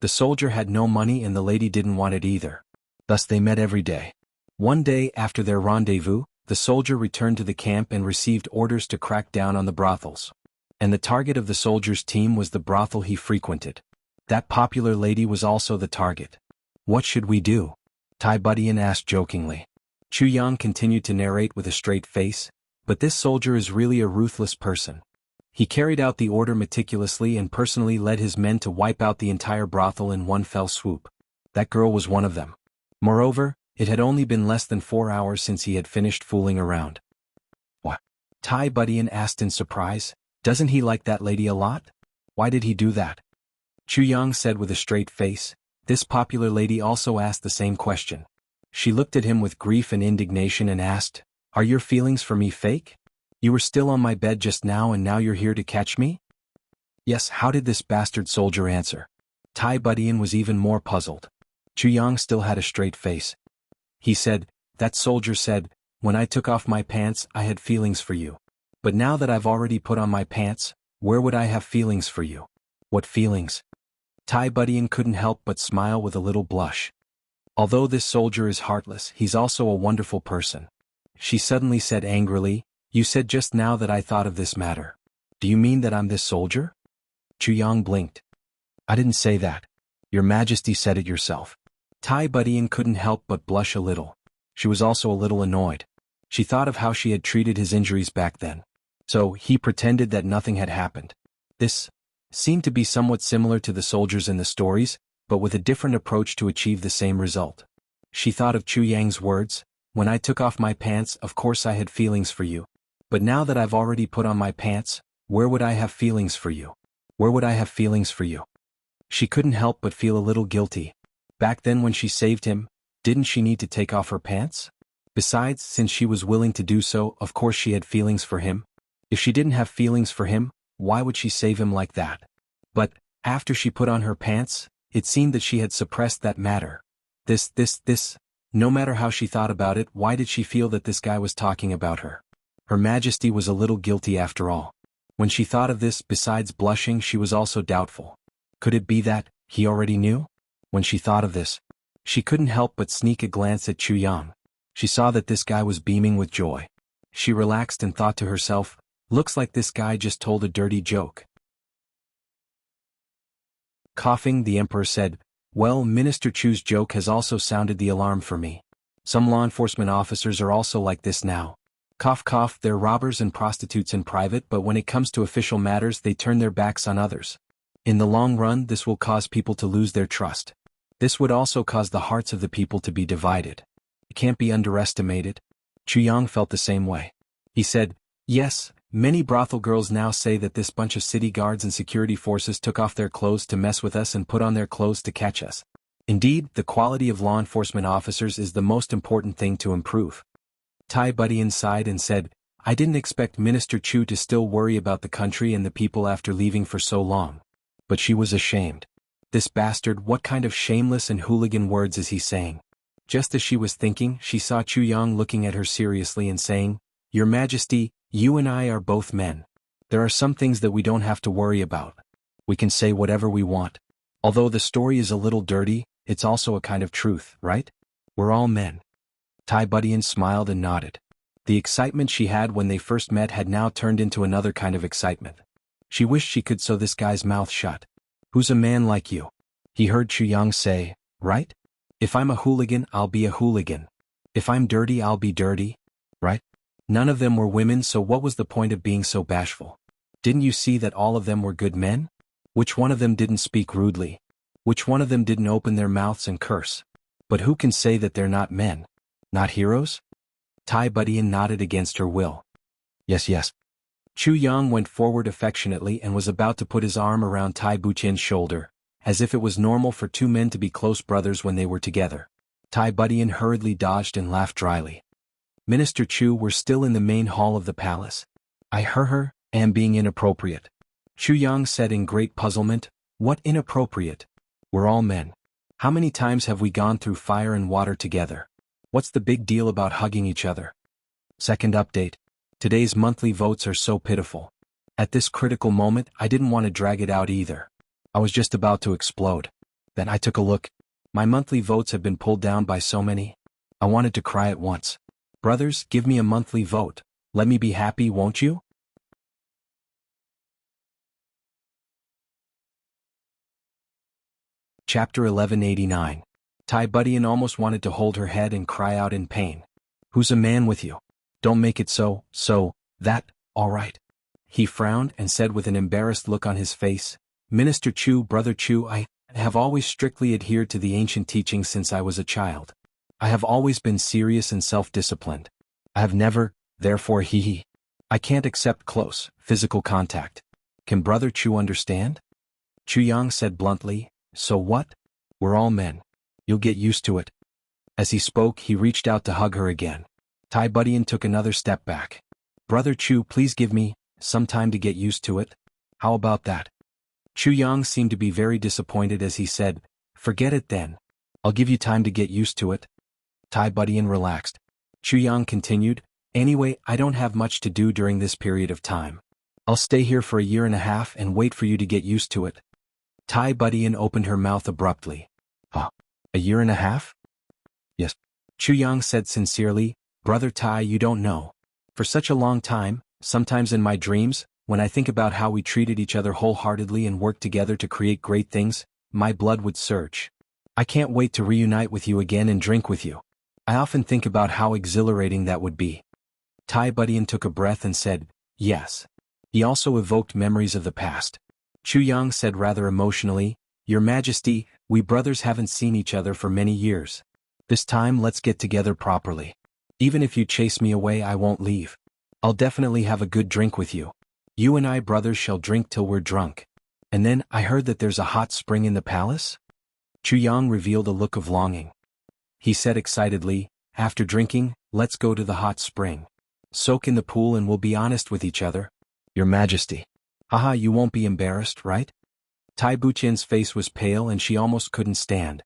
The soldier had no money and the lady didn't want it either. Thus they met every day. One day after their rendezvous, the soldier returned to the camp and received orders to crack down on the brothels. And the target of the soldier's team was the brothel he frequented. That popular lady was also the target. What should we do? Tai Budian asked jokingly. Chu Yang continued to narrate with a straight face, but this soldier is really a ruthless person. He carried out the order meticulously and personally led his men to wipe out the entire brothel in one fell swoop. That girl was one of them. Moreover, it had only been less than 4 hours since he had finished fooling around. What? Tai Budian asked in surprise. Doesn't he like that lady a lot? Why did he do that? Chu Yang said with a straight face. This popular lady also asked the same question. She looked at him with grief and indignation and asked, Are your feelings for me fake? You were still on my bed just now and now you're here to catch me? Yes, how did this bastard soldier answer? Tai Budian was even more puzzled. Chu Yang still had a straight face. He said, That soldier said, When I took off my pants I had feelings for you. But now that I've already put on my pants, where would I have feelings for you? What feelings? Tai Budian couldn't help but smile with a little blush. Although this soldier is heartless, he's also a wonderful person. She suddenly said angrily, You said just now that I thought of this matter. Do you mean that I'm this soldier? Chu Yang blinked. I didn't say that. Your Majesty said it yourself. Tai Budian couldn't help but blush a little. She was also a little annoyed. She thought of how she had treated his injuries back then. So, he pretended that nothing had happened. This seemed to be somewhat similar to the soldiers in the stories, but with a different approach to achieve the same result. She thought of Chu Yang's words, When I took off my pants, of course I had feelings for you. But now that I've already put on my pants, where would I have feelings for you? Where would I have feelings for you? She couldn't help but feel a little guilty. Back then when she saved him, didn't she need to take off her pants? Besides, since she was willing to do so, of course she had feelings for him. If she didn't have feelings for him, why would she save him like that? But, after she put on her pants, it seemed that she had suppressed that matter. No matter how she thought about it, why did she feel that this guy was talking about her? Her Majesty was a little guilty after all. When she thought of this, besides blushing, she was also doubtful. Could it be that he already knew? When she thought of this, she couldn't help but sneak a glance at Chu Yang. She saw that this guy was beaming with joy. She relaxed and thought to herself, Looks like this guy just told a dirty joke. Coughing, the Emperor said, Well, Minister Chu's joke has also sounded the alarm for me. Some law enforcement officers are also like this now. Cough cough, they're robbers and prostitutes in private, but when it comes to official matters they turn their backs on others. In the long run this will cause people to lose their trust. This would also cause the hearts of the people to be divided. It can't be underestimated. Chu Yang felt the same way. He said, Yes, many brothel girls now say that this bunch of city guards and security forces took off their clothes to mess with us and put on their clothes to catch us. Indeed, the quality of law enforcement officers is the most important thing to improve. Tai Budian sighed and said, I didn't expect Minister Chu to still worry about the country and the people after leaving for so long. But she was ashamed. This bastard, what kind of shameless and hooligan words is he saying? Just as she was thinking, she saw Chu Yang looking at her seriously and saying, Your Majesty, you and I are both men. There are some things that we don't have to worry about. We can say whatever we want. Although the story is a little dirty, it's also a kind of truth, right? We're all men. Tai Budian smiled and nodded. The excitement she had when they first met had now turned into another kind of excitement. She wished she could sew this guy's mouth shut. Who's a man like you? He heard Chu Yang say, right? If I'm a hooligan, I'll be a hooligan. If I'm dirty, I'll be dirty, right? None of them were women, so what was the point of being so bashful? Didn't you see that all of them were good men? Which one of them didn't speak rudely? Which one of them didn't open their mouths and curse? But who can say that they're not men? Not heroes? Tai Budian nodded against her will. Yes, yes. Chu Yang went forward affectionately and was about to put his arm around Tai Buqian's shoulder, as if it was normal for two men to be close brothers when they were together. Tai Budian hurriedly dodged and laughed dryly. Minister Chu were still in the main hall of the palace. I heard her, am being inappropriate. Chu Yang said in great puzzlement, What inappropriate? We're all men. How many times have we gone through fire and water together? What's the big deal about hugging each other? Second update. Today's monthly votes are so pitiful. At this critical moment, I didn't want to drag it out either. I was just about to explode. Then I took a look. My monthly votes have been pulled down by so many. I wanted to cry at once. Brothers, give me a monthly vote. Let me be happy, won't you? Chapter 1189. Tai Budian almost wanted to hold her head and cry out in pain. Who's a man with you? Don't make it so, all right. He frowned and said with an embarrassed look on his face, Minister Chu, Brother Chu, I have always strictly adhered to the ancient teachings since I was a child. I have always been serious and self-disciplined. I have never, therefore I can't accept close, physical contact. Can Brother Chu understand? Chu Yang said bluntly, so what? We're all men. You'll get used to it. As he spoke, he reached out to hug her again. Tai Budian took another step back. Brother Chu, please give me some time to get used to it. How about that? Chu Yang seemed to be very disappointed as he said, forget it then. I'll give you time to get used to it. Tai Budian relaxed. Chu Yang continued, anyway, I don't have much to do during this period of time. I'll stay here for a year and a half and wait for you to get used to it. Tai Budian opened her mouth abruptly. A year and a half? Yes. Chu Yang said sincerely, Brother Tai, you don't know. For such a long time, sometimes in my dreams, when I think about how we treated each other wholeheartedly and worked together to create great things, my blood would surge. I can't wait to reunite with you again and drink with you. I often think about how exhilarating that would be. Tai Budian took a breath and said, yes. He also evoked memories of the past. Chu Yang said rather emotionally, Your Majesty, we brothers haven't seen each other for many years. This time let's get together properly. Even if you chase me away, I won't leave. I'll definitely have a good drink with you. You and I brothers shall drink till we're drunk. And then, I heard that there's a hot spring in the palace? Chu Yang revealed a look of longing. He said excitedly, after drinking, let's go to the hot spring. Soak in the pool and we'll be honest with each other. Your Majesty. Haha, you won't be embarrassed, right? Tai Buqian's face was pale and she almost couldn't stand.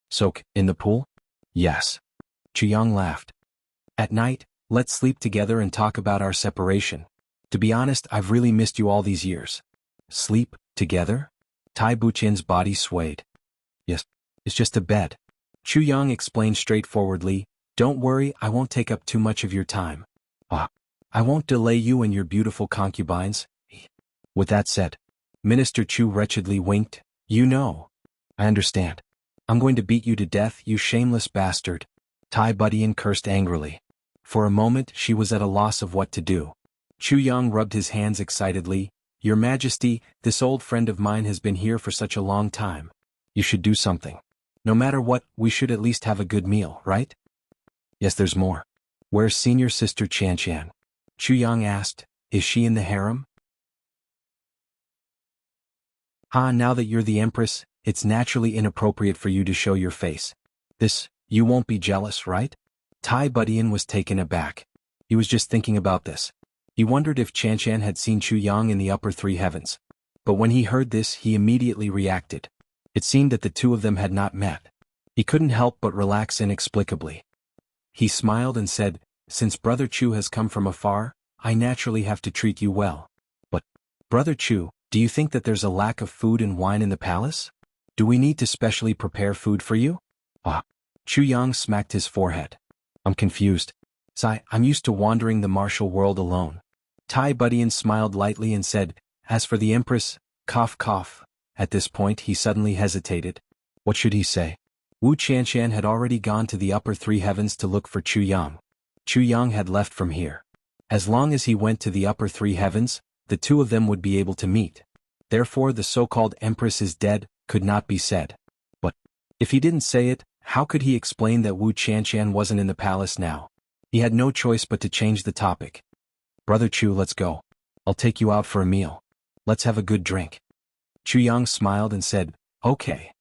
Soak in the pool? Yes. Chu Yang laughed. At night, let's sleep together and talk about our separation. To be honest, I've really missed you all these years. Sleep together? Tai Buqian's body swayed. Yes, it's just a bed. Chu Yang explained straightforwardly, don't worry, I won't take up too much of your time. I won't delay you and your beautiful concubines. With that said, Minister Chu wretchedly winked, you know. I understand. I'm going to beat you to death, you shameless bastard. Tai Budian cursed angrily. For a moment she was at a loss of what to do. Chu Yang rubbed his hands excitedly, Your Majesty, this old friend of mine has been here for such a long time. You should do something. No matter what, we should at least have a good meal, right? Yes, there's more. Where's senior sister Qianqian? Chu Yang asked, is she in the harem? Now that you're the empress, it's naturally inappropriate for you to show your face. You won't be jealous, right? Tai Budian was taken aback. He was just thinking about this. He wondered if Qianqian had seen Chu Yang in the upper three heavens. But when he heard this, he immediately reacted. It seemed that the two of them had not met. He couldn't help but relax inexplicably. He smiled and said, since Brother Chu has come from afar, I naturally have to treat you well. But, Brother Chu, do you think that there's a lack of food and wine in the palace? Do we need to specially prepare food for you? Chu Yang smacked his forehead. I'm confused. I'm used to wandering the martial world alone. Tai Budian smiled lightly and said, as for the Empress, cough cough. At this point he suddenly hesitated. What should he say? Wu Qianqian had already gone to the upper three heavens to look for Chu Yang. Chu Yang had left from here. As long as he went to the upper three heavens, the two of them would be able to meet. Therefore the so-called Empress is dead, could not be said. But, if he didn't say it, how could he explain that Wu Qianqian wasn't in the palace now? He had no choice but to change the topic. Brother Chu, let's go. I'll take you out for a meal. Let's have a good drink. Chu Yang smiled and said, okay.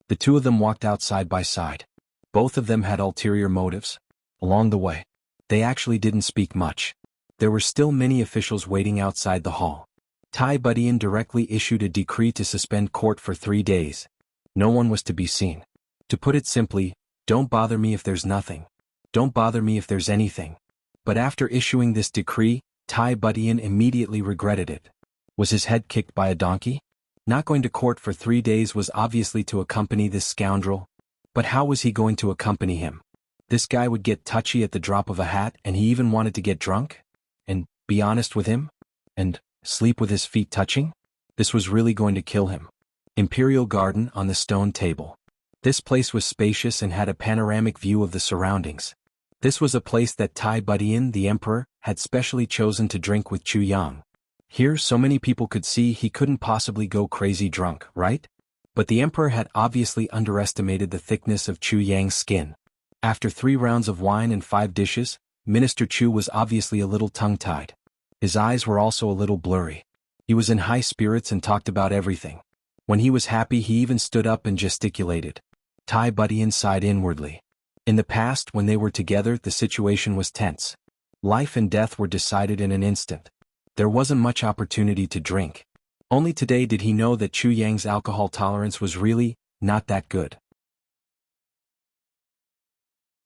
The two of them walked out side by side. Both of them had ulterior motives. Along the way, they actually didn't speak much. There were still many officials waiting outside the hall. Tai Budian directly issued a decree to suspend court for 3 days. No one was to be seen. To put it simply, don't bother me if there's nothing. Don't bother me if there's anything. But after issuing this decree, Tai Budian immediately regretted it. Was his head kicked by a donkey? Not going to court for 3 days was obviously to accompany this scoundrel. But how was he going to accompany him? This guy would get touchy at the drop of a hat, and he even wanted to get drunk? And be honest with him? And sleep with his feet touching? This was really going to kill him. Imperial Garden on the stone table. This place was spacious and had a panoramic view of the surroundings. This was a place that Tai Budian, the emperor, had specially chosen to drink with Chu Yang. Here so many people could see he couldn't possibly go crazy drunk, right? But the emperor had obviously underestimated the thickness of Chu Yang's skin. After 3 rounds of wine and 5 dishes, Minister Chu was obviously a little tongue-tied. His eyes were also a little blurry. He was in high spirits and talked about everything. When he was happy he even stood up and gesticulated. Tai Budian sighed inwardly. In the past when they were together the situation was tense. Life and death were decided in an instant. There wasn't much opportunity to drink. Only today did he know that Chu Yang's alcohol tolerance was really not that good.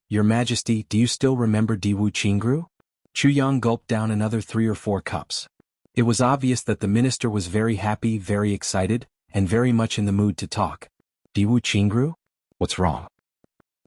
Your Majesty, do you still remember Diwu Qingru? Chu Yang gulped down another 3 or 4 cups. It was obvious that the minister was very happy, very excited, and very much in the mood to talk. Diwu Qingru? What's wrong?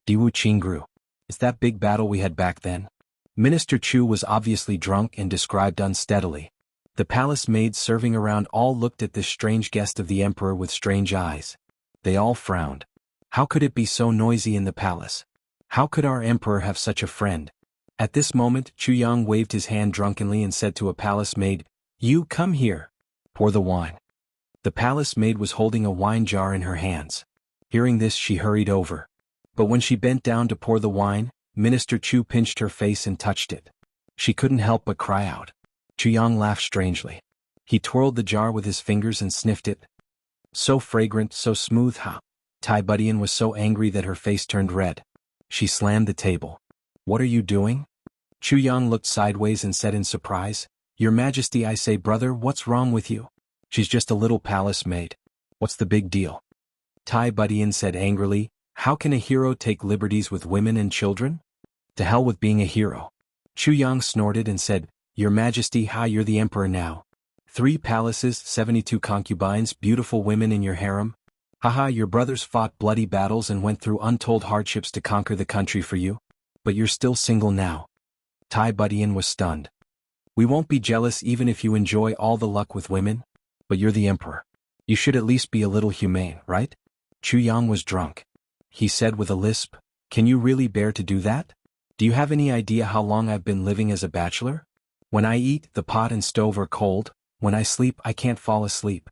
Diwu Qingru. Is that big battle we had back then? Minister Chu was obviously drunk and described unsteadily. The palace maids serving around all looked at this strange guest of the emperor with strange eyes. They all frowned. How could it be so noisy in the palace? How could our emperor have such a friend? At this moment, Chu Yang waved his hand drunkenly and said to a palace maid, "You come here. Pour the wine." The palace maid was holding a wine jar in her hands. Hearing this she hurried over. But when she bent down to pour the wine, Minister Chu pinched her face and touched it. She couldn't help but cry out. Chu Yang laughed strangely. He twirled the jar with his fingers and sniffed it. So fragrant, so smooth. Tai Budian was so angry that her face turned red. She slammed the table. "What are you doing?" Chu Yang looked sideways and said in surprise, "Your Majesty, I say, brother, what's wrong with you? She's just a little palace maid. What's the big deal?" Tai Budian said angrily, "How can a hero take liberties with women and children? To hell with being a hero." Chu Yang snorted and said, "Your Majesty, you're the emperor now. 3 palaces, 72 concubines, beautiful women in your harem. Your brothers fought bloody battles and went through untold hardships to conquer the country for you. But you're still single now." Tai Budian was stunned. "We won't be jealous even if you enjoy all the luck with women. But you're the emperor. You should at least be a little humane, right?" Chu Yang was drunk. He said with a lisp, "Can you really bear to do that? Do you have any idea how long I've been living as a bachelor? When I eat, the pot and stove are cold. When I sleep, I can't fall asleep."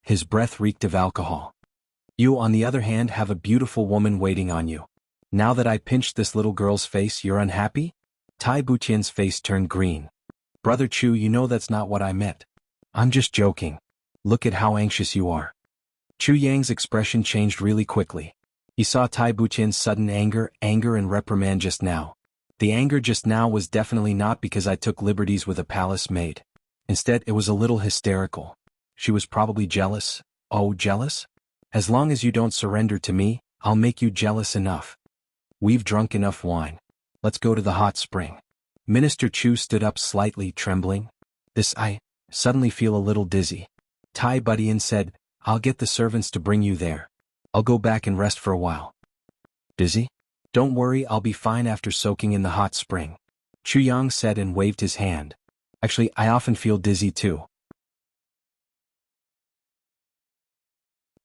His breath reeked of alcohol. "You, on the other hand, have a beautiful woman waiting on you. Now that I pinched this little girl's face, you're unhappy?" Tai Buqian's face turned green. "Brother Chu, you know that's not what I meant. I'm just joking. Look at how anxious you are." Chu Yang's expression changed really quickly. He saw Tai Buqian's sudden anger and reprimand just now. The anger just now was definitely not because I took liberties with a palace maid. Instead, it was a little hysterical. She was probably jealous. Oh, jealous? As long as you don't surrender to me, I'll make you jealous enough. We've drunk enough wine. Let's go to the hot spring. Minister Chu stood up slightly, trembling. I suddenly feel a little dizzy. Tai Budian said, "I'll get the servants to bring you there. I'll go back and rest for a while." "Dizzy? Don't worry, I'll be fine after soaking in the hot spring," Chu Yang said and waved his hand. "Actually, I often feel dizzy too.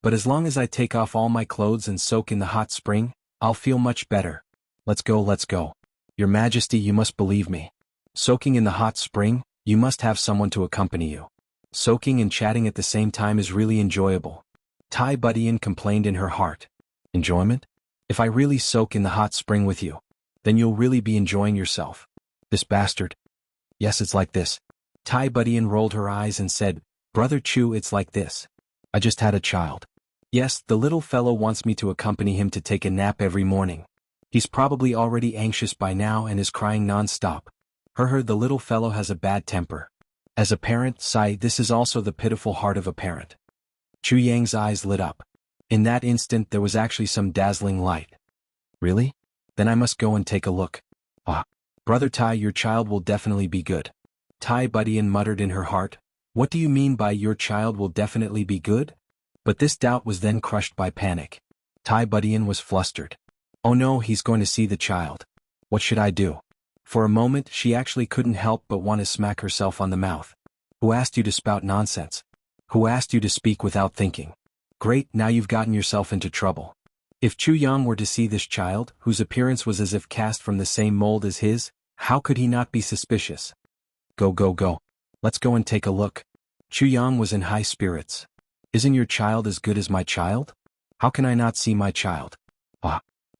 But as long as I take off all my clothes and soak in the hot spring, I'll feel much better. Let's go, let's go. Your Majesty, you must believe me. Soaking in the hot spring, you must have someone to accompany you. Soaking and chatting at the same time is really enjoyable." Tai Budian complained in her heart. "Enjoyment? If I really soak in the hot spring with you, then you'll really be enjoying yourself. This bastard." "Yes, it's like this." Tai Budian rolled her eyes and said, "Brother Chu, it's like this. I just had a child. Yes, the little fellow wants me to accompany him to take a nap every morning. He's probably already anxious by now and is crying non-stop. The little fellow has a bad temper. As a parent, this is also the pitiful heart of a parent." Chu Yang's eyes lit up. In that instant there was actually some dazzling light. "Really? Then I must go and take a look." Brother Tai, your child will definitely be good." Tai Budian muttered in her heart. "What do you mean by your child will definitely be good?" But this doubt was then crushed by panic. Tai Budian was flustered. "Oh no, he's going to see the child. What should I do?" For a moment she actually couldn't help but want to smack herself on the mouth. "Who asked you to spout nonsense? Who asked you to speak without thinking? Great, now you've gotten yourself into trouble." If Chu Yang were to see this child, whose appearance was as if cast from the same mold as his, how could he not be suspicious? Go, go, go. Let's go and take a look." Chu Yang was in high spirits. "Isn't your child as good as my child? How can I not see my child?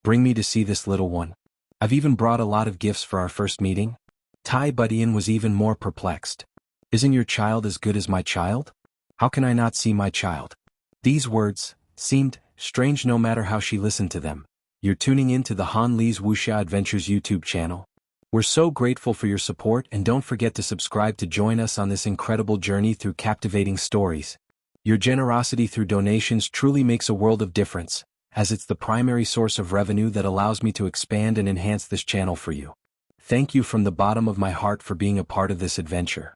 Bring me to see this little one. I've even brought a lot of gifts for our first meeting." Tai Budian was even more perplexed. Isn't your child as good as my child? How can I not see my child? These words seemed strange no matter how she listened to them. You're tuning in to the Han Li's Wuxia Adventures YouTube channel. We're so grateful for your support, and don't forget to subscribe to join us on this incredible journey through captivating stories. Your generosity through donations truly makes a world of difference, as it's the primary source of revenue that allows me to expand and enhance this channel for you. Thank you from the bottom of my heart for being a part of this adventure.